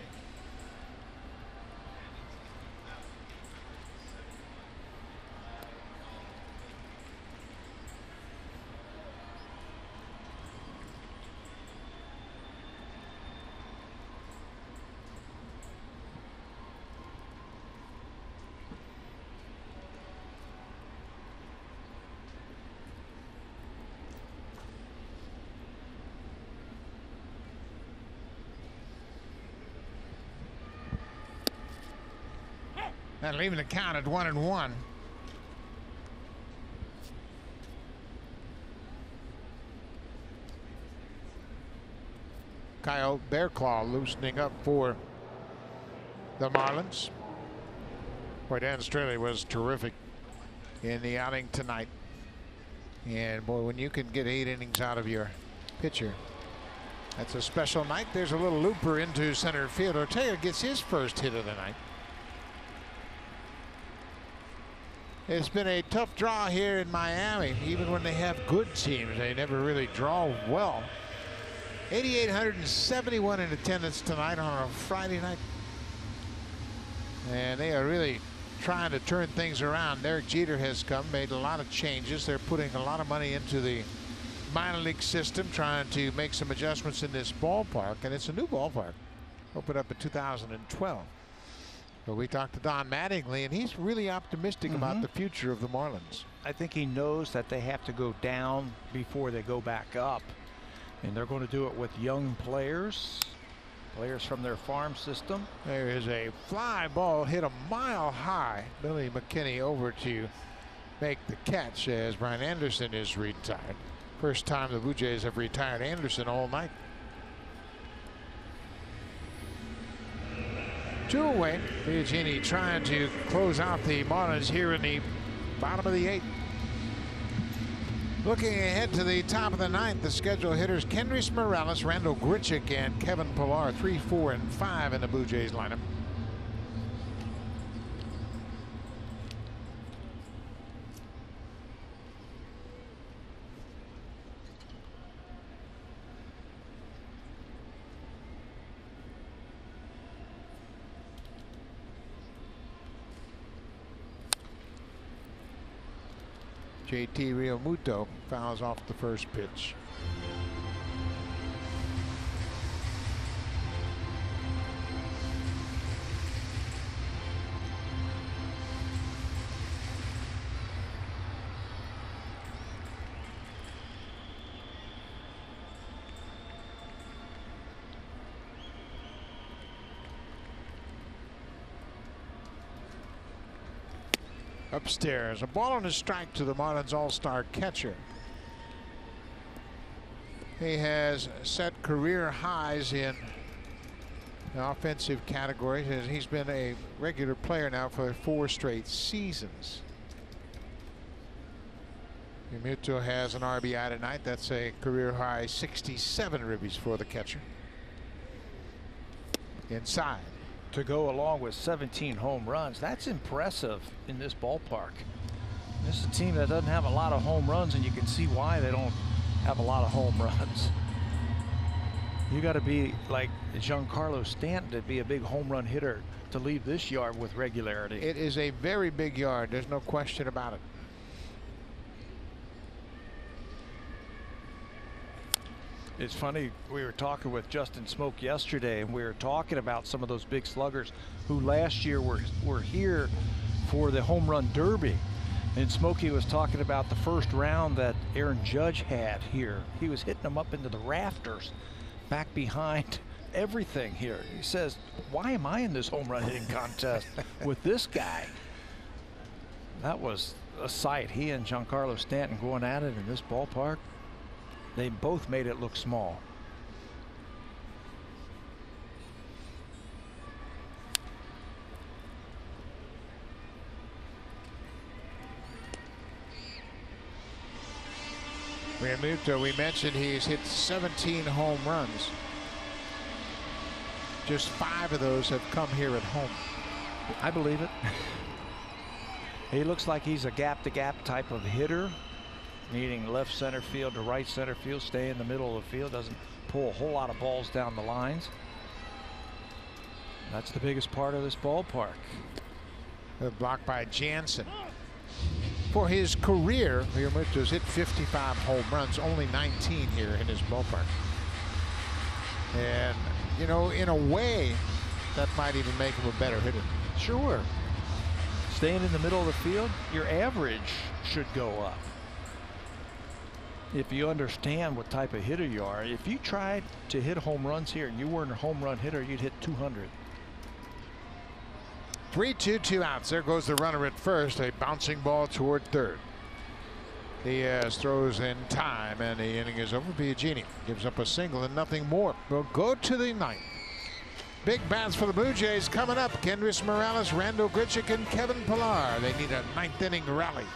And leaving the count at 1-1. Kyle Bearclaw loosening up for the Marlins. Boy, Dan Straley was terrific in the outing tonight. And boy, when you can get 8 innings out of your pitcher, that's a special night. There's a little looper into center field. Ortega gets his first hit of the night. It's been a tough draw here in Miami. Even when they have good teams, they never really draw well. 8,871 in attendance tonight on a Friday night. And they are really trying to turn things around. Derek Jeter has come, made a lot of changes. They're putting a lot of money into the minor league system, trying to make some adjustments in this ballpark. And it's a new ballpark. Opened up in 2012. But we talked to Don Mattingly, and he's really optimistic about the future of the Marlins. I think he knows that they have to go down before they go back up. And they're going to do it with young players from their farm system. There is a fly ball hit a mile high. Billy McKinney over to make the catch as Brian Anderson is retired. First time the Blue Jays have retired Anderson all night. 2 away. Biagini trying to close out the Marlins here in the bottom of the 8th. Looking ahead to the top of the 9th, the scheduled hitters Kendrys Morales, Randall Grichuk, and Kevin Pillar, 3, 4, and 5 in the Blue Jays lineup. JT Realmuto fouls off the first pitch. Upstairs, a ball and a strike to the Marlins all-star catcher. He has set career highs in the offensive categories, and he's been a regular player now for 4 straight seasons. Realmuto has an RBI tonight. That's a career high 67 ribbies for the catcher. Inside. To go along with 17 home runs. That's impressive in this ballpark. This is a team that doesn't have a lot of home runs, and you can see why they don't have a lot of home runs. You got to be like Giancarlo Stanton to be a big home run hitter to leave this yard with regularity. It is a very big yard. There's no question about it. It's funny, we were talking with Justin Smoke yesterday, and we were talking about some of those big sluggers who last year were here for the home run derby. And Smokey was talking about the first round that Aaron Judge had here. He was hitting them up into the rafters, back behind everything here. He says, why am I in this home run hitting contest with this guy? That was a sight. He and Giancarlo Stanton going at it in this ballpark. They both made it look small. Realmuto, we mentioned he's hit 17 home runs. Just 5 of those have come here at home. I believe it. He looks like he's a gap-to-gap type of hitter, needing left center field to right center field, stay in the middle of the field, doesn't pull a whole lot of balls down the lines. That's the biggest part of this ballpark. Blocked by Jansen. For his career, Realmuto's hit 55 home runs, only 19 here in his ballpark. And, you know, in a way, that might even make him a better hitter. Sure. Staying in the middle of the field, your average should go up. If you understand what type of hitter you are. If you tried to hit home runs here and you weren't a home run hitter, you'd hit 200. 3-2, 2 outs. There goes the runner at first. A bouncing ball toward third. Diaz throws in time, and the inning is over. Biagini gives up a single and nothing more. We'll go to the 9th. Big bats for the Blue Jays coming up. Kendrys Morales, Randall Grichuk, and Kevin Pillar. They need a ninth inning rally.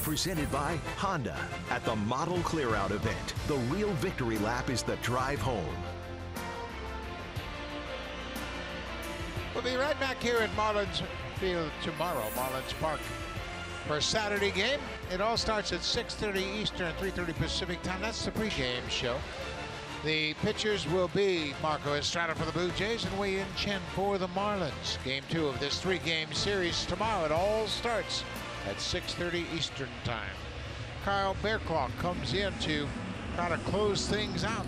Presented by Honda at the Model Clearout event. The real victory lap is the drive home. We'll be right back here at Marlins Field tomorrow, Marlins Park, for a Saturday game. It all starts at 6:30 Eastern, 3:30 Pacific time. That's the pregame show. The pitchers will be Marco Estrada for the Blue Jays and Wei Yin Chen for the Marlins. Game 2 of this 3-game series tomorrow. It all starts at 6:30 Eastern time. Kyle Bearclaw comes in to try to close things out.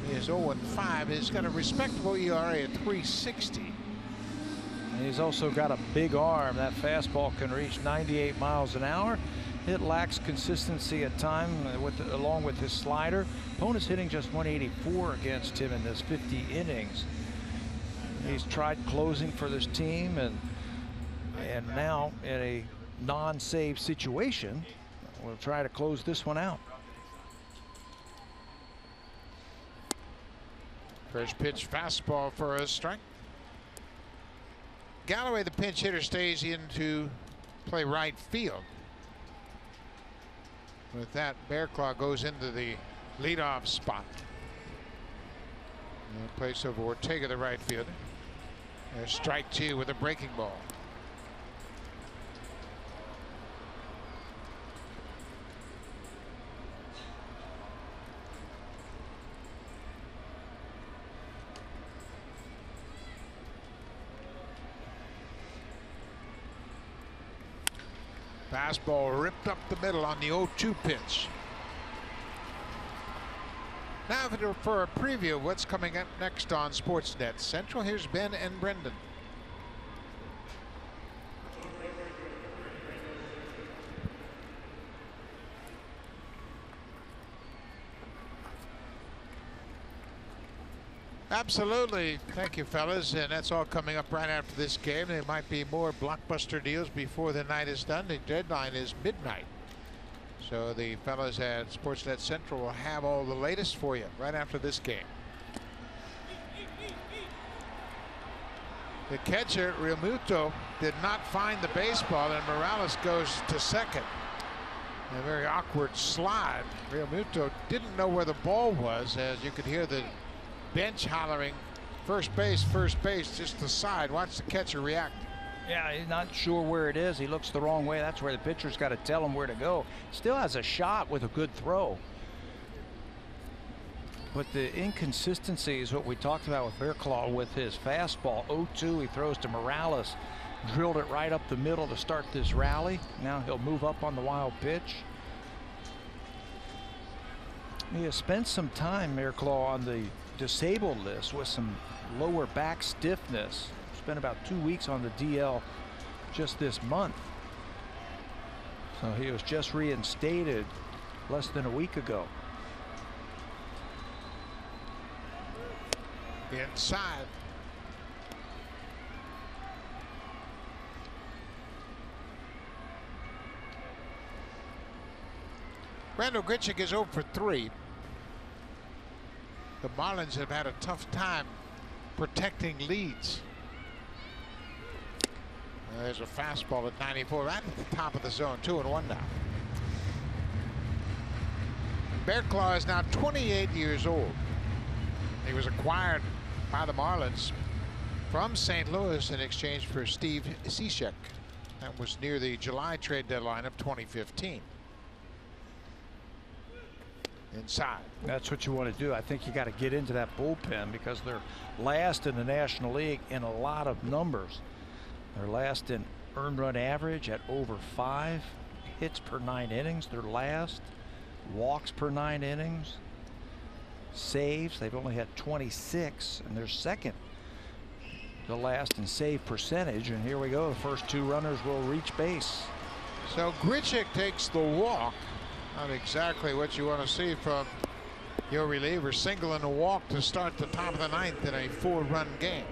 He is 0-5. He's got a respectable ERA at 3.60. And he's also got a big arm. That fastball can reach 98 miles an hour. It lacks consistency at times along with his slider. Opponent's hitting just 184 against him in this 50 innings. He's tried closing for this team and now in a non-save situation, we'll try to close this one out. First pitch fastball for a strike. Galloway, the pinch hitter, stays in to play right field. With that, Bearclaw goes into the leadoff spot in place of Ortega, the right fielder. There's strike 2 with a breaking ball. Fastball ripped up the middle on the 0-2 pitch. Now for a preview of what's coming up next on Sportsnet Central, here's Ben and Brendan. Absolutely. Thank you, fellas. And that's all coming up right after this game. There might be more blockbuster deals before the night is done. The deadline is midnight. So the fellas at Sportsnet Central will have all the latest for you right after this game. The catcher, Realmuto, did not find the baseball, and Morales goes to second. A very awkward slide. Realmuto didn't know where the ball was, as you could hear the bench hollering, first base, just the side. Watch the catcher react. Yeah, he's not sure where it is. He looks the wrong way. That's where the pitcher's got to tell him where to go. Still has a shot with a good throw. But the inconsistency is what we talked about with Bearclaw with his fastball. 0-2, he throws to Morales. Drilled it right up the middle to start this rally. Now he'll move up on the wild pitch. He has spent some time, Bearclaw, on the disabled list with some lower back stiffness. Spent about 2 weeks on the DL just this month. So he was just reinstated less than a week ago. Inside. Randall Grichuk is 0 for 3. The Marlins have had a tough time protecting leads. There's a fastball at 94, right at the top of the zone. 2-1 now. Bearclaw is now 28 years old. He was acquired by the Marlins from St. Louis in exchange for Steve Cishek. That was near the July trade deadline of 2015. Inside. That's what you want to do. I think you got to get into that bullpen because they're last in the National League in a lot of numbers. They're last in earned run average at over 5 hits per 9 innings. They're last. Walks per 9 innings. Saves, they've only had 26, and they're second the last in save percentage. And here we go, the first 2 runners will reach base. So Grichuk takes the walk. Not exactly what you want to see from your reliever. Single and a walk to start the top of the 9th in a 4-run game.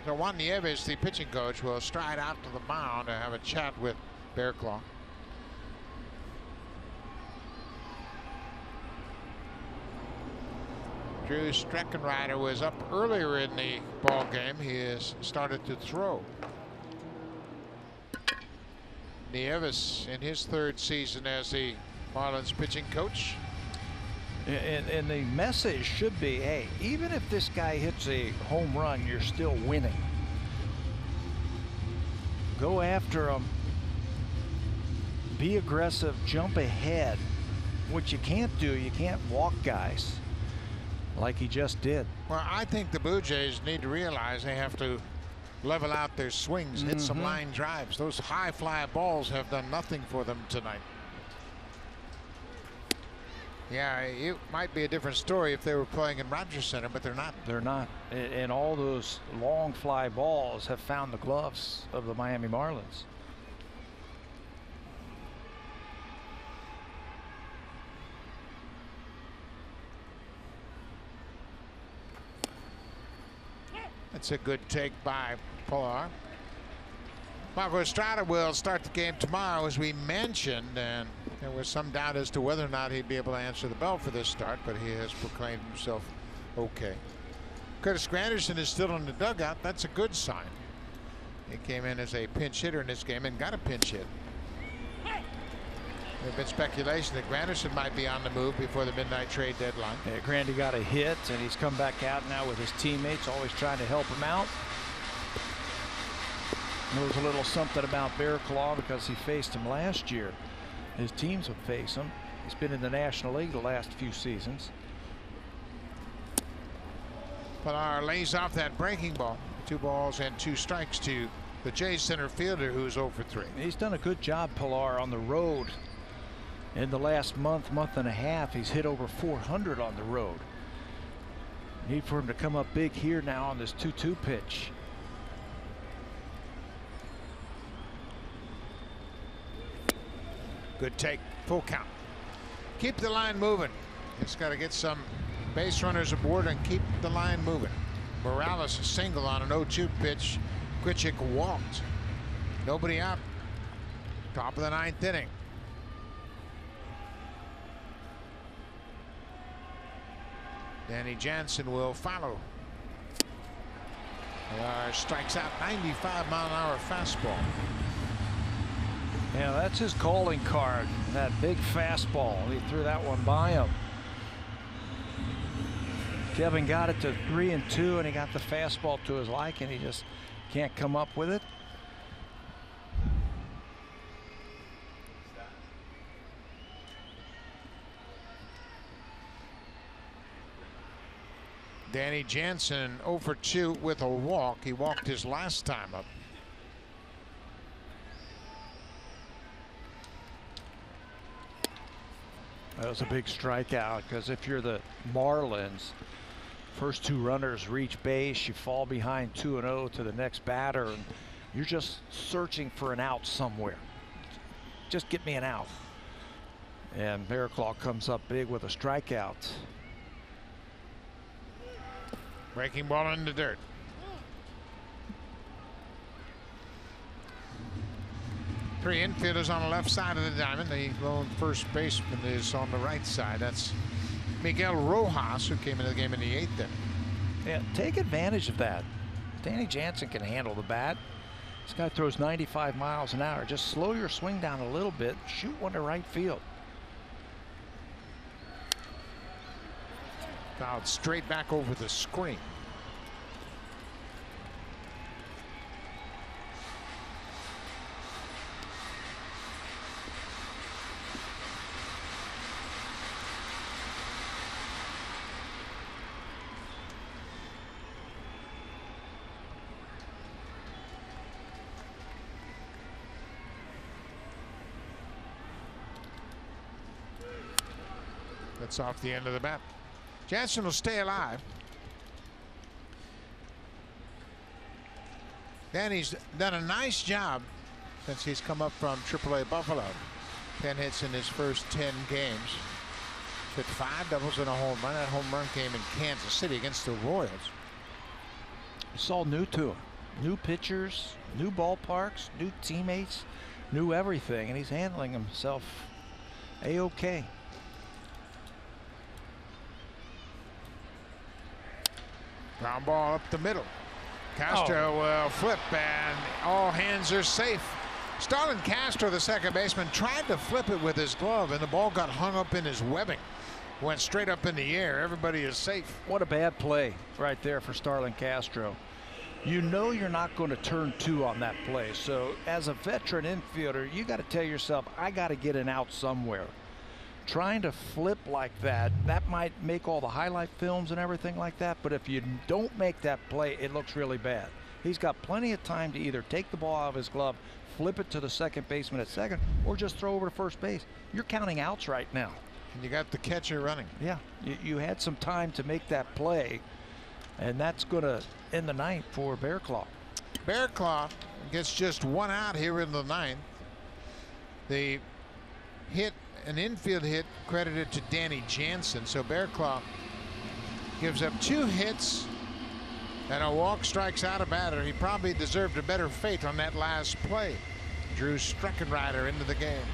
So Juan Nieves, the pitching coach, will stride out to the mound to have a chat with Bearclaw. Drew Streckenrider was up earlier in the ball game. He has started to throw. Nieves in his 3rd season as the Marlins pitching coach. And the message should be, hey, even if this guy hits a home run, you're still winning. Go after him. Be aggressive. Jump ahead. What you can't do, you can't walk guys like he just did. Well, I think the Blue Jays need to realize they have to level out their swings, hit some line drives. Those high fly balls have done nothing for them tonight. Yeah, it might be a different story if they were playing in Rogers Center, but they're not. They're not. And all those long fly balls have found the gloves of the Miami Marlins. That's a good take by Pilar. Marco Estrada will start the game tomorrow, as we mentioned, and there was some doubt as to whether or not he'd be able to answer the bell for this start, but he has proclaimed himself okay. Curtis Granderson is still in the dugout. That's a good sign. He came in as a pinch hitter in this game and got a pinch hit. There's been speculation that Granderson might be on the move before the midnight trade deadline. Yeah, Grandy got a hit, and he's come back out now with his teammates, always trying to help him out. Knows a little something about Bearclaw because he faced him last year. His teams have faced him. He's been in the National League the last few seasons. Pilar lays off that breaking ball. 2 balls and 2 strikes to the Jays center fielder, who's 0 for 3. He's done a good job, Pilar, on the road. In the last month and a half, he's hit over 400 on the road. Need for him to come up big here now on this 2-2 pitch. Good take. Full count. Keep the line moving. Just got to get some base runners aboard and keep the line moving. Morales a single on an 0-2 pitch. Grichuk walked. Nobody out. Top of the 9th inning. Danny Jansen will follow. Strikes out, 95-mile-an-hour fastball. Yeah, that's his calling card. That big fastball. He threw that one by him. Kevin got it to 3-2, and he got the fastball to his liking. He just can't come up with it. Danny Jansen 0 for 2 with a walk. He walked his last time up. That was a big strikeout, because if you're the Marlins, first 2 runners reach base, you fall behind 2-0 to the next batter, and You're just searching for an out somewhere. Just get me an out. And Bearclaw comes up big with a strikeout. Breaking ball in the dirt. Three infielders on the left side of the diamond. The lone first baseman is on the right side. That's Miguel Rojas, who came into the game in the 8th inning. Yeah, take advantage of that. Danny Jansen can handle the bat. This guy throws 95 miles an hour. Just slow your swing down a little bit. Shoot one to right field. Fouled straight back over the screen. That's off the end of the bat. Jansen will stay alive. Danny's done a nice job since he's come up from AAA Buffalo. 10 hits in his first 10 games. Hit 5 doubles and a home run. That home run came in Kansas City against the Royals. It's all new to him. New pitchers, new ballparks, new teammates, new everything, and he's handling himself A-OK. Ground ball up the middle. Castro will flip, and all hands are safe. Starlin Castro, the second baseman, tried to flip it with his glove, and the ball got hung up in his webbing. Went straight up in the air. Everybody is safe. What a bad play right there for Starlin Castro. You know you're not going to turn 2 on that play. So as a veteran infielder, you got to tell yourself, I got to get an out somewhere. Trying to flip like that might make all the highlight films and everything like that, but if you don't make that play, it looks really bad. He's got plenty of time to either take the ball out of his glove, flip it to the second baseman at second, or just throw over to first base. You're counting outs right now. And you got the catcher running. Yeah, you had some time to make that play, and that's going to end the ninth for Bearclaw. Bearclaw gets just 1 out here in the 9th. The hit, an infield hit, credited to Danny Jansen. So Bearclaw gives up 2 hits and a walk, strikes out a batter. He probably deserved a better fate on that last play. Drew Streckenrider into the game.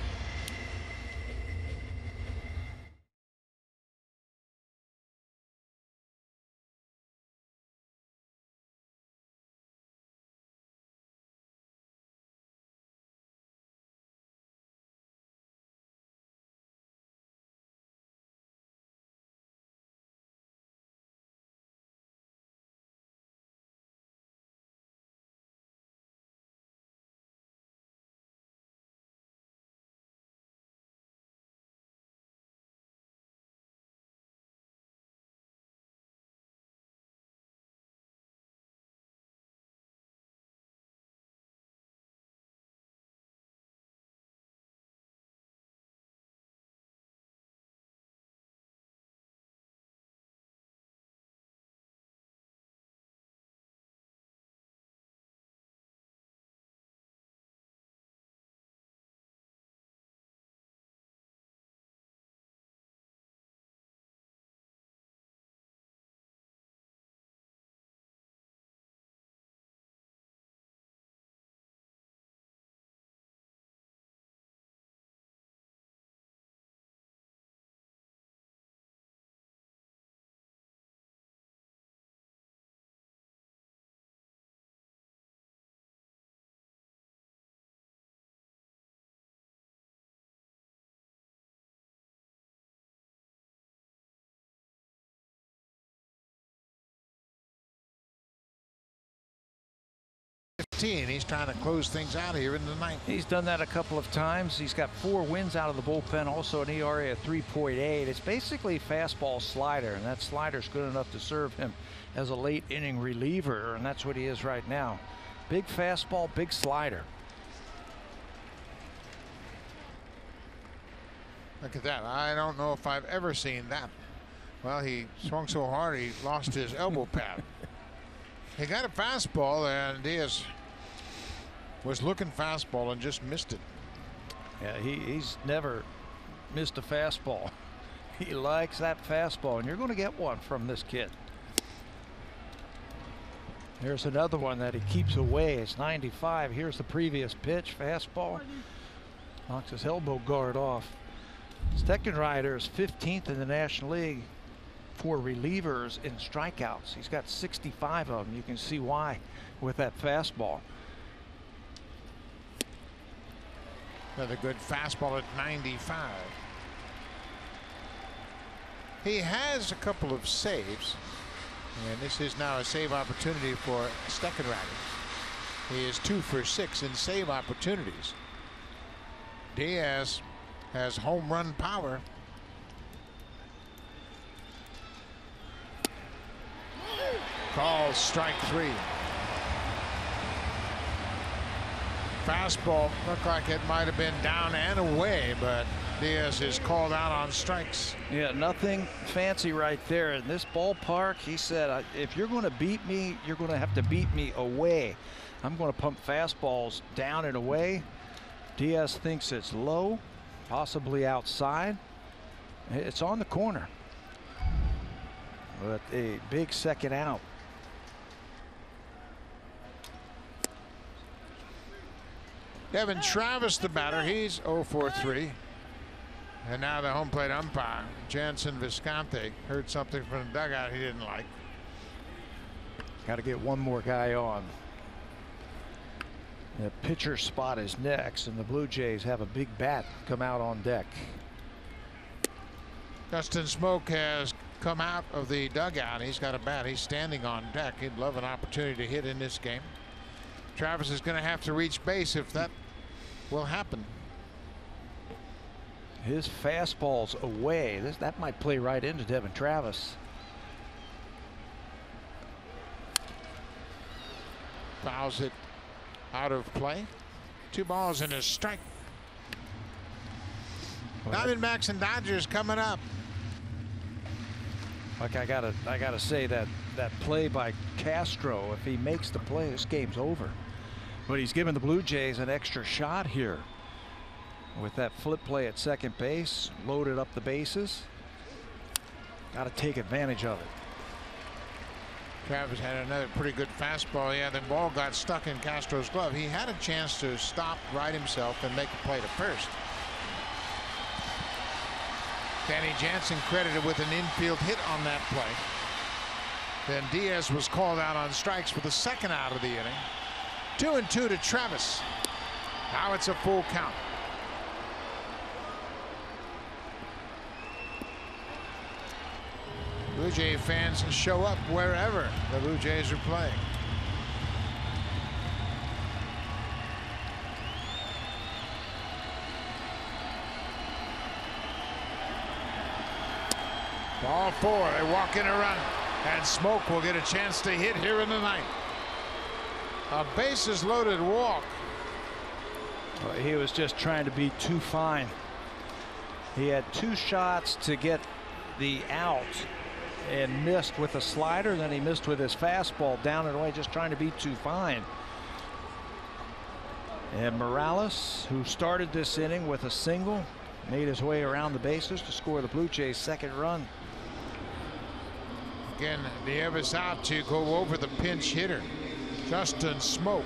He's trying to close things out here in the 9th. He's done that a couple of times. He's got 4 wins out of the bullpen, also an ERA of 3.8. It's basically fastball slider, and that slider's good enough to serve him as a late inning reliever, and that's what he is right now. Big fastball, big slider. Look at that. I don't know if I've ever seen that. Well, he swung so hard he lost his elbow pad. He got a fastball, and he is Was looking fastball and just missed it. Yeah, he's never missed a fastball. He likes that fastball, and you're going to get one from this kid. There's another one that he keeps away. It's 95. Here's the previous pitch, fastball. Knocks his elbow guard off. Steckenrider is 15th in the National League for relievers in strikeouts. He's got 65 of them. You can see why with that fastball. Another good fastball at 95. He has a couple of saves, and this is now a save opportunity for Steckenrider. He is 2 for 6 in save opportunities. Diaz has home run power. Call strike 3. Fastball looked like it might have been down and away, but Diaz is called out on strikes. Yeah, nothing fancy right there. In this ballpark, he said, if you're going to beat me, you're going to have to beat me away. I'm going to pump fastballs down and away. Diaz thinks it's low, possibly outside. It's on the corner. But a big second out. Devin Travis, the batter, he's 0 for 3. And now the home plate umpire, Jansen Visconti, heard something from the dugout he didn't like. Got to get one more guy on. The pitcher spot is next, and the Blue Jays have a big bat come out on deck. Justin Smoke has come out of the dugout. He's got a bat. He's standing on deck. He'd love an opportunity to hit in this game. Travis is going to have to reach base if that will happen. His fastball's away. That might play right into Devin Travis. Fouls it out of play. 2 balls and a strike. Diamondbacks and Dodgers coming up. Like I gotta say that play by Castro, if he makes the play, this game's over. But he's given the Blue Jays an extra shot here with that flip play at second base, loaded up the bases. Got to take advantage of it. Travis had another pretty good fastball. Yeah, the ball got stuck in Castro's glove. He had a chance to stop, right himself, and make a play to first. Danny Jansen credited with an infield hit on that play. Then Diaz was called out on strikes for the second out of the inning. 2-2 to Travis. Now it's a full count. Blue Jay fans show up wherever the Blue Jays are playing. Ball 4. They walk in a run, and Smoke will get a chance to hit here in the ninth. A bases loaded walk. Well, he was just trying to be too fine. He had 2 shots to get the out and missed with a slider. Then he missed with his fastball down and away, just trying to be too fine. And Morales, who started this inning with a single, made his way around the bases to score the Blue Jays' second run. Again, Nieves out to go over the pinch hitter, Justin Smoke.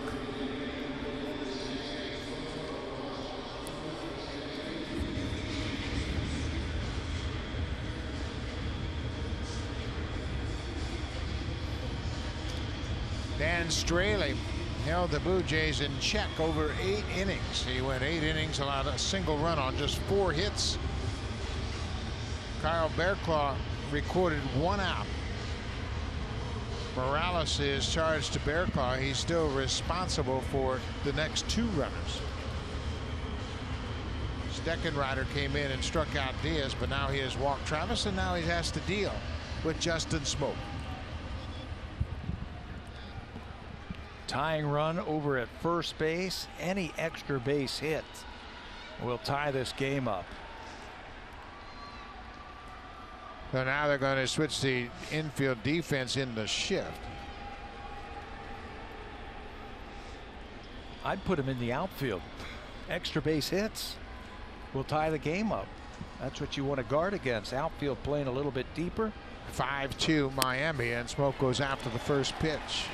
Dan Straley held the Blue Jays in check over 8 innings. He went 8 innings, allowed a single run on just 4 hits. Kyle Bearclaw recorded 1 out. Morales is charged to Bearclaw. He's still responsible for the next 2 runners. Steckenrider came in and struck out Diaz, but now he has walked Travis, and now he has to deal with Justin Smoke. Tying run over at first base. Any extra base hit will tie this game up. So now they're going to switch the infield defense in the shift. I'd put him in the outfield. Extra base hits will tie the game up. That's what you want to guard against. Outfield playing a little bit deeper. 5-2 Miami, and Smoke goes after the first pitch.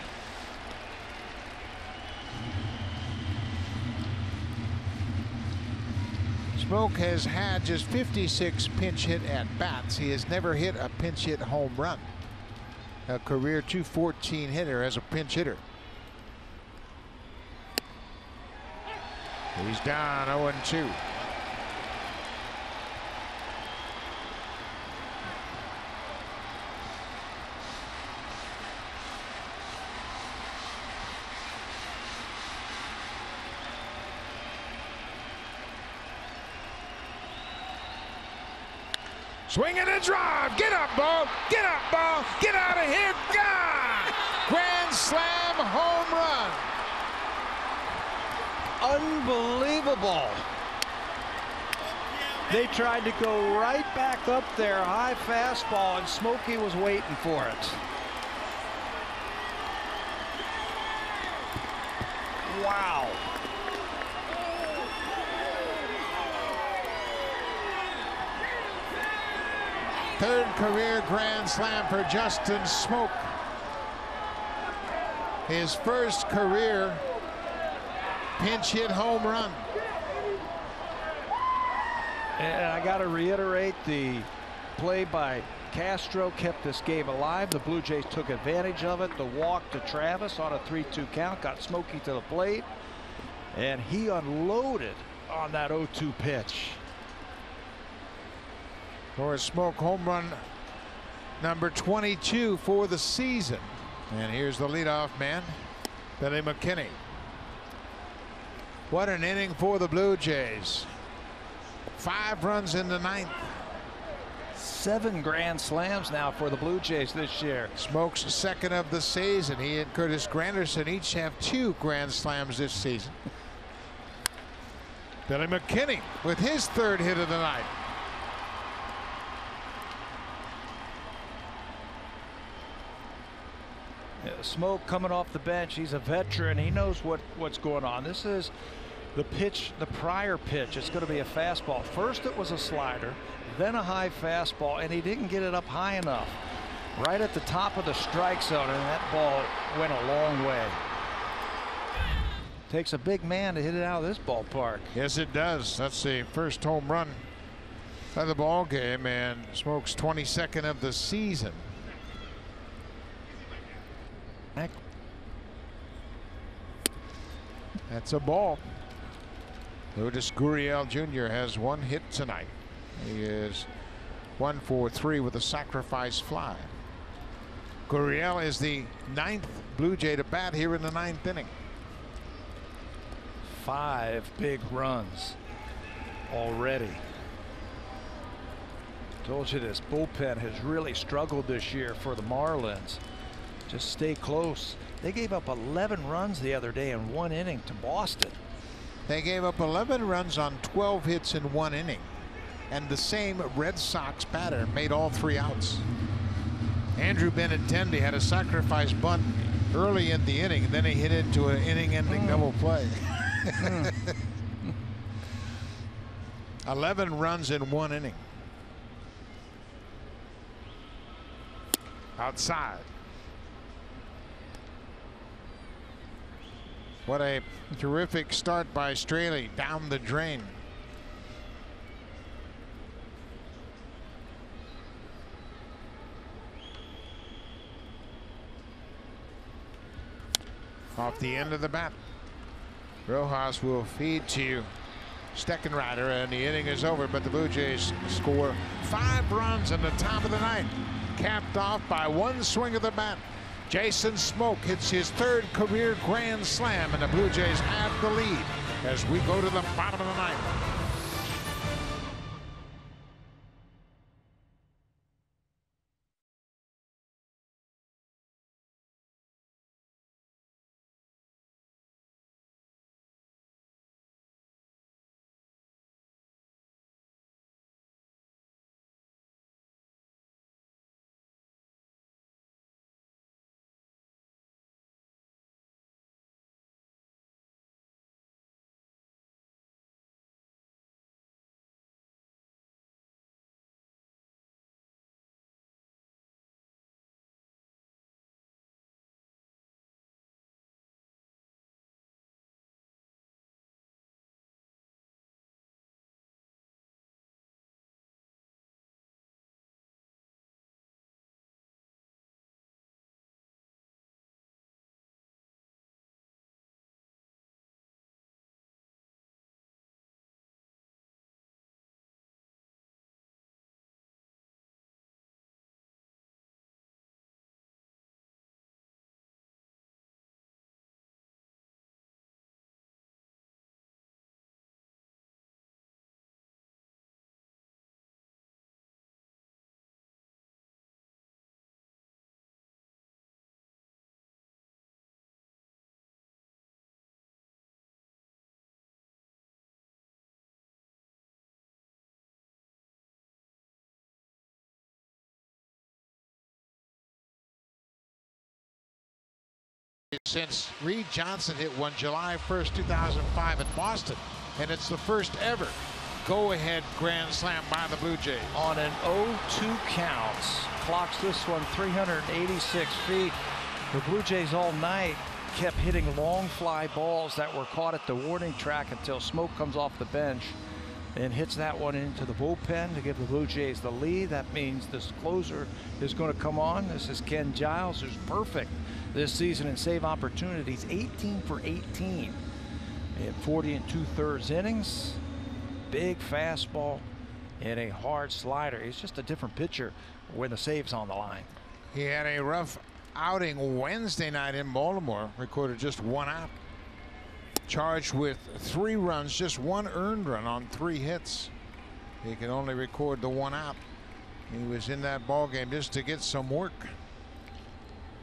Smoke has had just 56 pinch hit at bats. He has never hit a pinch hit home run. A career .214 hitter as a pinch hitter. He's down 0-2. Swing and a drive. Get up, ball. Get up, ball. Get out of here. Gone. Grand slam home run. Unbelievable. They tried to go right back up there, high fastball, and Smokey was waiting for it. Wow. Third career grand slam for Justin Smoke. His first career pinch hit home run. And I got to reiterate, the play by Castro kept this game alive. The Blue Jays took advantage of it. The walk to Travis on a 3-2 count got Smokey to the plate, and he unloaded on that 0-2 pitch. For a Smoke home run number 22 for the season. And here's the leadoff man, Billy McKinney. What an inning for the Blue Jays. 5 runs in the 9th. 7 grand slams now for the Blue Jays this year. Smoke's second of the season. He and Curtis Granderson each have 2 grand slams this season. Billy McKinney with his 3rd hit of the night. Smoke coming off the bench. He's a veteran. He knows what's going on. This is the pitch, the prior pitch. It's going to be a fastball. First it was a slider, then a high fastball, and he didn't get it up high enough. Right at the top of the strike zone, and that ball went a long way. Takes a big man to hit it out of this ballpark. Yes, it does. That's the first home run of the ball game, and Smoke's 22nd of the season. That's a ball. Lourdes Gurriel Jr. has 1 hit tonight. He is 1 for 3 with a sacrifice fly. Gurriel is the 9th Blue Jay to bat here in the 9th inning. 5 big runs already. Told you this bullpen has really struggled this year for the Marlins. Just stay close. They gave up 11 runs the other day in 1 inning to Boston. They gave up 11 runs on 12 hits in 1 inning. And the same Red Sox batter made all 3 outs. Andrew Benintendi had a sacrifice bunt early in the inning, and then he hit into an inning-ending double play. 11 runs in 1 inning. Outside. What a terrific start by Straley down the drain. Off the end of the bat. Rojas will feed to Steckenrider, and the inning is over, but the Blue Jays score 5 runs in the top of the 9th, capped off by 1 swing of the bat. Jason Smoke hits his 3rd career grand slam, and the Blue Jays have the lead as we go to the bottom of the 9th. since Reed Johnson hit one July 1st, 2005 in Boston. And it's the first ever go-ahead grand slam by the Blue Jays. On an 0-2 count, clocks this one 386 feet. The Blue Jays all night kept hitting long fly balls that were caught at the warning track until Smoke comes off the bench and hits that one into the bullpen to give the Blue Jays the lead. That means this closer is going to come on. This is Ken Giles, who's perfect this season in save opportunities, 18 for 18 in 40 2/3 innings. Big fastball and a hard slider. He's just a different pitcher when the save's on the line. He had a rough outing Wednesday night in Baltimore, recorded just one out. Charged with 3 runs, just 1 earned run on 3 hits. He can only record the 1 out. He was in that ball game just to get some work.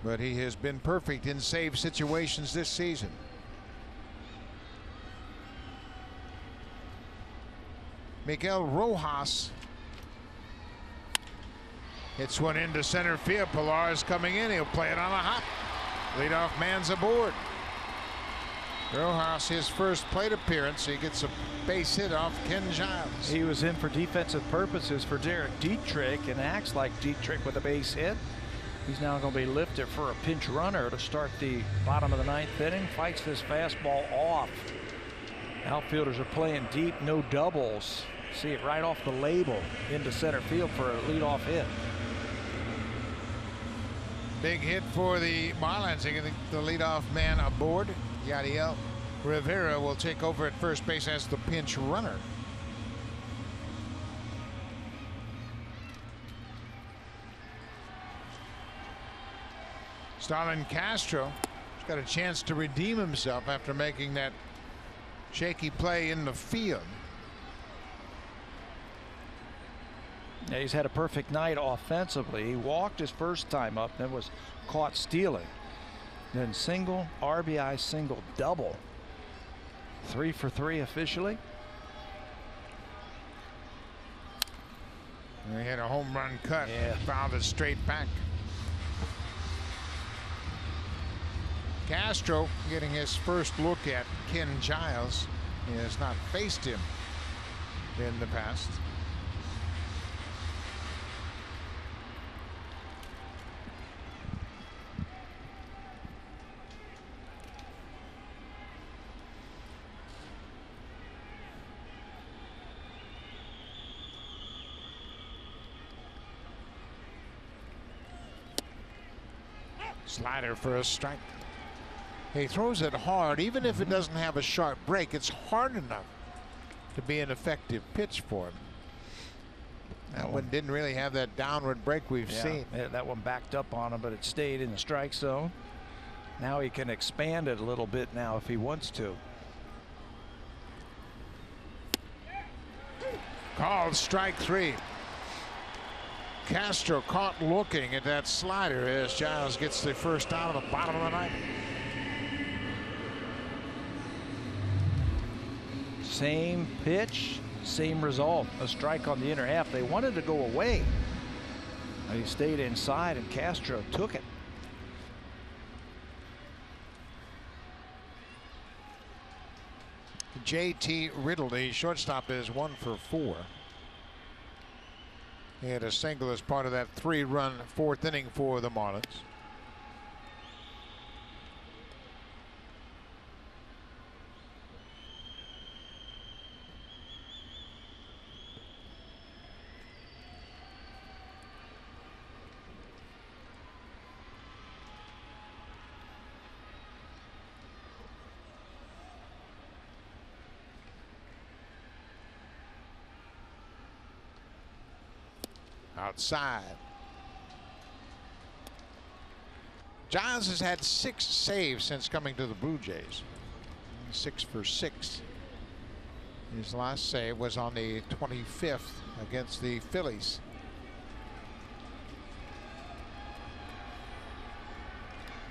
But he has been perfect in save situations this season. Miguel Rojas hits one into center field. Pilar is coming in. He'll play it on a hop. Leadoff man's aboard. Rojas, his first plate appearance. He gets a base hit off Ken Giles. He was in for defensive purposes for Derek Dietrich and acts like Dietrich with a base hit. He's now going to be lifted for a pinch runner to start the bottom of the 9th inning. Fights this fastball off. Outfielders are playing deep, no doubles. See it right off the label into center field for a leadoff hit. Big hit for the Marlins. They get the leadoff man aboard. Yadiel Rivera will take over at first base as the pinch runner. Starlin Castro has got a chance to redeem himself after making that shaky play in the field. Yeah, he's had a perfect night offensively. He walked his first time up, then was caught stealing. Then single, RBI, single, double. 3 for 3 officially. He had a home run cut. Yeah. Fouled it straight back. Castro getting his first look at Ken Giles. He has not faced him in the past. Slider for a strike. He throws it hard. Even if it doesn't have a sharp break, it's hard enough to be an effective pitch for him. That one didn't really have that downward break we've seen. That one backed up on him, but it stayed in the strike zone. Now he can expand it a little bit now if he wants to. Called strike 3. Castro caught looking at that slider as Giles gets the first out of the bottom of the 9th. Same pitch, same result. A strike on the inner half. They wanted to go away. He stayed inside and Castro took it. JT Riddle, the shortstop, is 1 for 4. He had a single as part of that 3-run 4th inning for the Marlins. Outside. Giles has had 6 saves since coming to the Blue Jays. 6 for 6. His last save was on the 25th against the Phillies.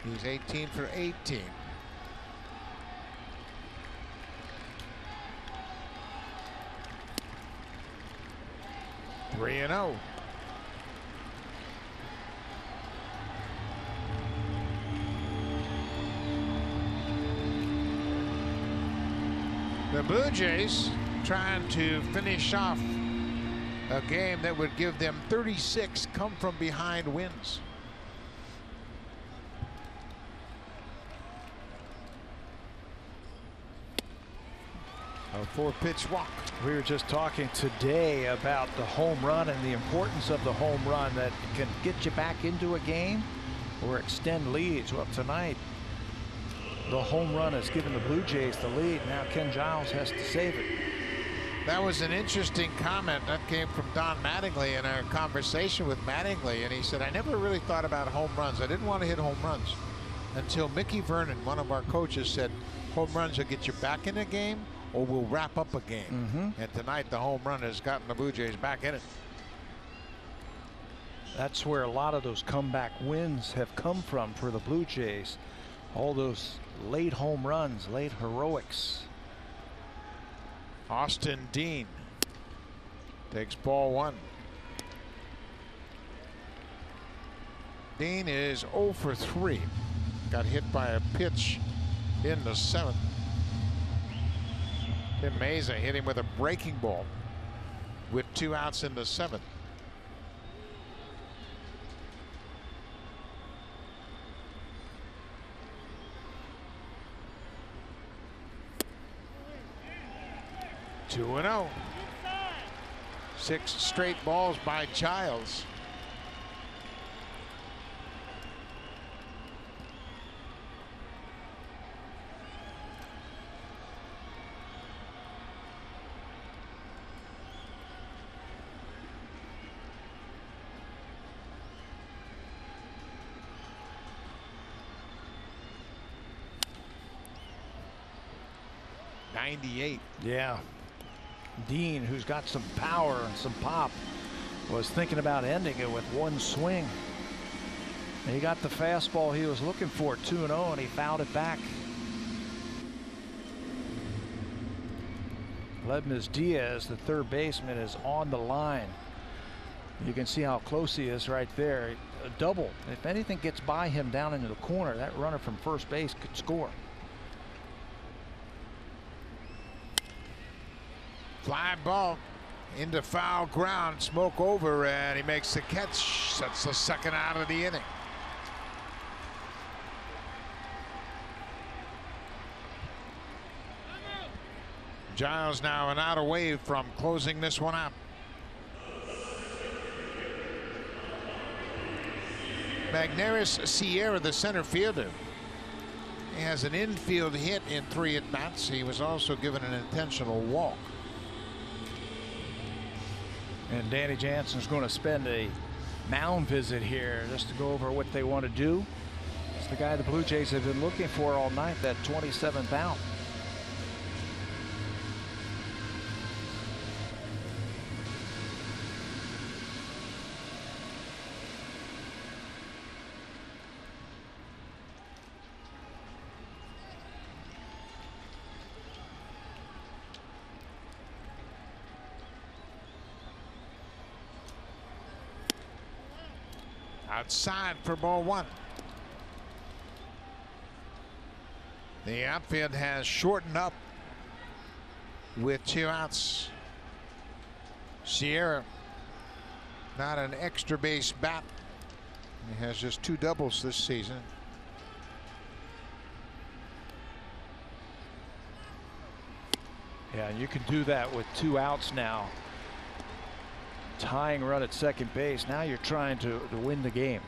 He's 18 for 18. (3-0). The Blue Jays trying to finish off a game that would give them 36 come from behind wins. A 4-pitch walk. We were just talking today about the home run and the importance of the home run that can get you back into a game or extend leads. Well, tonight the home run has given the Blue Jays the lead. Now Ken Giles has to save it. That was an interesting comment that came from Don Mattingly in our conversation with Mattingly, and he said, I never really thought about home runs. I didn't want to hit home runs until Mickey Vernon, one of our coaches, said home runs will get you back in a game or will wrap up a game. And tonight the home run has gotten the Blue Jays back in it. That's where a lot of those comeback wins have come from for the Blue Jays. All those late home runs, late heroics. Austin Dean takes ball 1. Dean is 0 for 3. Got hit by a pitch in the 7th. Tim Meza hit him with a breaking ball with 2 outs in the 7th. Two 2-0. 6 straight balls by Giles. .98. Yeah. Dean, who's got some power and some pop, was thinking about ending it with one swing. He got the fastball he was looking for, 2-0, and he fouled it back. Ledmus Diaz, the third baseman, is on the line. You can see how close he is right there. A double. If anything gets by him down into the corner, that runner from first base could score. Fly ball into foul ground, smoke over, and he makes the catch. That's the second out of the inning. Giles now an out away from closing this one out. Magneuris Sierra, the center fielder. He has an infield hit in 3 at-bats. He was also given an intentional walk. And Danny Jansen's going to spend a mound visit here just to go over what they want to do. It's the guy the Blue Jays have been looking for all night, that 27th out. Outside for ball 1. The outfield has shortened up with 2 outs. Sierra, not an extra base bat. He has just 2 doubles this season. Yeah, you can do that with 2 outs now. Tying run at second base. Now you're trying to win the game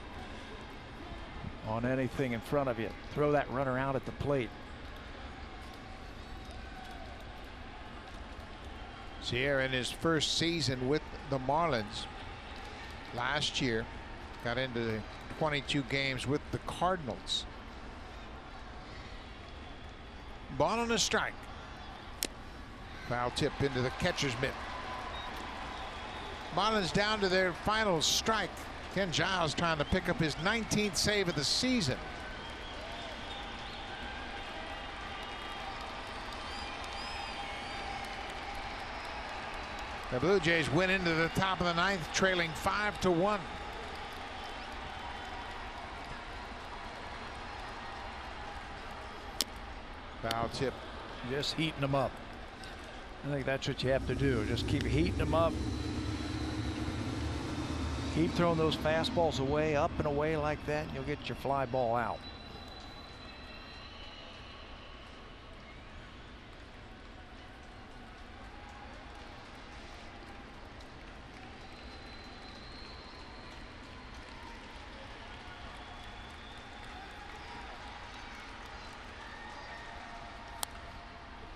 on anything in front of you. Throw that runner out at the plate. Sierra in his first season with the Marlins last year got into 22 games with the Cardinals. Ball on a strike. Foul tip into the catcher's mitt. Marlins down to their final strike. Ken Giles trying to pick up his 19th save of the season. The Blue Jays went into the top of the 9th, trailing 5-1. Foul tip. Just heating them up. I think that's what you have to do. Just keep heating them up. Keep throwing those fastballs away, up and away like that, and you'll get your fly ball out.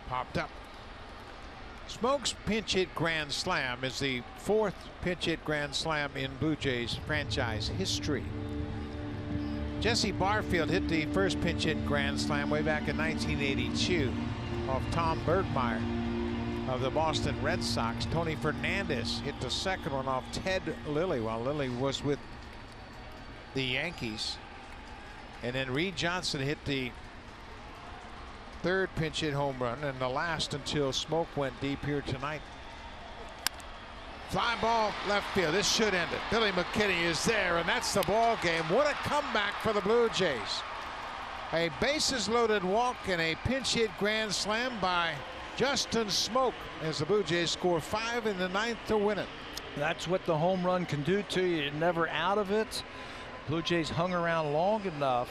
Popped up. Smoke's pinch hit grand slam is the 4th pinch hit grand slam in Blue Jays franchise history. Jesse Barfield hit the first pinch hit grand slam way back in 1982 off Tom Bergmeyer of the Boston Red Sox. Tony Fernandez hit the second one off Ted Lilly while Lilly was with the Yankees. And then Reed Johnson hit the 3rd pinch hit home run and the last until Smoke went deep here tonight. Fly ball left field. This should end it. Billy McKinney is there, and that's the ball game. What a comeback for the Blue Jays. A bases loaded walk and a pinch hit grand slam by Justin Smoke as the Blue Jays score 5 in the 9th to win it. That's what the home run can do to you. You're never out of it. Blue Jays hung around long enough.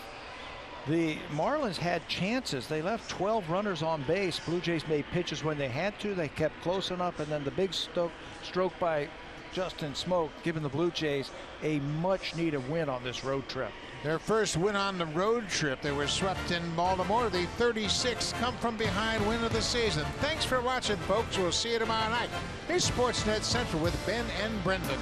The Marlins had chances. They left 12 runners on base. Blue Jays made pitches when they had to. They kept close enough, and then the big stroke by Justin Smoke giving the Blue Jays a much-needed win on this road trip. Their first win on the road trip. They were swept in Baltimore. The 36th come from behind win of the season. Thanks for watching, folks. We'll see you tomorrow night. Here's Sportsnet Central with Ben and Brendan.